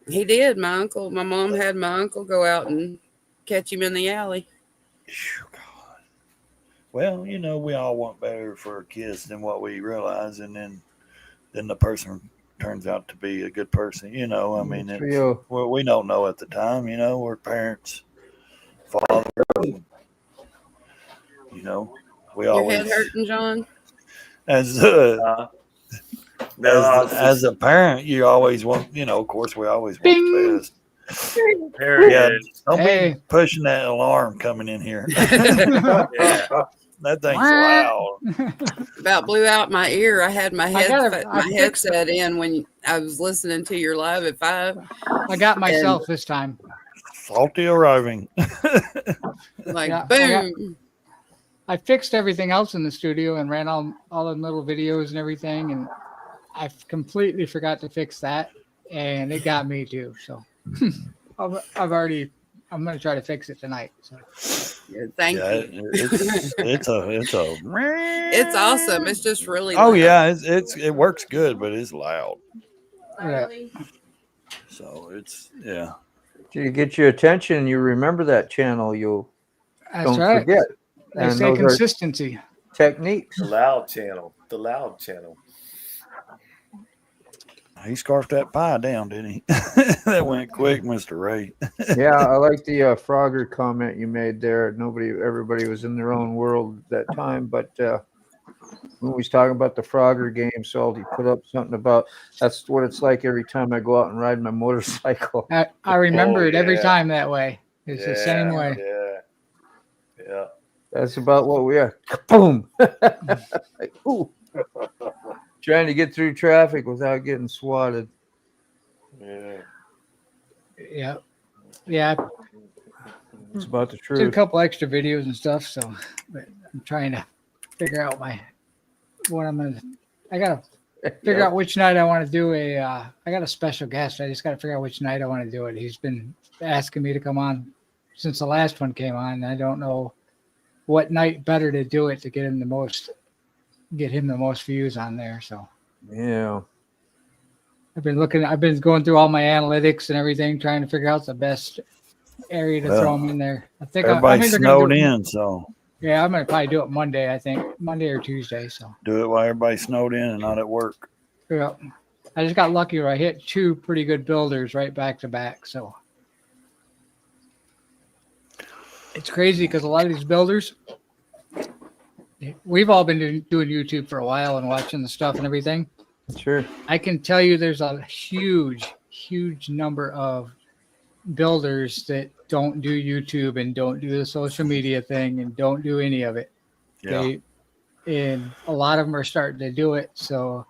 He did. My mom had my uncle go out and catch him in the alley. God. Well, we all want better for our kids than what we realize, and then the person turns out to be a good person. I mean, well, we don't know at the time. We're parents, fathers. We Your always, head hurting, John? as No, as a parent, you always want. Of course, we always want the best. there it Yeah, is. don't Hey. be pushing that alarm coming in here. Yeah. That thing's loud. About blew out my ear. I had my I fixed it. headset in when I was listening to your live at 5. I got myself this time. Salty arriving. Like Yeah, boom. I fixed everything else in the studio and ran all the little videos and everything, and I completely forgot to fix that, and it got me too. So I'm going to try to fix it tonight. So Thank Yeah, you. it's a It's awesome. It's just really. Oh loud. yeah, it works good, but it's loud. yeah. So it's yeah. Till you get your attention, you remember that channel, you'll That's don't right. forget. They And say those are consistency. techniques. The loud channel. The loud channel. He scarfed that pie down, didn't he? That went quick, Mr. Ray. Yeah, I like the Frogger comment you made there. Everybody was in their own world at that time, but when we was talking about the Frogger game, Salty put up something about that's what it's like every time I go out and ride my motorcycle. I remember Oh, it every yeah. time that way. It's the same way. Yeah. That's about what we are. Boom. Like, ooh. Trying to get through traffic without getting swatted. Yeah. Yeah. Yeah. It's about the Did a truth. couple extra videos and stuff, so but I'm trying to figure out I gotta figure out which night I want to do I got a special guest. I just gotta figure out which night I want to do it. He's been asking me to come on since the last one came on. I don't know what night better to do it to get him the most views on there. So Yeah. I've been going through all my analytics and everything, trying to figure out the best area to Well, throw him in there. I think Everybody's they're gonna snowed do it- in, so Yeah, I'm gonna probably do it Monday. I think Monday or Tuesday. So do it while everybody's snowed in and not at work. yeah, I just got lucky where I hit 2 pretty good builders right back to back. So it's crazy because a lot of these builders, we've all been doing YouTube for a while and watching the stuff and everything. Sure. I can tell you there's a huge number of builders that don't do YouTube and don't do the social media thing and don't do any of it. Yeah. And a lot of them are starting to do it. So,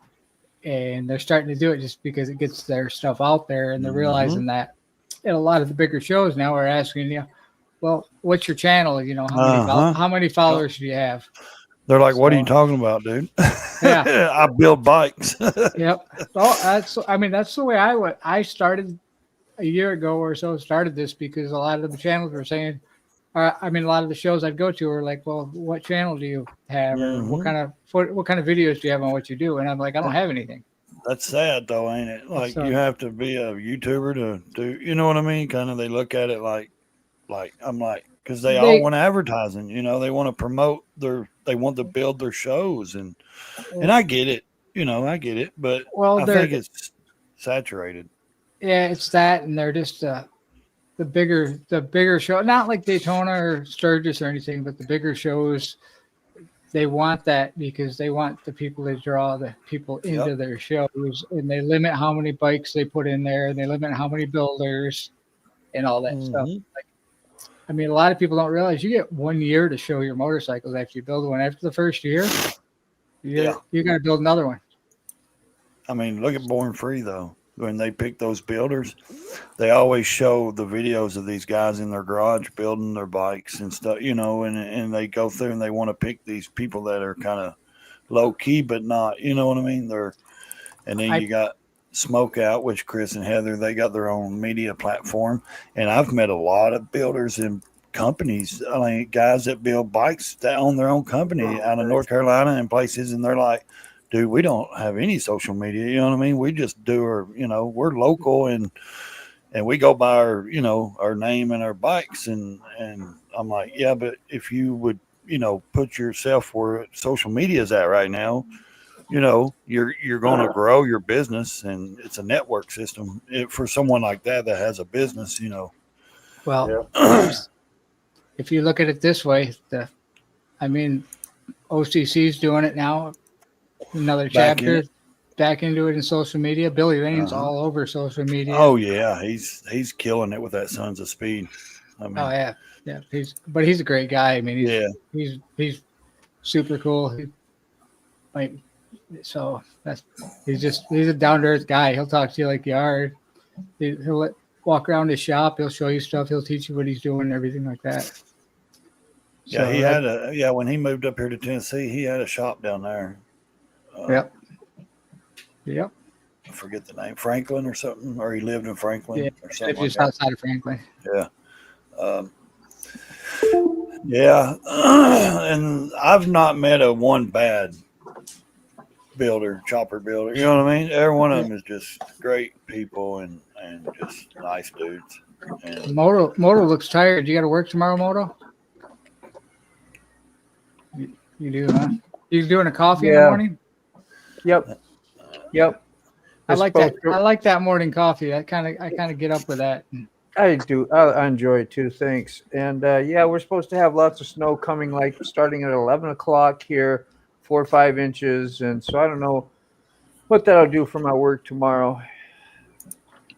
and they're starting to do it just because it gets their stuff out there, and they're realizing that. And a lot of the bigger shows now are asking, well, what's your channel? How many followers do you have? They're like, "What are So- you talking about, dude?" Yeah. I build bikes. Yep. Well, that's the way I started a year ago or so. Started this because a lot of the channels were saying, a lot of the shows I'd go to were like, well, what channel do you have, or what kind of videos do you have on what you do? And I'm like, I don't have anything. That's sad though, ain't it? Like So- you have to be a YouTuber to do, you know what I mean? Kind of, they look at it like I'm like, because they all want advertising, they want to promote they want to build their shows, and I get it, I get it, but Well, I think it's saturated. Yeah, it's that, and they're just the bigger show, not like Daytona or Sturgis or anything, but the bigger shows. They want that because they want the people to draw the people into their shows, and they limit how many bikes they put in there, and they limit how many builders and all that stuff. Like, a lot of people don't realize you get 1 year to show your motorcycles after you build one. After the first year, you got to build another one. Look at Born Free though. When they pick those builders, they always show the videos of these guys in their garage building their bikes and stuff, and they go through and they want to pick these people that are kind of low key, but not, you know what I mean? And then you got Smoke Out, which Chris and Heather, they got their own media platform. And I've met a lot of builders and companies, guys that build bikes that own their own company out of North Carolina and places. And they're like, dude, we don't have any social media. You know what I mean? We just do we're local and we go by our name and our bikes. And I'm like, yeah, but if you would, put yourself where social media is at right now, you're going to grow your business, and it's a network system for someone like that has a business, Well, if you look at it this way, OCC's doing it now. Another chapter back into it in social media. Billy Lane's all over social media. Oh yeah, he's killing it with that Sons of Speed. Oh yeah, he's a great guy. He's super cool. So he's a down to earth guy. He'll talk to you like you are. He'll walk around his shop. He'll show you stuff. He'll teach you what he's doing and everything like that. Yeah, when he moved up here to Tennessee, he had a shop down there. Yep. I forget the name, Franklin or something, or he lived in Franklin or something. Just outside of Franklin. Yeah. And I've not met a one bad chopper builder. You know what I mean? Every one of them is just great people and just nice dudes. And Moto looks tired. You got to work tomorrow, Moto? You do, huh? You doing a coffee in the morning? Yep. I like that. I like that morning coffee. I kind of get up with that. I do. I enjoy it too. Thanks. And we're supposed to have lots of snow coming, like starting at 11 o'clock here, 4 or 5 inches. And so I don't know what that'll do for my work tomorrow.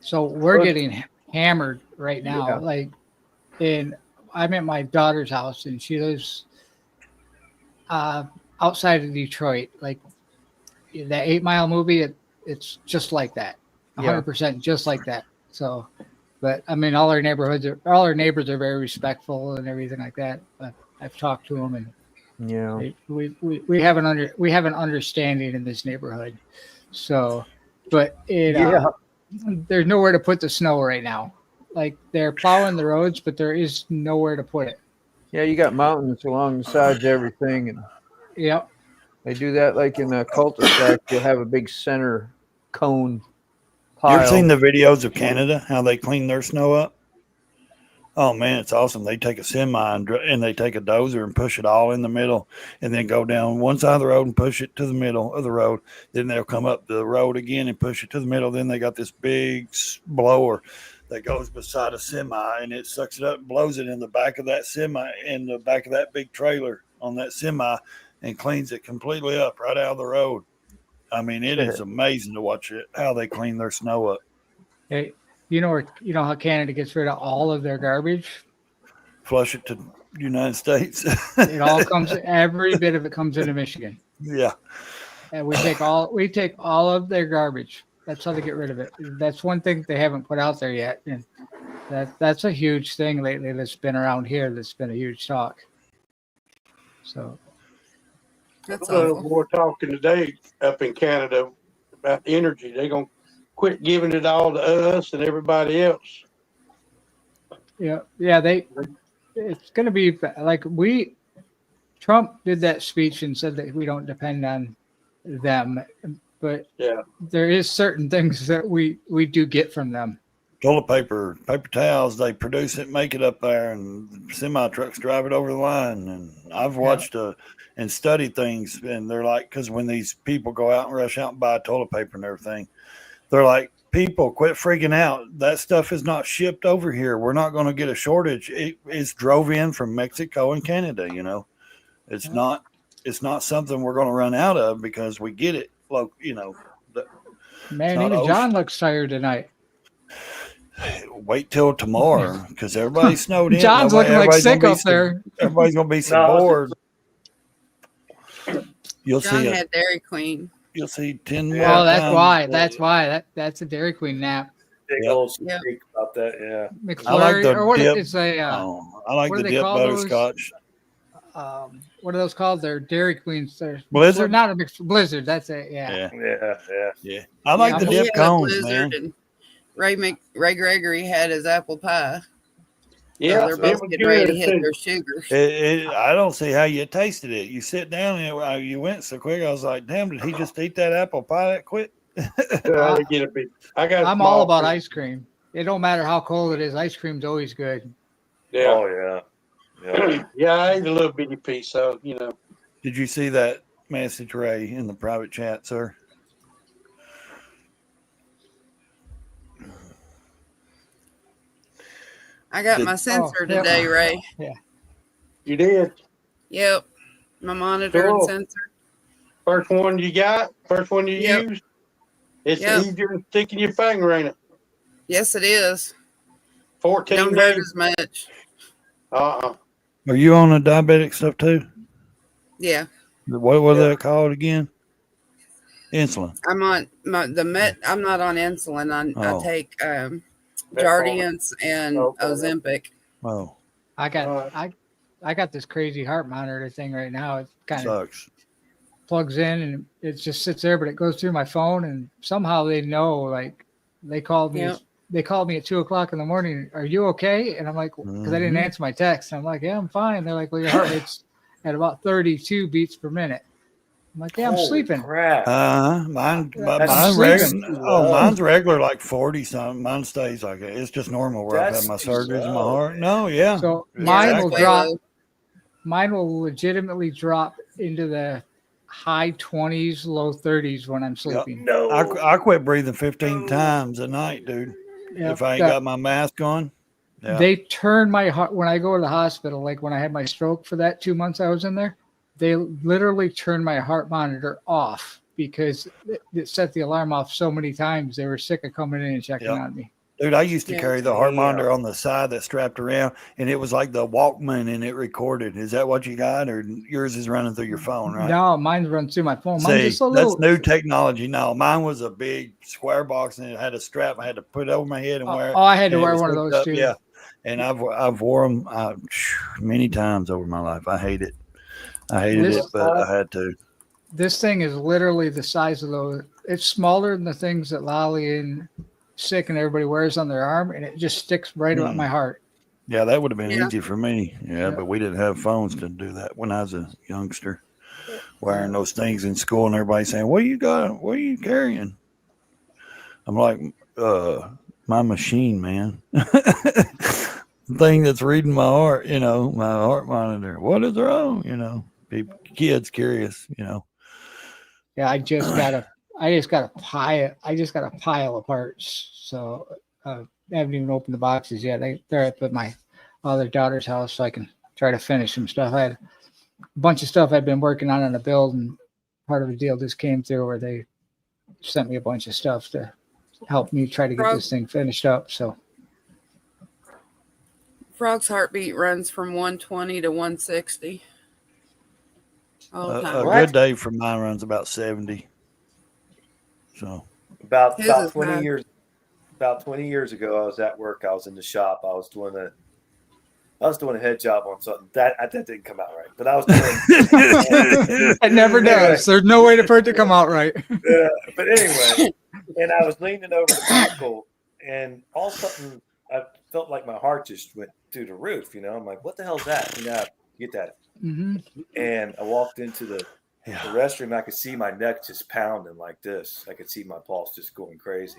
So we're getting hammered right now. And I'm at my daughter's house, and she lives outside of Detroit. Like that 8 Mile movie, it's just like that, 100% just like that. So, but I mean, all our neighbors are very respectful and everything like that. But I've talked to them, and we have an understanding in this neighborhood. So, but there's nowhere to put the snow right now. Like they're plowing the roads, but there is nowhere to put it. Yeah, you got mountains along the sides of everything, and they do that like in a cul-de-sac. You'll have a big center cone pile. You ever seen the videos of Canada, how they clean their snow up? Oh man, it's awesome. They take a semi and they take a dozer and push it all in the middle, and then go down one side of the road and push it to the middle of the road. Then they'll come up the road again and push it to the middle. Then they got this big blower that goes beside a semi, and it sucks it up and blows it in the back of that semi, in the back of that big trailer on that semi, and cleans it completely up right out of the road. I mean, it is amazing to watch it, how they clean their snow up. Hey, you know how Canada gets rid of all of their garbage? Flush it to the United States. It all comes, every bit of it comes into Michigan. Yeah. And we take all of their garbage. That's how they get rid of it. That's one thing they haven't put out there yet. And that's a huge thing lately that's been around here. That's been a huge talk. So That's We're talking today up in Canada about energy. They're going to quit giving it all to us and everybody else. Yeah. It's going to be like Trump did that speech and said that we don't depend on them, but there is certain things that we do get from them. Toilet paper, paper towels, they produce it, make it up there, and semi trucks drive it over the line. And I've watched and studied things, and they're like, because when these people go out and rush out and buy toilet paper and everything, they're like, people, quit freaking out. That stuff is not shipped over here. We're not going to get a shortage. It's drove in from Mexico and Canada. You know, it's not something we're going to run out of because we get it. You know, man, even John looks tired tonight. Wait till tomorrow because everybody's snowed in. John's looking like sick up there. Everybody's gonna be so bored. You'll John see had Dairy Queen. You'll see 10 more. Oh, that's why. That's a Dairy Queen nap. Big old streak about that, yeah. McFlurry, I like the or what dip. it's a. I like what the do they dip call those? butterscotch. What are those called? They're Dairy Queens. They're Blizzard? not a Blizzard. That's it. Yeah. I like the We dip had a cones, Blizzard, man. and Ray Gregory had his apple pie. Yeah, So they're both getting ready to hit their sugars. I don't see how you tasted it. You sit down and you went so quick. I was like, damn, did he just eat that apple pie that quick? I'm all about ice cream. It don't matter how cold it is. Ice cream's always good. Yeah. Oh, yeah. Yeah, I ate a little bitty piece, so, you know. Did you see that message, Ray, in the private chat, sir? I got my sensor today, Ray. Yeah. You did? Yep. My monitor and sensor. First one you got? First one you used? It's easier than sticking your finger in it. Yes, it is. 14 Don't hurt as much. Are you on the diabetic stuff too? Yeah. What was that called again? Insulin. I'm on I'm not on insulin. I Oh. take Jardiance and Ozempic. Oh, I got I got this crazy heart monitor thing right now. It kind of sucks. plugs in and it just sits there, but it goes through my phone, and somehow they know. Like they called me. Yep. They called me at 2:00 in the morning. Are you okay? And I'm like, because I didn't Mhm. answer my text. I'm like, yeah, I'm fine. They're like, well, your heart rate's at about 32 beats per minute. I'm like, yeah, I'm Holy sleeping. crap. Mine's That's mine's regular, like 40 something. Mine stays like it. It's just normal where I've That's had my too surgeries in my low, heart. man. No, yeah. So Yeah, mine exactly. will drop. Mine will legitimately drop into the high 20s, low 30s when I'm sleeping. No. I quit breathing 15 times a night, dude. Yeah, If I ain't that- got my mask on. Yeah. They turn my heart when I go to the hospital. Like when I had my stroke for that 2 months I was in there, they literally turned my heart monitor off because it set the alarm off so many times. They were sick of coming in and checking Yep. on me. Dude, I used to Yeah. carry the heart monitor on the side that strapped around, and it was like the Walkman, and it recorded. Is that what you got, or yours is running through your phone, right? No, mine runs through my phone. Mine's See, just a that's little. new technology. No, mine was a big square box, and it had a strap. I had to put it over my head and wear it. Oh, I had to and it wear was one of hooked those up, too. Yeah, and I've wore them many times over my life. I hate it. I hated This- it, but I had to. This thing is literally the size of those. It's smaller than the things that Lolly and Sick and everybody wears on their arm, and it just sticks right about my heart. Yeah, that would have been Yeah. easy for me. Yeah, Yeah. but we didn't have phones to do that when I was a youngster. Wearing those things in school and everybody saying, "What you got? What are you carrying?" I'm like, my machine, man. Thing that's reading my heart, my heart monitor. What is wrong? Kids curious, Yeah, I just got a pile of parts. So I haven't even opened the boxes yet. They're at my other daughter's house, so I can try to finish some stuff. I had a bunch of stuff I've been working on a build, and part of the deal just came through where they sent me a bunch of stuff to help me try to get this thing finished up. So Frog's heartbeat runs from 120 to 160. All the a time. good day for mine runs about 70. So About His is 20 bad. years ago, I was at work. I was in the shop. I was doing a head job on something that didn't come out right, but I was doing. it never does. There's no way for it to come out right. But anyway, and I was leaning over the vehicle, and all of a sudden, I felt like my heart just went through the roof. I'm like, "What the hell's that?" Get that. Mm-hmm. And I walked into the restroom. I could see my neck just pounding like this. I could see my pulse just going crazy.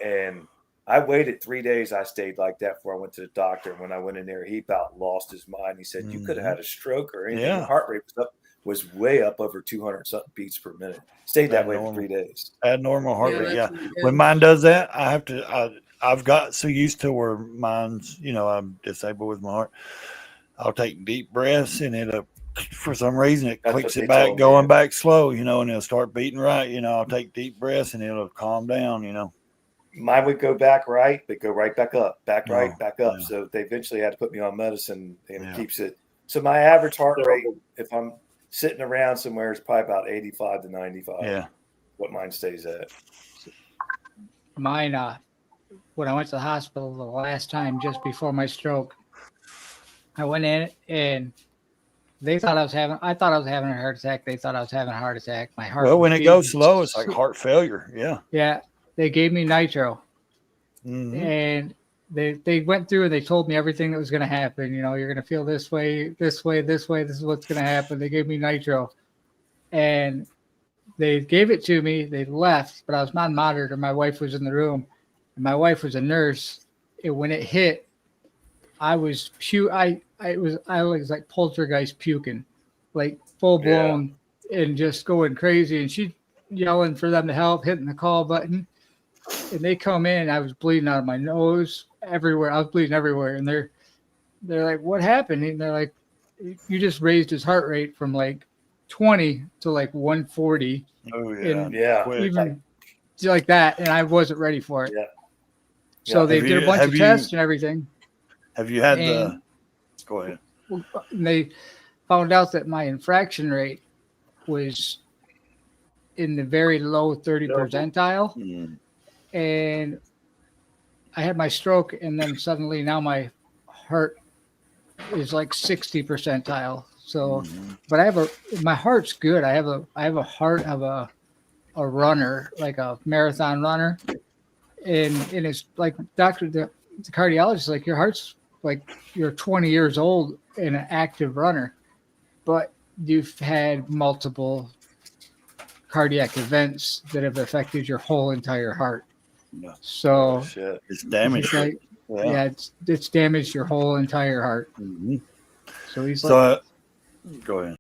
And I waited 3 days. I stayed like that before I went to the doctor. And when I went in there, he about lost his mind. He said, "You could have had a stroke or anything." Yeah. Your heart rate was way up over 200 something beats per minute. Stayed that way for 3 days. Abnormal heart rate. Yeah. that's not good. When mine does that, I've got so used to where mine's, I'm disabled with my heart. I'll take deep breaths and it'll, for some reason, it That's clicks what it they back, told me, going yeah. back slow, and it'll start beating right. I'll take deep breaths and it'll calm down, Mine would go back right, but go right back up, back right, Oh, back up. yeah. So they eventually had to put me on medicine, and Yeah. it keeps it. So my average heart rate, if I'm sitting around somewhere, is probably about 85 to 95. Yeah. What mine stays at. Mine, when I went to the hospital the last time just before my stroke, I went in and I thought I was having a heart attack. They thought I was having a heart attack. My heart. Well, was when it beating. goes slow, it's like heart failure. Yeah. Yeah, they gave me nitro, Mhm. and they went through and they told me everything that was going to happen. You're going to feel this way, this way, this way. This is what's going to happen. They gave me nitro, and they gave it to me. They left, but I was not monitored. My wife was in the room, and my wife was a nurse. And when it hit, I was I was like poltergeist puking, like full blown and just going crazy. And she yelling for them to help, hitting the call button. And they come in, I was bleeding out of my nose everywhere. I was bleeding everywhere. And they're like, "What happened?" And they're like, "You just raised his heart rate from like 20 to like 140." Oh, And Yeah. Quick. even like that. And I wasn't ready for it. Yeah. So they Have did you- a bunch have of you- tests and everything. Have you had And- go ahead. And they found out that my infraction rate was in the very low 30 percentile, Mm. and I had my stroke, and then suddenly now my heart is like 60 percentile. So, Mhm. but I have my heart's good. I have a heart of a runner, like a marathon runner, and it's like the cardiologist is like, your heart's like you're 20 years old and an active runner, but you've had multiple cardiac events that have affected your whole entire heart. Yeah. So Shit. It's damaged. he's like, yeah, it's damaged your whole entire heart. Mhm. So he's So like, go ahead.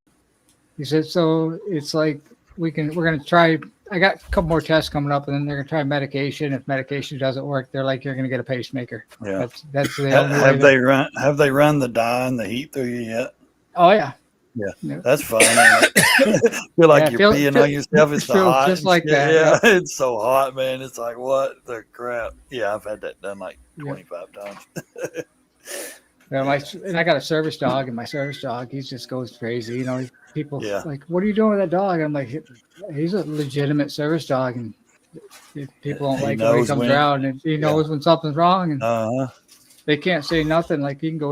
he said, so it's like we're gonna try. I got a couple more tests coming up, and then they're gonna try medication. If medication doesn't work, they're like, you're gonna get a pacemaker. Yeah. That's the only way. Have they run the dye and the heat through you yet? Oh yeah. Yeah. Yeah. That's fun. Ain't it? Feel like Yeah, you're peeing on yourself. It's so feels hot. just and like shit. that, Yeah, it's so hot, man. It's like, what the crap? Yeah, I've had that done like Yeah. 25 times. And I got a service dog, and my service dog, he just goes crazy. You know, people Yeah. like, what are you doing with that dog? I'm like, he's a legitimate service dog, and if people don't He like it when he knows comes when- around, and he knows when something's wrong, and Uh-huh. they can't say nothing. Like he can go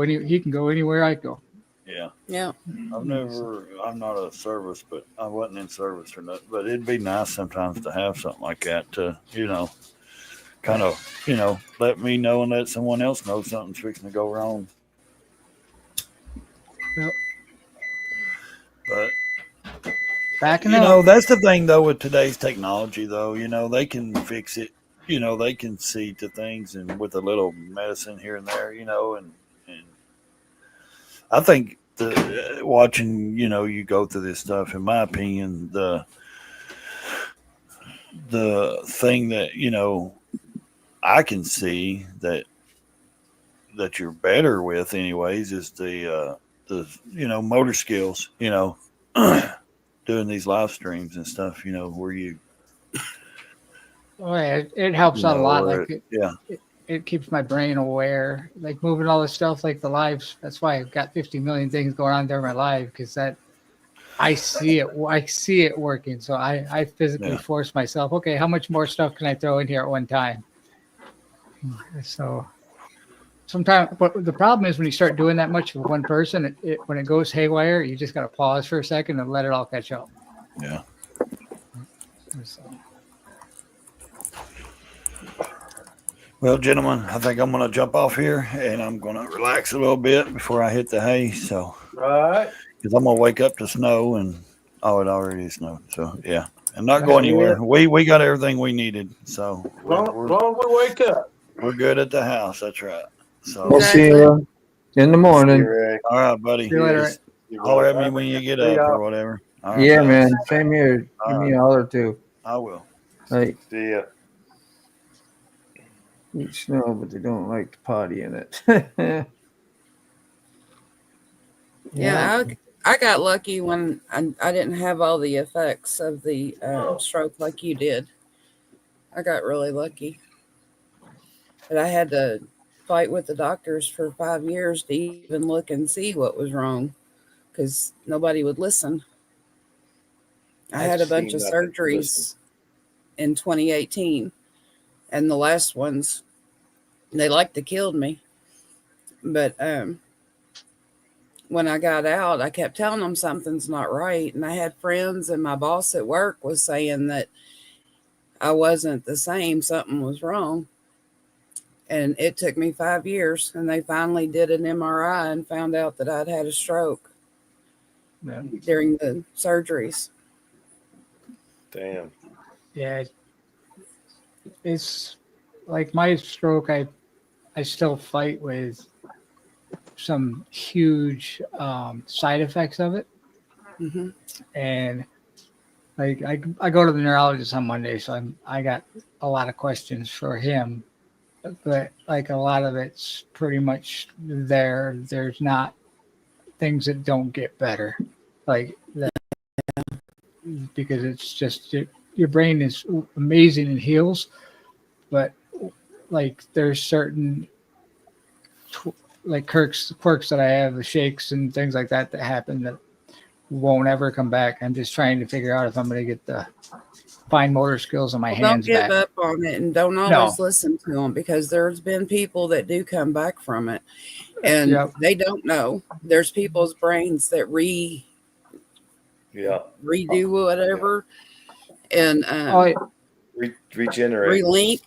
anywhere I go. Yeah. Yeah. I'm not a service, but I wasn't in service or nothing. But it'd be nice sometimes to have something like that to, kind of, let me know and let someone else know something's fixing to go wrong. Yep. But Backing up. that's the thing though with today's technology though, they can fix it. They can see to things and with a little medicine here and there, and I think watching, you go through this stuff, in my opinion, the thing that, I can see that you're better with anyways is the motor skills, doing these live streams and stuff, where you, Oh, yeah, it helps out a lot. where Like yeah. it keeps my brain aware, like moving all this stuff, like the lives. That's why I've got 50 million things going on during my life, because I see it working. So I physically Yeah. force myself. Okay, how much more stuff can I throw in here at one time? So sometimes, but the problem is when you start doing that much with one person, when it goes haywire, you just got to pause for a second and let it all catch up. Yeah. So, Well, gentlemen, I think I'm going to jump off here and I'm going to relax a little bit before I hit the hay. So, Right. because I'm going to wake up to snow and, it already snowed. So, yeah. And not go anywhere. We got everything we needed. So, Long as we wake up. we're good at the house. That's right. So, We'll see you in the morning. all right, buddy. See you later. Just holler at me when you get up or whatever. All right, Yeah, guys. man. Same here. Give me a holler too. I will. Like See ya. eat snow, but they don't like to potty in it. Yeah, I got lucky when I didn't have all the effects of the stroke like you did. I got really lucky. But I had to fight with the doctors for 5 years to even look and see what was wrong because nobody would listen. I had a bunch of surgeries in 2018, and the last ones, they like to killed me. But when I got out, I kept telling them something's not right. And I had friends, and my boss at work was saying that I wasn't the same. Something was wrong. And it took me 5 years, and they finally did an MRI and found out that I'd had a stroke during the surgeries. Damn. yeah, it's like my stroke. I still fight with some huge side effects of it. Mm-hmm. And like I go to the neurologist on Monday, so I got a lot of questions for him, but like a lot of it's pretty much there. There's not things that don't get better, like that, because it's just your brain is amazing and heals, but like there's certain like quirks that I have, the shakes and things like that happen that won't ever come back. I'm just trying to figure out if I'm going to get the fine motor skills on my Well, don't hands give back. up on it, and don't always listen to them, because there's been people that do come back from it, and Yep. they don't know. There's people's brains that Yeah. redo whatever, and Regenerate. relink,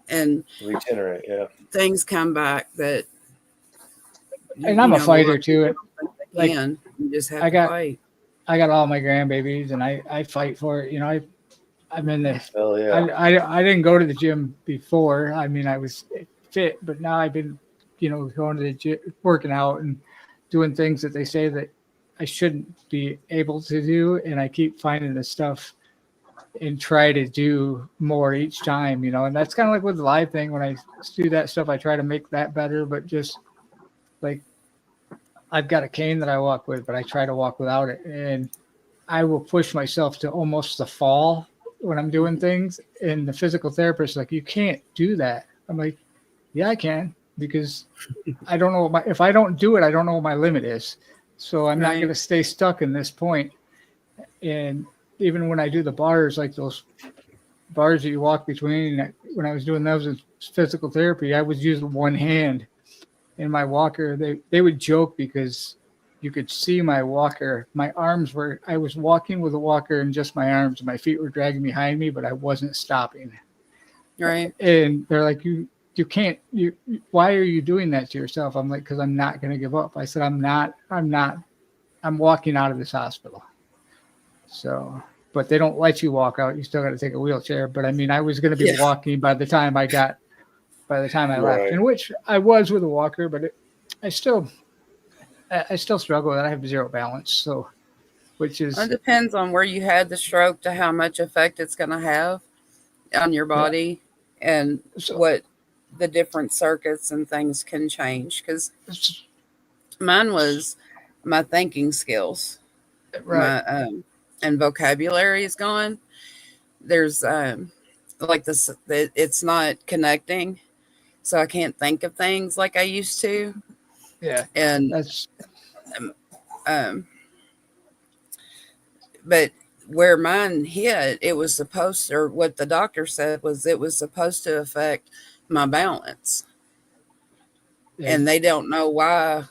and Regenerate. Yeah. things come back that. And I'm a fighter too. Like, You just have I to got- fight. I got all my grandbabies, and I fight for it. You know, I'm in this. Oh yeah. I didn't go to the gym before. I mean, I was fit, but now I've been, going to the gym, working out and doing things that they say that I shouldn't be able to do. And I keep finding the stuff and try to do more each time, and that's kind of like with the live thing. When I do that stuff, I try to make that better, but just like, I've got a cane that I walk with, but I try to walk without it. And I will push myself to almost the fall when I'm doing things. And the physical therapist is like, you can't do that. I'm like, yeah, I can, because I don't know if I don't do it, I don't know what my limit is. So I'm not Right. going to stay stuck in this point. And even when I do the bars, like those bars that you walk between, when I was doing those in physical therapy, I was using one hand in my walker. They would joke because you could see my walker. My arms I was walking with a walker and just my arms. My feet were dragging behind me, but I wasn't stopping. Right. And they're like, you can't, why are you doing that to yourself? I'm like, because I'm not going to give up. I said, I'm walking out of this hospital. So, but they don't let you walk out. You still got to take a wheelchair. But I mean, I was going to be walking by the time I left, in which I was with a walker, but I still struggle with it. I have zero balance. So, which is, It depends on where you had the stroke to how much effect it's going to have on your body, and what the different circuits and things can change. Because mine was my thinking skills, right. my and vocabulary is gone. There's like this, it's not connecting, so I can't think of things like I used to. Yeah. And That's, but where mine hit, it was supposed, or what the doctor said was, it was supposed to affect my balance, and they don't know why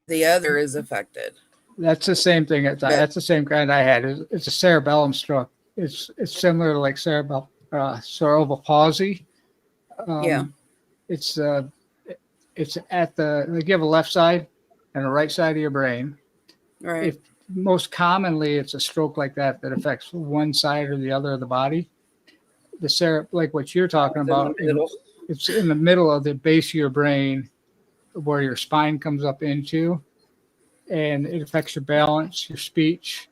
the other is affected. that's the same thing. That's the same kind I had. It's a cerebellum stroke. It's similar to like cerebral palsy. Yeah. It's at the, like, you have a left side and a right side of your brain. Right. Most commonly, it's a stroke like that affects one side or the other of the body. Like what you're talking about, it's in the middle of the base of your brain where your spine comes up into, and it affects your balance, your speech,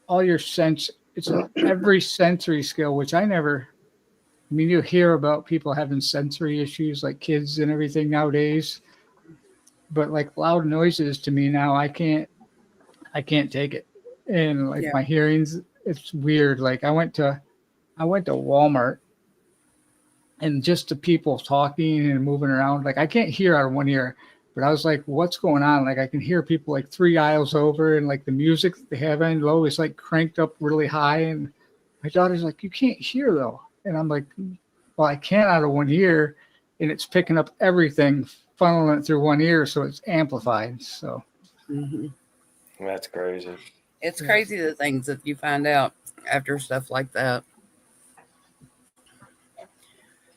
all your sense. It's every sensory skill, which you hear about people having sensory issues, like kids and everything nowadays, but like loud noises, to me now, I can't take it. And like my hearings, it's weird. Like I went to Walmart, and just the people talking and moving around, like I can't hear out of one ear, but I was like, what's going on? Like I can hear people like 3 aisles over, and like the music that they have in low is like cranked up really high. And my daughter's like, you can't hear though. And I'm like, well, I can't out of one ear, and it's picking up everything, funneling it through one ear, so it's amplified. So That's crazy. It's crazy the things that you find out after stuff like that,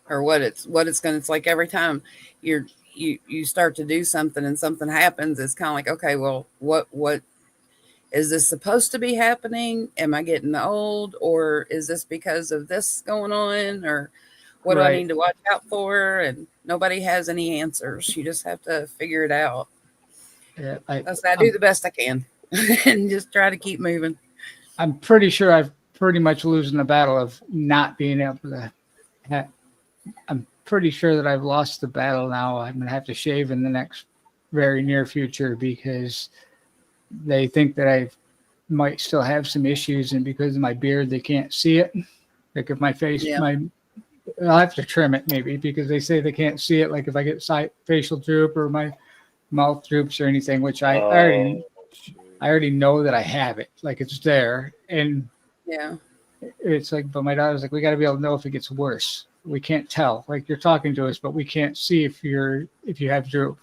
or what it's gonna. It's like every time you start to do something and something happens, it's kind of like, okay, well, what is this supposed to be happening? Am I getting old, or is this because of this going on, or what do I need to watch out for? And nobody has any answers. You just have to figure it out. Yeah, I do the best I can and just try to keep moving. I'm pretty sure I've pretty much losing the battle of not being able to. I'm pretty sure that I've lost the battle now. I'm going to have to shave in the next very near future, because they think that I might still have some issues, and because of my beard, they can't see it. Like if my face, I'll have to trim it maybe, because they say they can't see it. Like if I get facial droop or my mouth droops or anything, which I already I already know that I have it. Like it's there. And Yeah. it's like, but my daughter's like, we got to be able to know if it gets worse. We can't tell. Like you're talking to us, but we can't see if you have droop.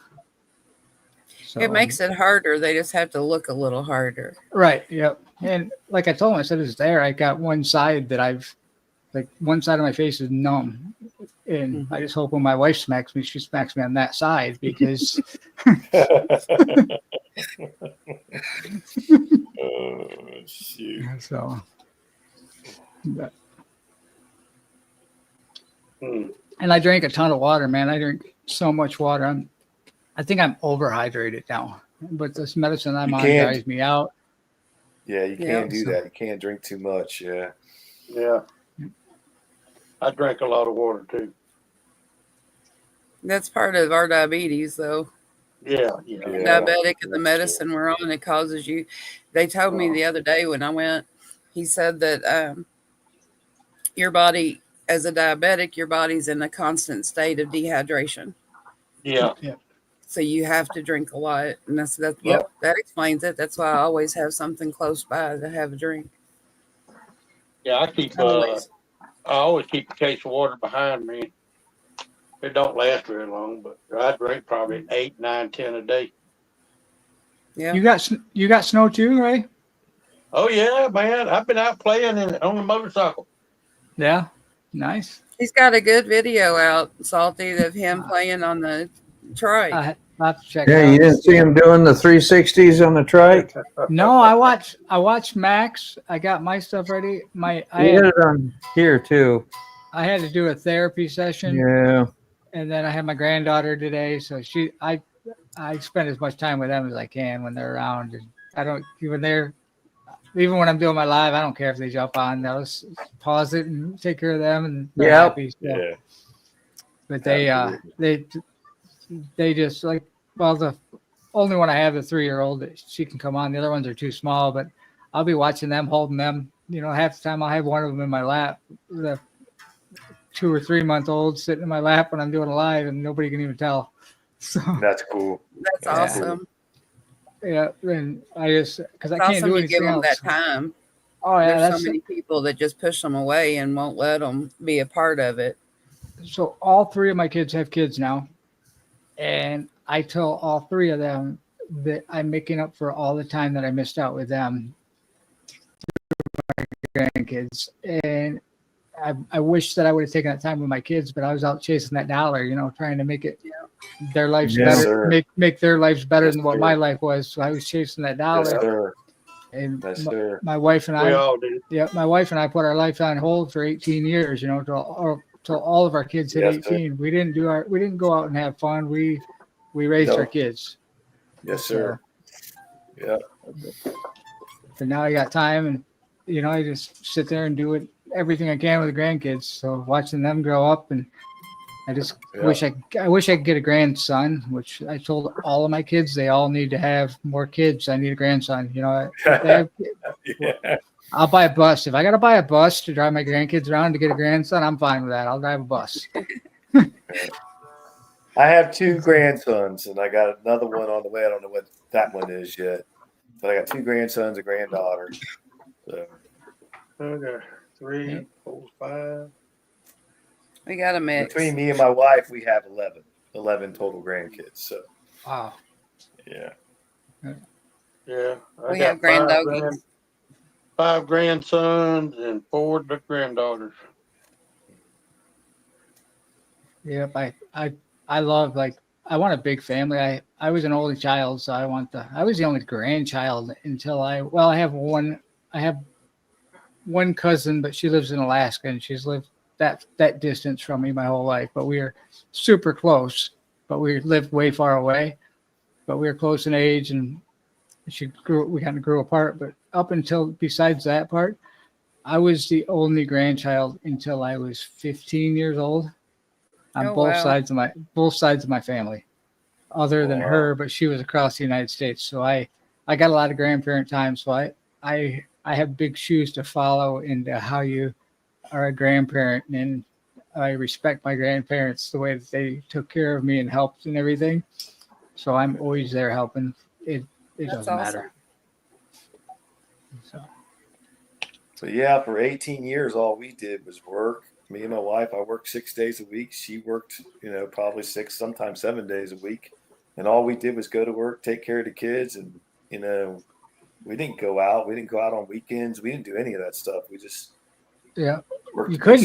So, It makes it harder. They just have to look a little harder. right. Yep. And like I told him, I said it's there. I got one side that one side of my face is numb. And I just hope when my wife smacks me, she smacks me on that side because Oh, shoot. so. But, Hmm. and I drank a ton of water, man. I drink so much water. I think I'm overhydrated now. But this medicine I'm You on can't. dries me out. Yeah, you Yeah, can't do so- that. You can't drink too much. Yeah. Yeah. I drank a lot of water too. That's part of our diabetes, though. Yeah. Yeah. Diabetic and the That's medicine we're on, it causes you. They told me the other day when I went, he said that your body, as a diabetic, your body's in a constant state of dehydration. Yeah. So you have to drink a lot. And that Yep. that explains it. That's why I always have something close by to have a drink. Yeah. I keep. Always. I always keep a case of water behind me. It don't last very long, but I drink probably 8, 9, 10 a day. Yeah. You got snow too, Ray? Oh yeah, man! I've been out playing on the motorcycle. Yeah. Nice. He's got a good video out, Salty, of him playing on the trike. I have to check. Yeah, it out. you didn't see him doing the 360s on the trike? No, I watched Max. I got my stuff ready. He had it on here too. I had to do a therapy session, Yeah. and then I had my granddaughter today. So I spend as much time with them as I can when they're around. And I don't even when I'm doing my live, I don't care if they jump on. I'll just pause it and take care of them, and they're Yep. happy. So. Yeah. But they just like, well, the only one I have, the 3-year-old, she can come on. The other ones are too small, but I'll be watching them, holding them. Half the time I'll have one of them in my lap, the 2 or 3 month old sitting in my lap when I'm doing a live, and nobody can even tell. So That's cool. That's Yeah. awesome. yeah, and I just because I It's can't awesome do you give anything them else. that time. Oh yeah, There's that's so many people that just push them away and won't let them be a part of it. so. All 3 of my kids have kids now, and I tell all 3 of them that I'm making up for all the time that I missed out with them, my grandkids. And I wish that I would have taken that time with my kids, but I was out chasing that dollar, trying to make it their lives Yes, sir. better, make their lives better than Yes, what sir. my life was. So I was chasing that Yes, dollar, sir. and Yes, sir. my wife and We I, all do. my wife and I put our life on hold for 18 years, till all of our kids hit Yes, sir. 18. We didn't go out and have fun. We raised No. our kids. Yes, sir. Yeah. But now I got time, and I just sit there and do everything I can with the grandkids. So watching them grow up, and I just Yeah. wish I could get a grandson, which I told all of my kids they all need to have more kids. I need a grandson. Yeah. I'll buy a bus. If I got to buy a bus to drive my grandkids around to get a grandson, I'm fine with that. I'll drive a bus. I have 2 grandsons, and I got another one on the way. I don't know what that one is yet, but I got 2 grandsons, a granddaughter. So Okay. 3, 4, 5. We got a mix. between me and my wife, we have 11 total grandkids. So Wow. yeah. Yeah. I We got have granddoggies. 5 grandsons and 4 granddaughters. Yep. I love, I want a big family. I was an only child, so I was the only grandchild until I have one cousin, but she lives in Alaska, and she's lived that distance from me my whole life. But we are super close, but we lived way far away, but we were close in age, and we kind of grew apart. But up until besides that part, I was the only grandchild until I was 15 years old on Oh, both wow. sides of my family, other than Wow. her, but she was across the United States. So I got a lot of grandparent time. So I have big shoes to follow into how you are a grandparent, and I respect my grandparents, the way that they took care of me and helped and everything. So I'm always there helping. It That's doesn't matter. awesome. So yeah, for 18 years, all we did was work. Me and my wife, I worked 6 days a week. She worked, probably 6, sometimes 7 days a week. And all we did was go to work, take care of the kids. And, we didn't go out. We didn't go out on weekends. We didn't do any of that stuff. We just Yeah. worked You to couldn't.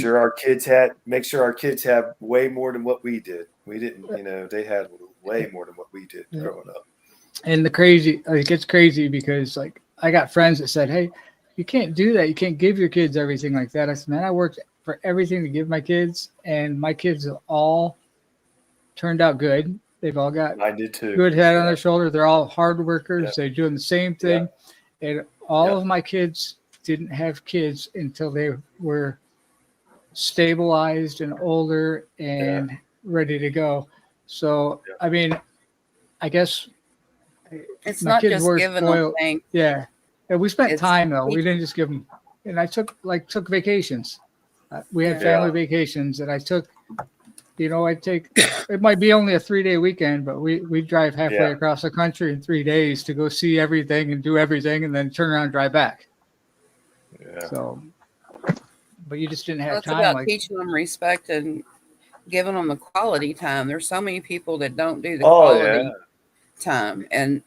make sure our kids have way more than what we did. We didn't, they had way more than what we did growing up. And it gets crazy because like I got friends that said, "Hey, you can't do that. You can't give your kids everything like that." I said, "Man, I worked for everything to give my kids, and my kids have all turned out good. They've all got I did too. good head on their shoulder. They're all hard workers. Yeah. They're doing the same thing. And all of my kids didn't have kids until they were stabilized and older and ready to go. So, I mean, I guess It's my not kids just were giving them spoiled. things. Yeah. And we spent It's time though. We teaching. didn't just give them. And I took vacations. We had Yeah. family vacations, and I took. It might be only a 3-day weekend, but we drive halfway Yeah. across the country in 3 days to go see everything and do everything, and then turn around and drive back. Yeah. So, but you just didn't have That's time. about Like, teaching them respect and giving them the quality time. There's so many people that don't do the Oh, quality yeah. time and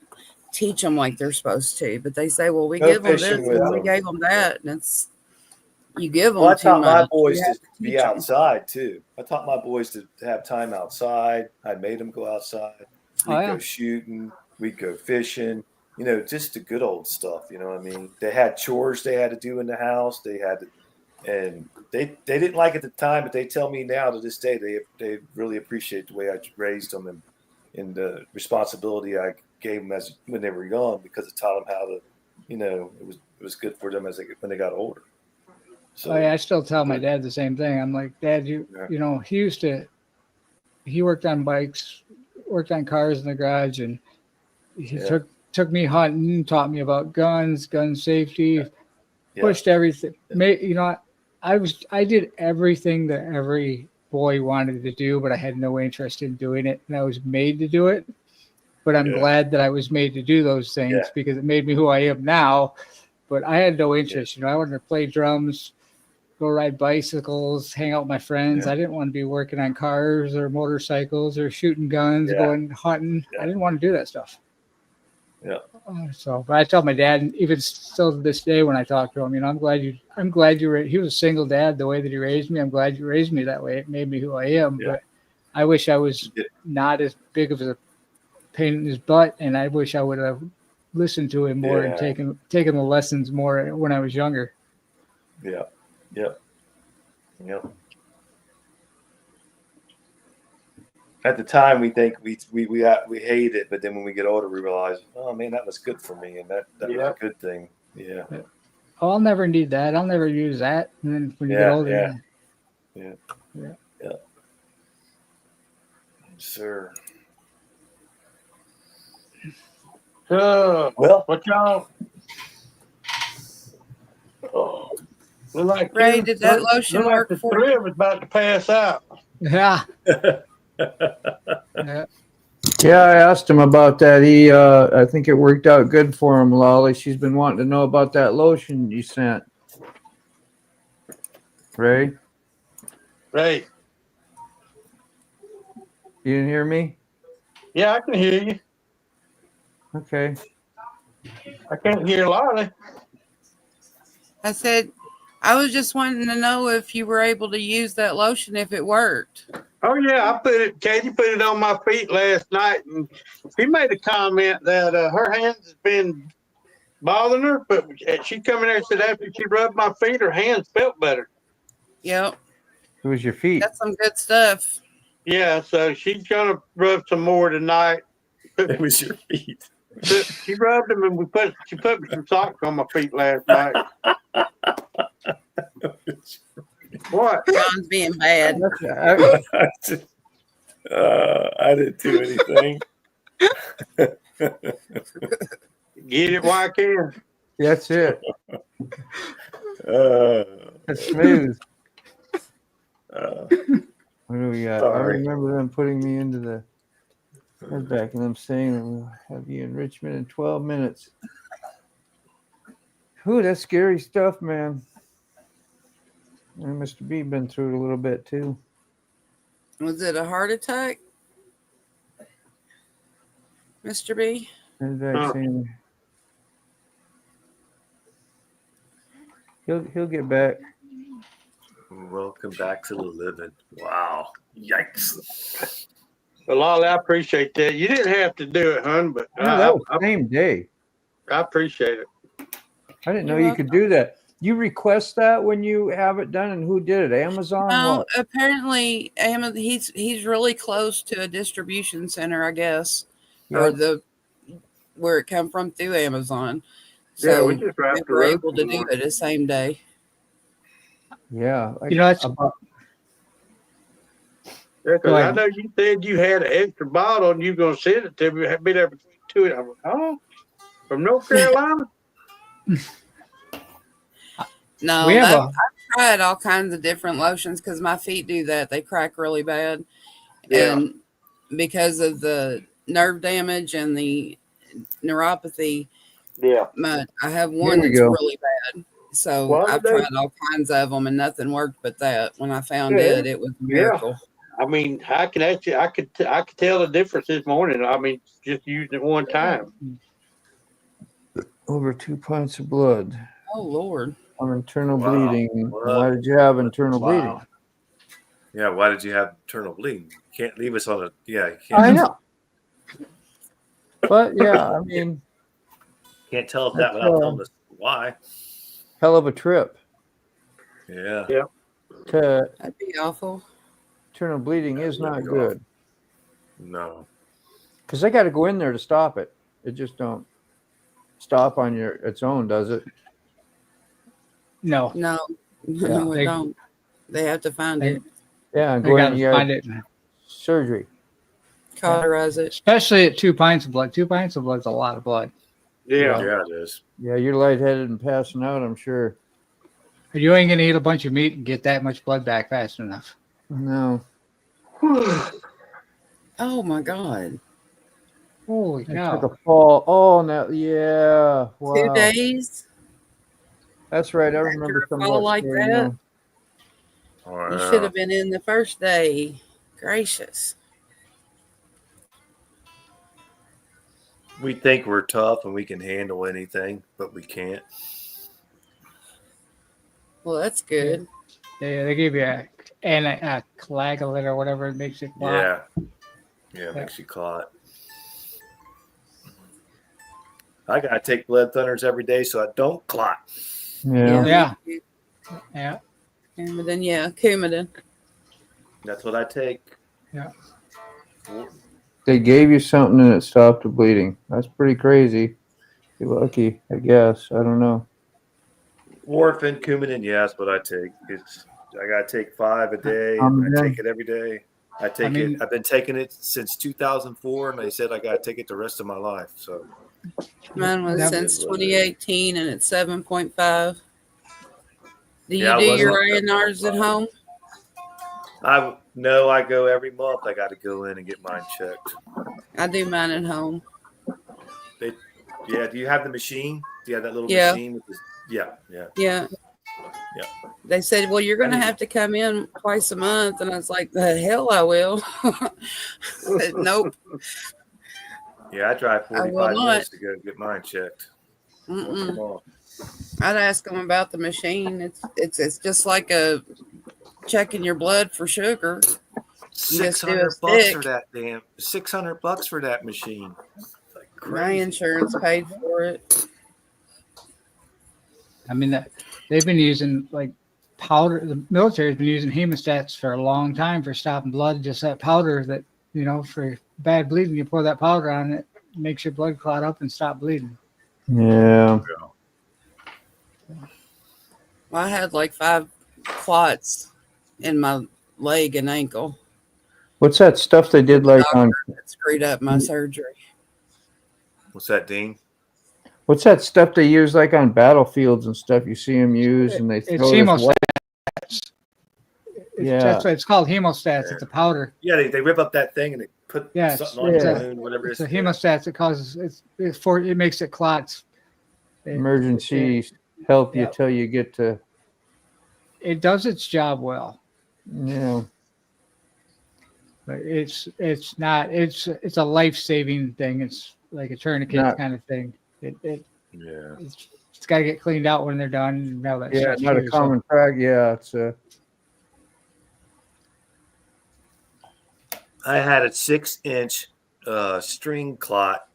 teach them like they're supposed to. But they say, well, we Go give them this fishing with and we them. gave them that. And it's, you give them Well, I too taught my much. boys You to have be teach 'em. outside too. I taught my boys to have time outside. I made them go outside. We'd go shooting. We'd go fishing. Just the good old stuff. You know what I mean? They had chores they had to do in the house. They had to, and they didn't like it at the time, but they tell me now to this day they really appreciate the way I raised them and the responsibility I gave them when they were young, because it taught them how to, it was good for them when they got older. So I still tell my dad the same thing. I'm like, Dad, he worked on bikes, worked on cars in the garage, and he took me hunting, taught me about guns, gun safety, pushed everything. I did everything that every boy wanted to do, but I had no interest in doing it, and I was made to do it. But I'm glad that I was made to do those things because it made me who I am now. But I had no interest. I wanted to play drums, go ride bicycles, hang out with my friends. I didn't want to be working on cars or motorcycles or shooting guns, going hunting. I didn't want to do that stuff. Yeah. But I tell my dad, and even still to this day when I talk to him, I'm glad he was a single dad the way that he raised me. I'm glad you raised me that way. It made me who I am. But I wish I was not as big of a pain in his butt, and I wish I would have listened to him more and taken the lessons more when I was younger. Yeah. Yep. At the time, we think we hate it, but then when we get older, we realize, oh man, that was good for me, and that was a good thing. Yeah. Oh, I'll never need that. I'll never use that. And then when you get older, Yeah. Sir. Well, what y'all? Oh. Look like Ray, did that lotion work the for three you? of us about to pass out. yeah. Yeah, I asked him about that. I think it worked out good for him, Lolly. She's been wanting to know about that lotion you sent. Ray, Ray. you didn't hear me? Yeah, I can hear you. Okay. I can't hear Lolly. I said, I was just wanting to know if you were able to use that lotion, if it worked. Oh yeah, Katie put it on my feet last night, and she made a comment that her hands has been bothering her, but she come in there and said after she rubbed my feet, her hands felt better. Yep. It was your feet. That's some good stuff. Yeah, so she's gonna rub some more tonight. It was your feet. She rubbed them, and she put some socks on my feet last night. What? John's being bad. I didn't do anything. Get it while I can. That's it. That's smooth. What do we got? I Sorry. remember them putting me into the back and them saying that we'll have you in Richmond in 12 minutes. Ooh, that's scary stuff, man. And Mr. B been through it a little bit too. Was it a heart attack, Mr. B? And vaccine. He'll get back. Welcome back to the living. Wow. Yikes. Well, Lolly, I appreciate that. You didn't have to do it, hon, but Yeah, that was the same day. I appreciate it. I didn't know You're you could do that. You request that when you have it done, and who did it? Amazon? No, What? apparently he's really close to a distribution center, I guess, or Yeah. where it come from through Amazon. Yeah, So we just they wrapped were it up. able to do it the same day. Yeah. You know, it's Yeah, 'cause Go I ahead. know you said you had an extra bottle and you were going to send it to me. Be there between two. And I was like, oh, from North Carolina? No, we have I've a tried all kinds of different lotions because my feet do that. They crack really bad. Yeah. And because of the nerve damage and the neuropathy, Yeah. I have one we that's go. really bad. So Well, I've they- tried all kinds of them and nothing worked but that. When I found Yeah. it was a Yeah. miracle. I mean, I could tell the difference this morning. I mean, just using it one time. Over 2 pints of blood Oh Lord. on internal Wow. bleeding. What? Why did you have internal Wow. bleeding? Yeah, why did you have internal bleeding? You can't leave us on a you I can't know. But yeah, I mean, can't tell us that That's, without telling us why. hell of a trip. Yeah. To That'd be awful. internal bleeding is not good No. because they got to go in there to stop it. It just don't stop on its own, does it? no. No. Yeah. No, it They- don't. They have to find They- it. Yeah, They go in. gotta You find got it, surgery. Cauterize it. especially at 2 pints of blood. 2 pints of blood's a lot of blood. Yeah. Yeah, it is. Yeah, you're lightheaded and passing out, I'm sure. You ain't gonna eat a bunch of meat and get that much blood back fast enough. No. Oh my God. Holy I cow! took a fall. Oh, no. Yeah. Wow. 2 days. That's right. I After remember a some of fall that like story that? now. Oh, You yeah. should have been in the first day. Gracious. We think we're tough and we can handle anything, but we can't. Well, that's good. They give you a coagulate or whatever it makes it clot. Yeah. Yeah, it makes you clot. I gotta take blood thinners every day so I don't clot. Yeah. Yeah. you- Yeah. Coumadin, yeah, Coumadin. That's what I take. Yeah. They gave you something and it stopped the bleeding. That's pretty crazy. You're lucky, I guess. I don't know. Warfarin, Coumadin, yeah, that's what I take. I gotta take 5 a day. Yeah. I take it every day. I take mean- it. I've been taking it since 2004, and they said I gotta take it the rest of my life. So Mine was That- since 2018 and it's 7.5. Do you Yeah, I do was your on ANRs at 7.5. home? I go every month. I got to go in and get mine checked. I do mine at home. Yeah. Do you have the machine? Do you have that little Yeah. machine? Yeah. Yeah. Yeah. They said, well, you're going to have to come in twice a month. And I was like, the hell I will. I said, nope. Yeah. I drive I will 45 not. minutes to go get mine checked. Mm-mm. Come on. I'd ask them about the machine. It's just like a checking your blood for sugar. just do a $600 for stick. that damn. $600 for that machine. It's like My crazy. insurance paid for it. I mean, they've been using like powder. The military's been using hemostats for a long time for stopping blood. Just that powder that, for bad bleeding, you pour that powder on it, makes your blood clot up and stop bleeding. Yeah. Well, I had like 5 clots in my leg and ankle. What's that stuff they did like on? That screwed up my surgery. What's that, Dean? What's that stuff they use like on battlefields and stuff? You see them use and they It's throw this hemostats. white- Yeah. That's what it's called, hemostats. It's a powder. Yeah, they rip up that thing and they put Yeah, something on yeah. your wound, whatever It's it's. a hemostats. It causes it makes it clots. emergency. help you Yeah. till you get to, It does its job well, yeah. but it's not it's a life saving thing. It's like a tourniquet Not- kind of thing. Yeah. It's got to get cleaned out when they're done. And all that Yeah, stuff not a too, so- common track. Yeah, it's I had a 6-inch string clot,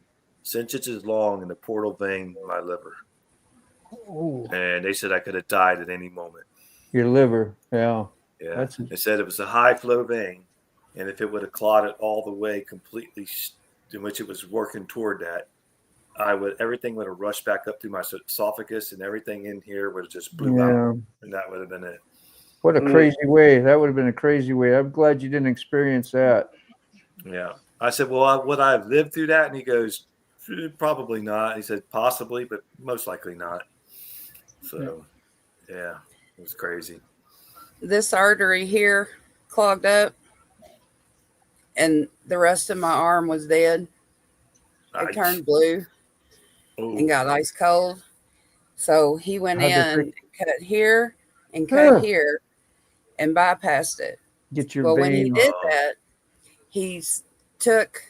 6 inches long in the portal vein of my liver, Oh, and they said I could have died at any moment. your liver. Yeah. Yeah, That's- they said it was a high flow vein, and if it would have clotted all the way completely, in which it was working toward that, everything would have rushed back up through my esophagus, and everything in here would have just blew out, Yeah. and that would have been it. What a crazy way. That would have been a crazy way. I'm glad you didn't experience that. Yeah, I said, "Well, would I have lived through that?" And he goes, "Probably not." He said, "Possibly, but most likely not." So, yeah, it was crazy. This artery here clogged up, and the rest of my arm was dead. It turned blue and got ice cold. So he went How'd they in, fix- and cut here and Huh. cut here and bypassed it. Get your Well, when he vein. did that, took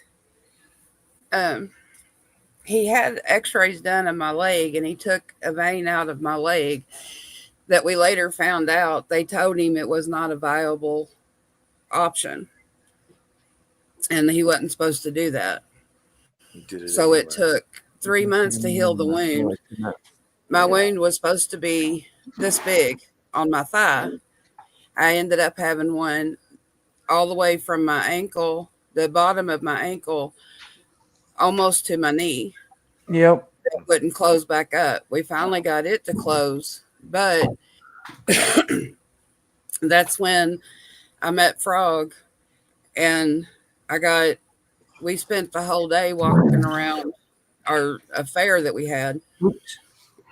he had x-rays done of my leg, and he took a vein out of my leg that we later found out they told him it was not a viable option, and he wasn't supposed to do that. He did it So anyway. it took 3 months to heal the wound. My wound was supposed to be this big on my thigh. I ended up having one all the way from my ankle, the bottom of my ankle, almost to my knee. Yep. It wouldn't close back up. We finally got it to close, but that's when I met Frog, and we spent the whole day walking around a fair that we had.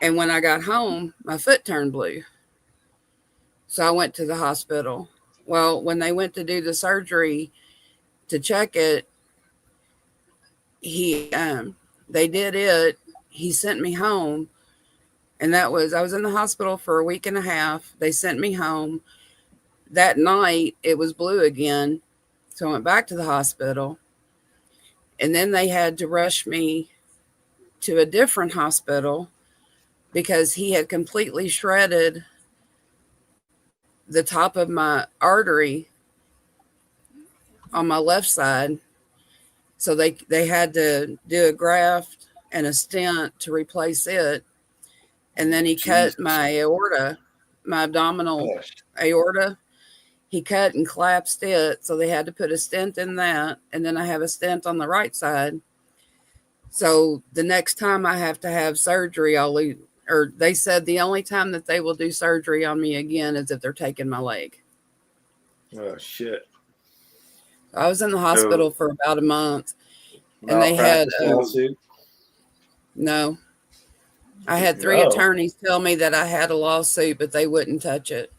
And when I got home, my foot turned blue. So I went to the hospital. Well, when they went to do the surgery to check it, they did it. He sent me home. And I was in the hospital for a week and a half. They sent me home. That night, it was blue again. So I went back to the hospital. And then they had to rush me to a different hospital because he had completely shredded the top of my artery on my left side. So they had to do a graft and a stent to replace it. And then he cut my aorta, my abdominal aorta. He cut and collapsed it. So they had to put a stent in that. And then I have a stent on the right side. So the next time I have to have surgery, they said the only time that they will do surgery on me again is if they're taking my leg. Oh shit! I was in the hospital for about a month, and they had no. I had 3 attorneys tell me that I had a lawsuit, but they wouldn't touch it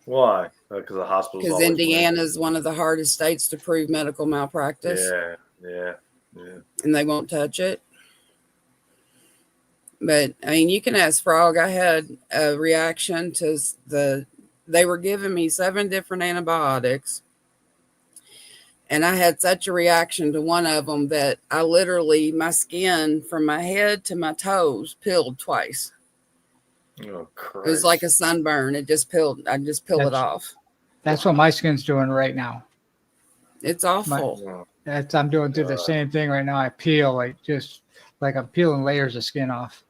Why? Because the hospital. because Indiana is one of the hardest states to prove medical malpractice, Yeah. and they won't touch it. But I mean, you can ask Frog. I had a reaction to they were giving me 7 different antibiotics, and I had such a reaction to one of them that I literally, my skin from my head to my toes peeled twice. Oh, Christ. It was like a sunburn. It just peeled. I just peeled it off. that's what my skin's doing right now. It's awful. I'm doing through the same thing right now. I peel like I'm peeling layers of skin off.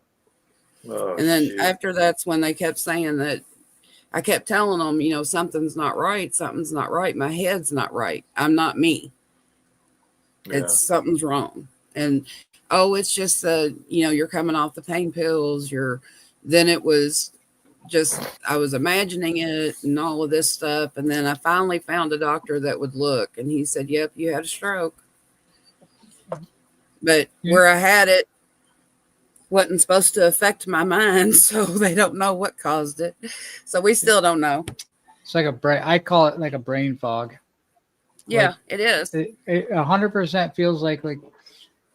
Oh, And then shit. after that's when they kept saying that. I kept telling them, something's not right. Something's not right. My head's not right. I'm not me. It's something's wrong. And it's just you're coming off the pain pills. Then it was just I was imagining it and all of this stuff. And then I finally found a doctor that would look, and he said, "Yep, you had a stroke." But where I had it wasn't supposed to affect my mind, so they don't know what caused it. So we still don't know. It's like I call it like a brain fog. Yeah, it is. It 100% feels like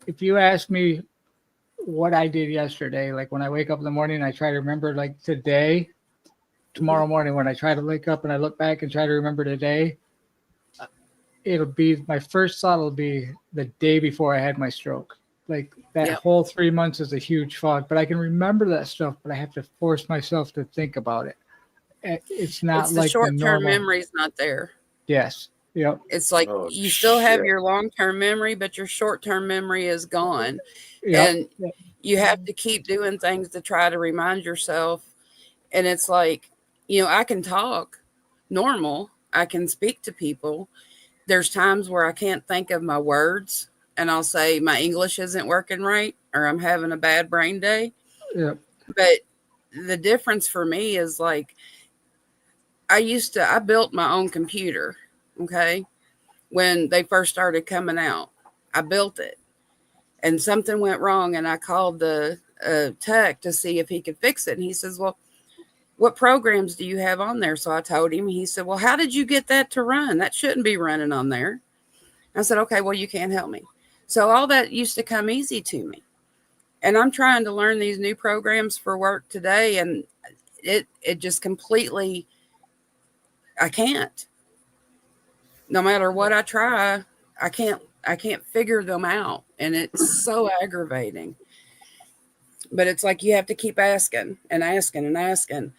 if you ask me what I did yesterday. Like when I wake up in the morning, I try to remember like today, tomorrow morning, when I try to wake up and I look back and try to remember today, it'll be my first thought will be the day before I had my stroke. Like that Yep. whole 3 months is a huge fog, but I can remember that stuff, but I have to force myself to think about it. It's not It's the like the short-term normal. memory's not there. Yes. Yep. It's like Oh, you still have shit. your long-term memory, but your short-term memory is gone. Yep. And you have to keep doing things to try to remind yourself. And it's like, I can talk normal. I can speak to people. There's times where I can't think of my words and I'll say my English isn't working right or I'm having a bad brain day. Yep. But the difference for me is like, I built my own computer. Okay. When they first started coming out, I built it and something went wrong. And I called the tech to see if he could fix it. And he says, well, what programs do you have on there? So I told him. He said, well, how did you get that to run? That shouldn't be running on there. I said, okay, well, you can't help me. So all that used to come easy to me. And I'm trying to learn these new programs for work today. And it just completely, I can't. No matter what I try, I can't figure them out. And it's so aggravating. But it's like you have to keep asking and asking and asking.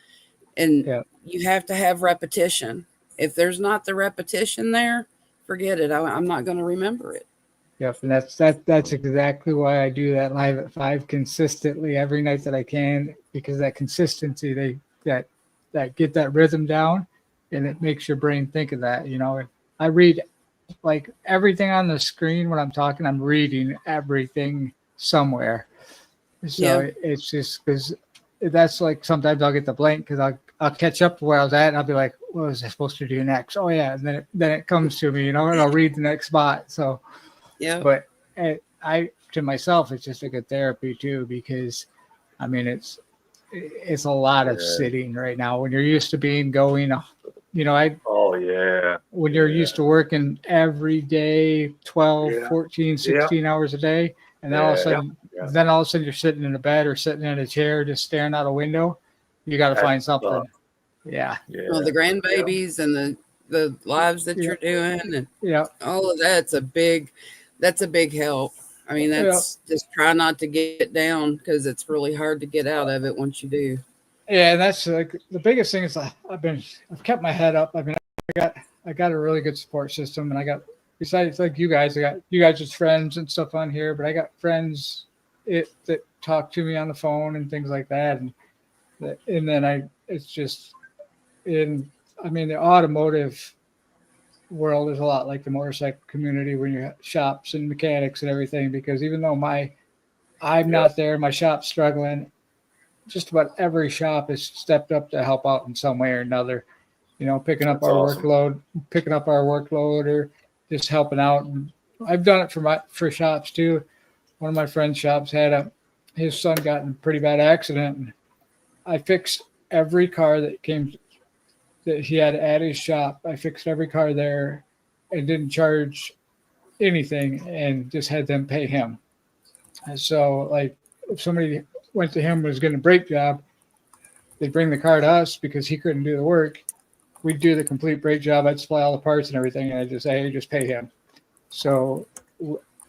And you have to have repetition. If there's not the repetition there, forget it. I'm not going to remember it. Yep, and that's exactly why I do that live at 5 consistently every night that I can, because that consistency, that get that rhythm down, and it makes your brain think of that. I read like everything on the screen when I'm talking. I'm reading everything somewhere, so it's just because that's like sometimes I'll get the blank because I'll catch up to where I was at and I'll be like, what was I supposed to do next? Oh yeah, and then it comes to me, and I'll read the next spot. So. Yeah. But to myself, it's just a good therapy too, because I mean, it's a lot of sitting right now when you're used to going, Oh yeah. when you're used to working every day, 12, 14, 16 hours a day. And then all of a sudden you're sitting in a bed or sitting in a chair, just staring out a window. You got to find something. Yeah. Well, the grandbabies and the lives that you're doing and all of that's a big help. I mean, that's just try not to get down because it's really hard to get out of it once you do. Yeah, and that's like the biggest thing is I've kept my head up. I mean, I got a really good support system, and I got, besides like you guys, I got you guys as friends and stuff on here, but I got friends that talk to me on the phone and things like that, and then it's just the automotive world is a lot like the motorcycle community when you have shops and mechanics and everything, because even though I'm not there, my shop's struggling, just about every shop has stepped up to help out in some way or another, picking up our workload or just helping out. And I've done it for shops too. One of my friend's shops had his son got in a pretty bad accident, and I fixed every car that he had at his shop. I fixed every car there and didn't charge anything and just had them pay him. And so like if somebody went to him was getting a brake job, they'd bring the car to us because he couldn't do the work. We'd do the complete brake job. I'd supply all the parts and everything. And I'd just say, hey, just pay him. So,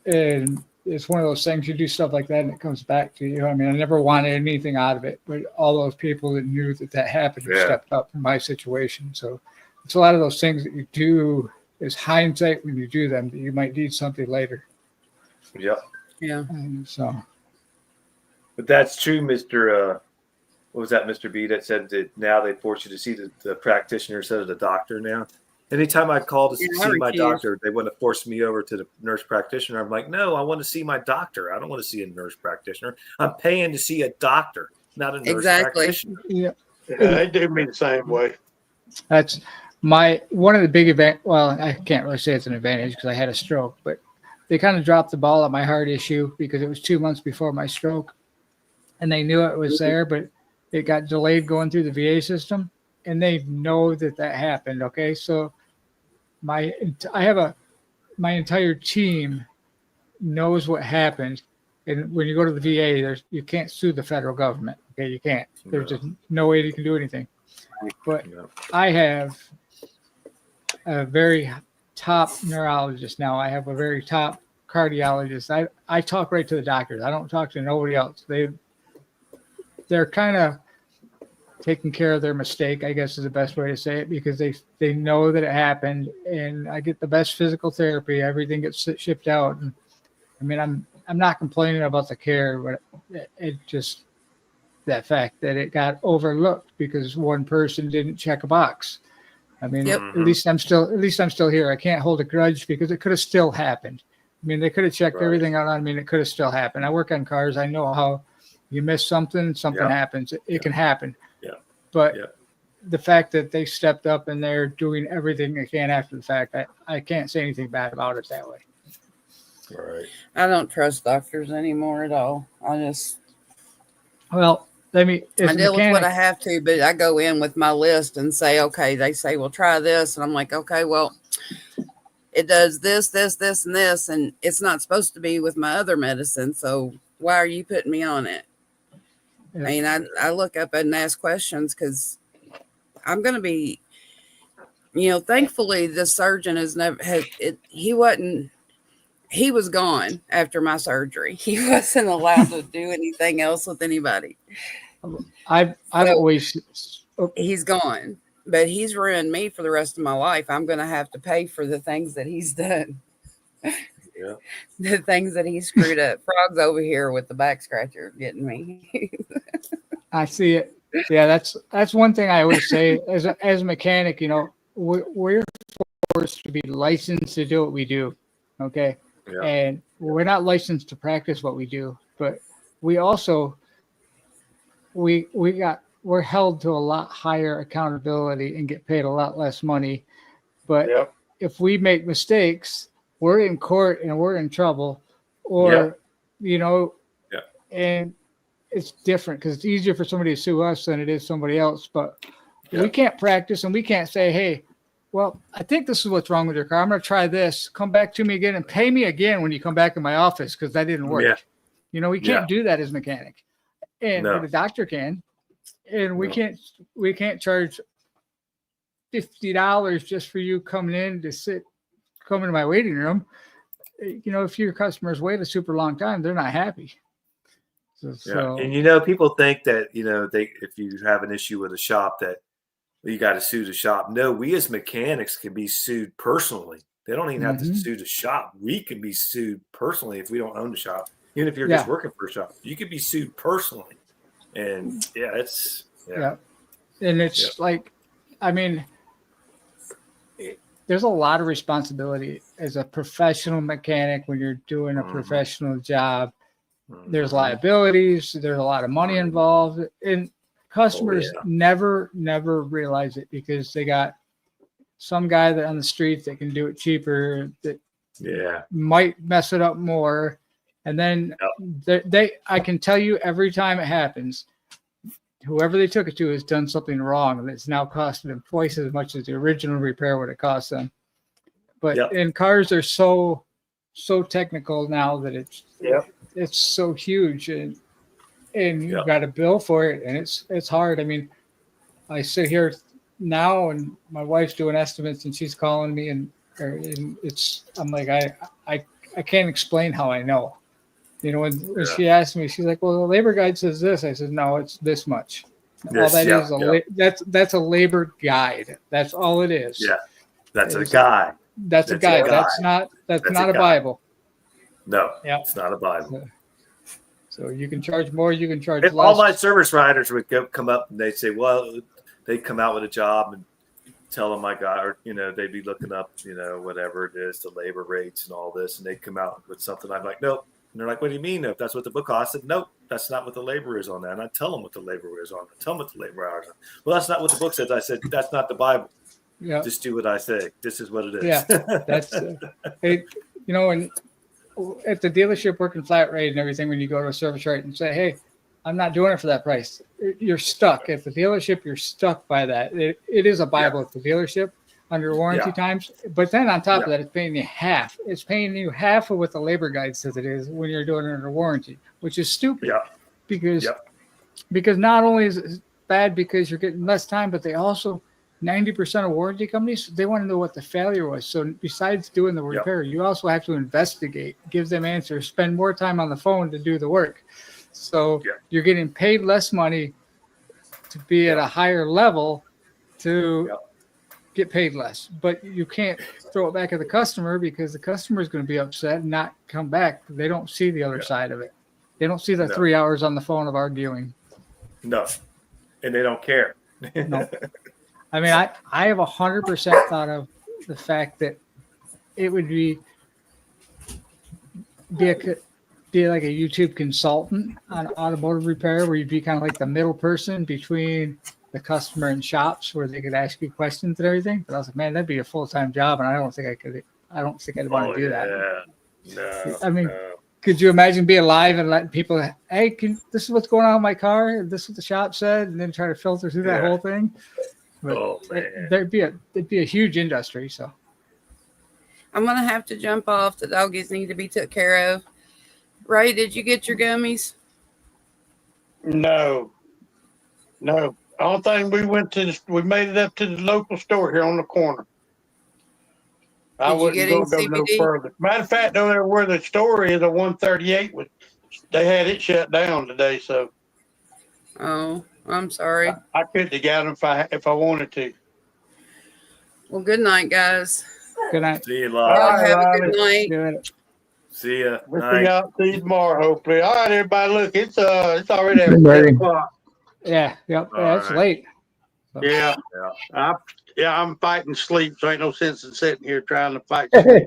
and it's one of those things, you do stuff like that and it comes back to you. I mean, I never wanted anything out of it, but all those people that knew that happened stepped up in my situation. So it's a lot of those things that you do is hindsight when you do them, that you might need something later. Yep. Yeah. And so. But that's true, Mr. What was that, Mr. B, that said that now they force you to see the practitioner instead of the doctor now? Anytime I call to see my doctor, they want to force me over to the nurse practitioner. I'm like, no, I want to see my doctor. I don't want to see a nurse practitioner. I'm paying to see a doctor, not a nurse practitioner. Yeah. They do me the same way. That's one of the big well, I can't really say it's an advantage because I had a stroke, but they kind of dropped the ball on my heart issue because it was 2 months before my stroke and they knew it was there, but it got delayed going through the VA system and they know that happened. Okay. So my entire team knows what happened And when you go to the VA, you can't sue the federal government. Okay, you can't. There's just no way you can do anything. But I have a very top neurologist now. I have a very top cardiologist. I talk right to the doctors. I don't talk to nobody else. They're kind of taking care of their mistake, I guess is the best way to say it, because they know that it happened, and I get the best physical therapy. Everything gets shipped out. And I mean, I'm not complaining about the care, but it just that fact that it got overlooked because one person didn't check a box. I mean, at least I'm still here. I can't hold a grudge because it could have still happened. I mean, they could have checked everything out on me, and it could have still happened. I work on cars. I know how you miss something happens. It can happen. Yeah. But the fact that they stepped up and they're doing everything they can after the fact, I can't say anything bad about it that way. All right. I don't trust doctors anymore at all. I deal with what I have to, but I go in with my list and say, okay, they say, well, try this. And I'm like, okay, well, it does this, this, this, and this, and it's not supposed to be with my other medicine. So why are you putting me on it? I mean, I look up and ask questions because I'm going to be, thankfully the surgeon he was gone after my surgery. He wasn't allowed to do anything else with anybody. He's gone, but he's ruined me for the rest of my life. I'm going to have to pay for the things that he's done. Yeah. The things that he screwed up. Frog's over here with the back scratcher getting me. I see it. Yeah, that's one thing I always say as a mechanic. We're forced to be licensed to do what we do. Okay. Yeah. And we're not licensed to practice what we do, but we also we're held to a lot higher accountability and get paid a lot less money. But if we make mistakes, we're in court and we're in trouble, or and it's different because it's easier for somebody to sue us than it is somebody else. But we can't practice and we can't say, hey, well, I think this is what's wrong with your car. I'm going to try this. Come back to me again and pay me again when you come back in my office because that didn't work. Yeah. We can't do that as a mechanic, and the doctor can, and we can't charge $50 just for you coming in to come into my waiting room. If your customers wait a super long time, they're not happy. So and people think that if you have an issue with a shop that you got to sue the shop. No, we as mechanics can be sued personally. They don't even have to sue the shop. We can be sued personally if we don't own the shop. Even if you're just working for a shop, you could be sued personally. And it's and it's like, I mean, there's a lot of responsibility as a professional mechanic when you're doing a professional job. There's liabilities. There's a lot of money involved, and customers never realize it because they got some guy that on the street that can do it cheaper that might mess it up more. And then I can tell you every time it happens, whoever they took it to has done something wrong and it's now costing them twice as much as the original repair would have cost them. But and cars are so technical now that it's so huge and you've got a bill for it, and it's hard. I mean, I sit here now, and my wife's doing estimates, and she's calling me, and I'm like, I can't explain how I know. When she asked me, she's like, "Well, the labor guide says this." I said, "No, it's this much." All that is that's a labor guide. That's all it is. Yeah, that's a guide. That's a guide. That's not a Bible. No, it's not a Bible. So you can charge more, you can charge less. less. All my service riders would come up and they'd say, well, they'd come out with a job and tell them or they'd be looking up, whatever it is, the labor rates and all this, and they'd come out with something. I'm like, nope. And they're like, what do you mean? Nope, that's what the book costs. I said, nope, that's not what the labor is on that. And I tell them what the labor is on. I tell them what the labor hours are. Well, that's not what the book says. I said, that's not the Bible. Yeah. Just do what I say. This is what it is. Yeah, that's and at the dealership working flat rate and everything, when you go to a service rate and say, hey, I'm not doing it for that price, you're stuck. At the dealership, you're stuck by that. It is a Bible at the dealership, under warranty Yeah. times. But then on top of Yeah. that, it's paying you half. It's paying you half of what the labor guide says it is when you're doing it under warranty, which is stupid. Yeah. Because Yep. because not only is it bad because you're getting less time, but they also 90% of warranty companies, they want to know what the failure was. So besides doing the Yep. repair, you also have to investigate, give them answers, spend more time on the phone to do the work. So Yep. you're getting paid less money to be at a higher level to Yep. get paid less. But you can't throw it back at the customer because the customer is going to be upset and not come back. They don't see the other Yeah. side of it. They don't see the No. 3 hours on the phone of arguing. No, and they don't care. No. I mean, I have 100% thought of the fact that it would be like a YouTube consultant on automotive repair, where you'd be kind of like the middle person between the customer and shops, where they could ask you questions and everything. But I was like, man, that'd be a full-time job, and I don't think I'd want to do that. No. I mean, no. could you imagine being live and letting people, hey, this is what's going on with my car, this is what the shop said, and then try to filter through that Yeah. whole thing? But Oh, man. there'd be a huge industry. So I'm gonna have to jump off. The doggies need to be took care of. Ray, did you get your gummies? No. All thing we made it up to the local store here on the corner. I Did you wouldn't get go any no CBD? further. Matter of fact, over there where the store is, a 138 they had it shut down today, so Oh, I'm sorry. I couldn't have got them if I wanted to. Well, good night, guys. good night. See you All live. right, Have a Ronnie. good night. Do it. See ya. We'll Night. see you tomorrow, hopefully. All right, everybody. Look, it's already Good after night. 10 o'clock. Yeah. Yep. All Yeah, it's right. late. Yeah. Yeah. I'm fighting sleep, so ain't no sense in sitting here trying to fight sleep.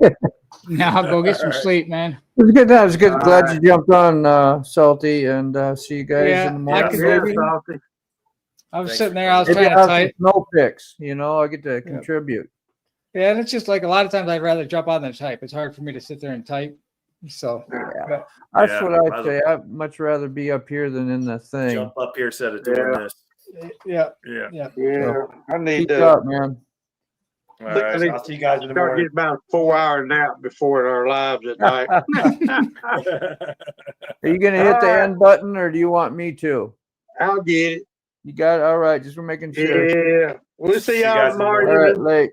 Now go get some All right. sleep, man. It was good. That was good. All Glad right. you jumped on, Salty, and see you guys Yeah, in the I morning. could Yeah, maybe- Salty. I was Thanks sitting for there. I was Maybe trying to I'll have some type. snow picks. I get to contribute. Yeah, and it's just like a lot of times I'd rather jump on than type. It's hard for me to sit there and type. So That's Yeah, what might I'd as say. I'd much rather be up here than in the thing. Jump up here instead of doing Yeah. this. yeah, Yeah. yeah. Yeah, I need Keep to up, man. All right, so I'll see you guys in the start morning. getting about a 4-hour nap before our lives at night. Are you gonna hit the All right. end button, or do you want me to? I'll get it. You got it. All right. Just for making sure. Yeah. We'll see See you y'all guys in the All tomorrow. right, late.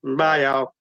Bye, y'all.